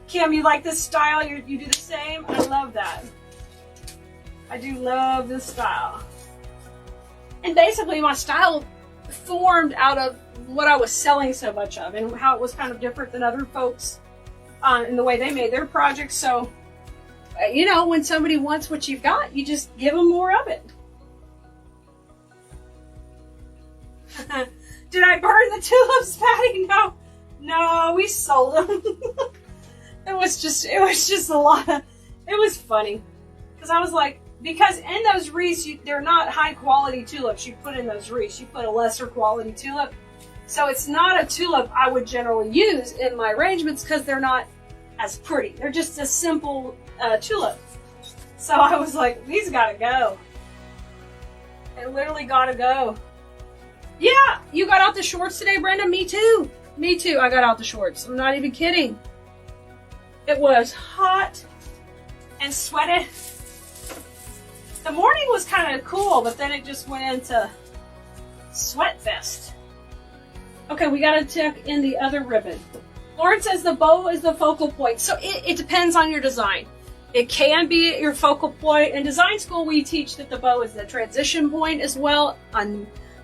Kim, you like this style? You do the same? I love that. I do love this style. And basically my style formed out of what I was selling so much of and how it was kind of different than other folks in the way they made their projects. So, you know, when somebody wants what you've got, you just give them more of it. Did I burn the tulips, Patty? No, we sold them. It was just a lot of, it was funny. Because I was like, because in those wreaths, they're not high quality tulips you put in those wreaths. You put a lesser quality tulip. So it's not a tulip I would generally use in my arrangements because they're not as pretty. They're just a simple tulip. So I was like, these gotta go. They literally gotta go. Yeah, you got out the shorts today, Brenda? Me too. Me too, I got out the shorts. I'm not even kidding. It was hot and sweaty. The morning was kind of cool, but then it just went into sweat fest. Okay, we gotta tuck in the other ribbon. Lauren says the bow is the focal point. So it depends on your design. It can be your focal point. In design school, we teach that the bow is the transition point as well.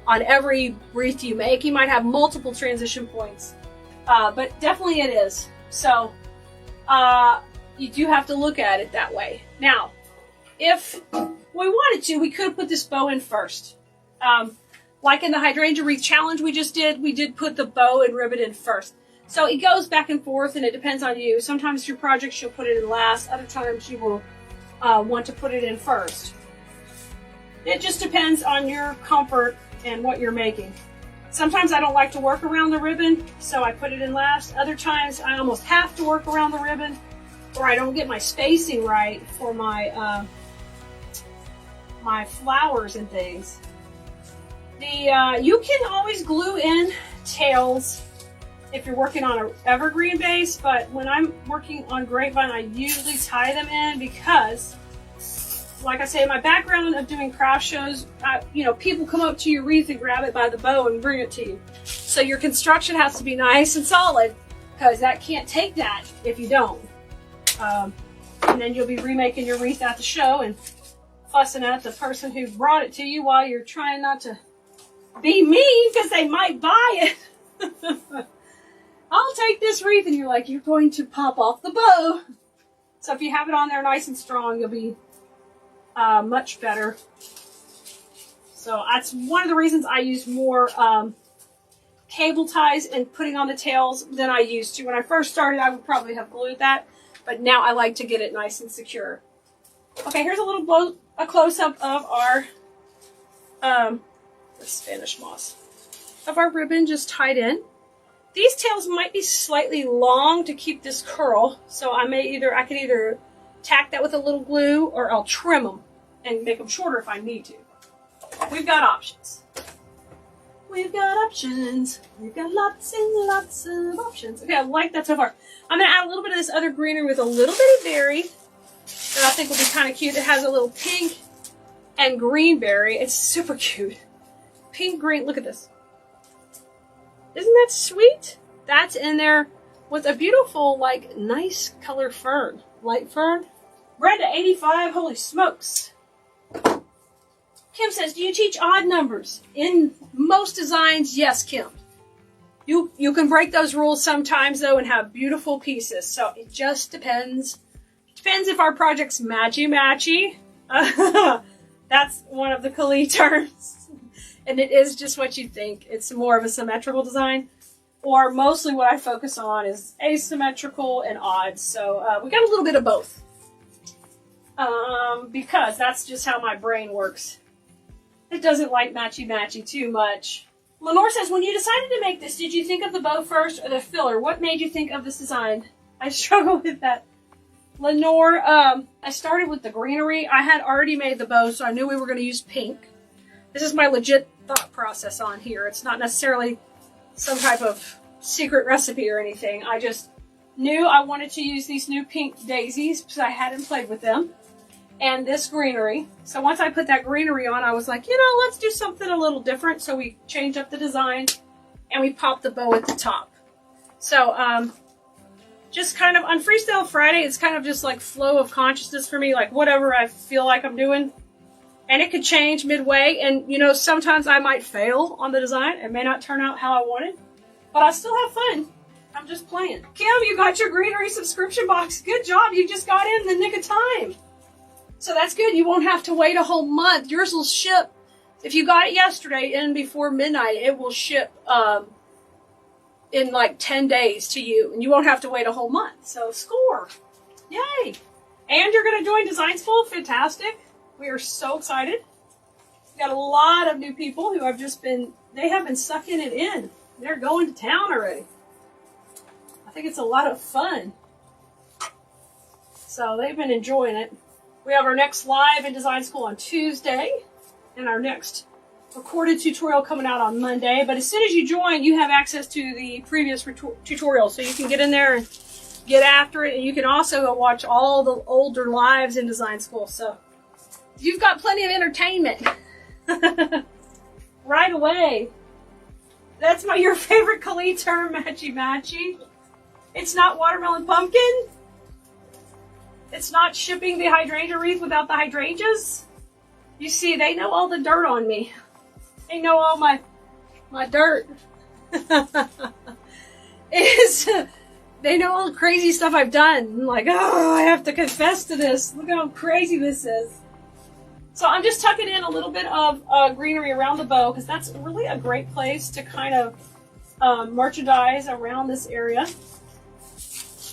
On every wreath you make, you might have multiple transition points. But definitely it is. So you do have to look at it that way. Now, if we wanted to, we could have put this bow in first. Like in the hydrangea wreath challenge we just did, we did put the bow and ribbon in first. So it goes back and forth, and it depends on you. Sometimes your projects you'll put it in last. Other times you will want to put it in first. It just depends on your comfort and what you're making. Sometimes I don't like to work around the ribbon, so I put it in last. Other times I almost have to work around the ribbon, or I don't get my spacing right for my my flowers and things. You can always glue in tails if you're working on an evergreen base, but when I'm working on grapevine, I usually tie them in because, like I say, my background of doing craft shows, you know, people come up to your wreath and grab it by the bow and bring it to you. So your construction has to be nice and solid, because that can't take that if you don't. And then you'll be remaking your wreath at the show and fussing at the person who brought it to you while you're trying not to be mean, because they might buy it. I'll take this wreath, and you're like, you're going to pop off the bow. So if you have it on there nice and strong, you'll be much better. So that's one of the reasons I use more cable ties and putting on the tails than I used to. When I first started, I would probably have glued that, but now I like to get it nice and secure. Okay, here's a close-up of our Spanish moss, of our ribbon just tied in. These tails might be slightly long to keep this curl, so I can either tack that with a little glue, or I'll trim them and make them shorter if I need to. We've got options. We've got options. We've got lots and lots of options. Okay, I like that so far. I'm going to add a little bit of this other greenery with a little bit of berry that I think will be kind of cute. It has a little pink and green berry. It's super cute. Pink, green, look at this. Isn't that sweet? That's in there with a beautiful, like, nice color fern. Light fern. Brenda, 85, holy smokes. Kim says, do you teach odd numbers? In most designs, yes, Kim. You can break those rules sometimes, though, and have beautiful pieces. So it just depends. Depends if our project's matchy-matchy. That's one of the Kali terms. And it is just what you think. It's more of a symmetrical design. Or mostly what I focus on is asymmetrical and odd. So we got a little bit of both. Because that's just how my brain works. It doesn't like matchy-matchy too much. Lenore says, when you decided to make this, did you think of the bow first or the filler? What made you think of this design? I struggle with that. Lenore, I started with the greenery. I had already made the bow, so I knew we were going to use pink. This is my legit thought process on here. It's not necessarily some type of secret recipe or anything. I just knew I wanted to use these new pink daisies because I hadn't played with them. And this greenery. So once I put that greenery on, I was like, you know, let's do something a little different. So we changed up the design and we popped the bow at the top. So just kind of on Freestyle Friday, it's kind of just like flow of consciousness for me, like whatever I feel like I'm doing. And it could change midway. And, you know, sometimes I might fail on the design. It may not turn out how I wanted, but I still have fun. I'm just playing. Kim, you got your greenery subscription box. Good job. You just got in the nick of time. So that's good. You won't have to wait a whole month. Yours will ship. If you got it yesterday and before midnight, it will ship in like 10 days to you. And you won't have to wait a whole month. So score. Yay. And you're going to join Design School. Fantastic. We are so excited. We've got a lot of new people who have just been, they have been sucking it in. They're going to town already. I think it's a lot of fun. So they've been enjoying it. We have our next live in Design School on Tuesday, and our next recorded tutorial coming out on Monday. But as soon as you join, you have access to the previous tutorials, so you can get in there and get after it. And you can also go watch all the older lives in Design School. So you've got plenty of entertainment right away. That's your favorite Kali term, matchy-matchy. It's not watermelon pumpkin. It's not shipping the hydrangea wreath without the hydrangeas. You see, they know all the dirt on me. They know all my dirt. They know all the crazy stuff I've done. I'm like, oh, I have to confess to this. Look how crazy this is. So I'm just tucking in a little bit of greenery around the bow because that's really a great place to kind of merchandise around this area.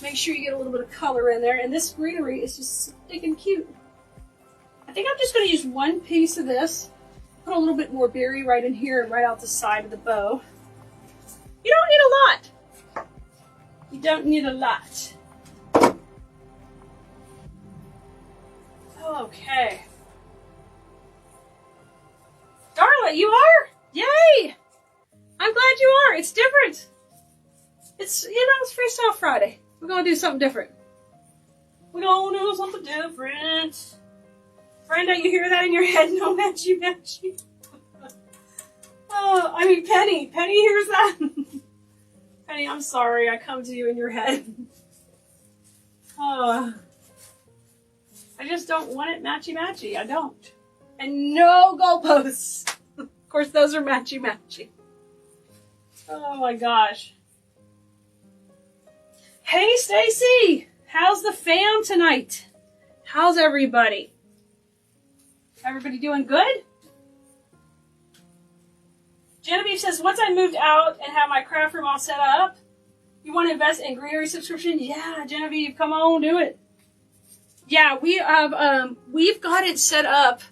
Make sure you get a little bit of color in there. And this greenery is just stinking cute. I think I'm just going to use one piece of this. Put a little bit more berry right in here and right out the side of the bow. You don't need a lot. You don't need a lot. Okay. Darla, you are? Yay! I'm glad you are. It's different. It's, it's Freestyle Friday. We're going to do something different. We're going to do something different. Brenda, you hear that in your head? No matchy matchy. Oh, I mean Penny. Penny hears that. Penny, I'm sorry. I come to you in your head. Oh, I just don't want it matchy matchy. I don't. And no goalposts. Of course, those are matchy matchy. Oh my gosh. Hey Stacy, how's the fam tonight? How's everybody? Everybody doing good? Genevieve says, once I moved out and have my craft room all set up, you want to invest in greenery subscription? Yeah, Genevieve, come on, do it. Yeah, we have, we've got it set up.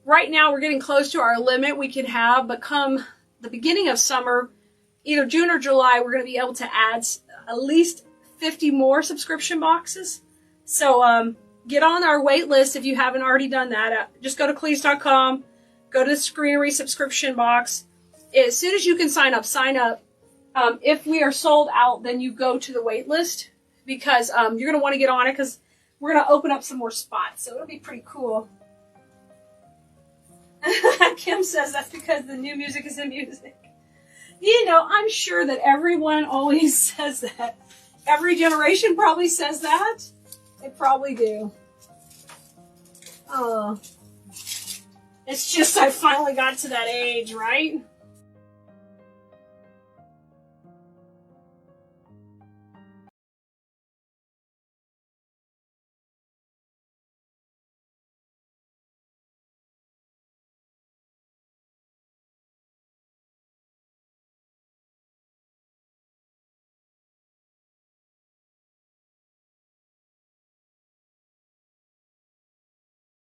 Right now, we're getting close to our limit we can have, but come the beginning of summer, either June or July, we're going to be able to add at least 50 more subscription boxes. So, get on our wait list if you haven't already done that. Just go to Cleese.com, go to the greenery subscription box. As soon as you can sign up, sign up. If we are sold out, then you go to the wait list because you're going to want to get on it because we're going to open up some more spots. So it'll be pretty cool. Kim says that's because the new music is in music. I'm sure that everyone always says that. Every generation probably says that. They probably do. Oh. It's just I finally got to that age, right?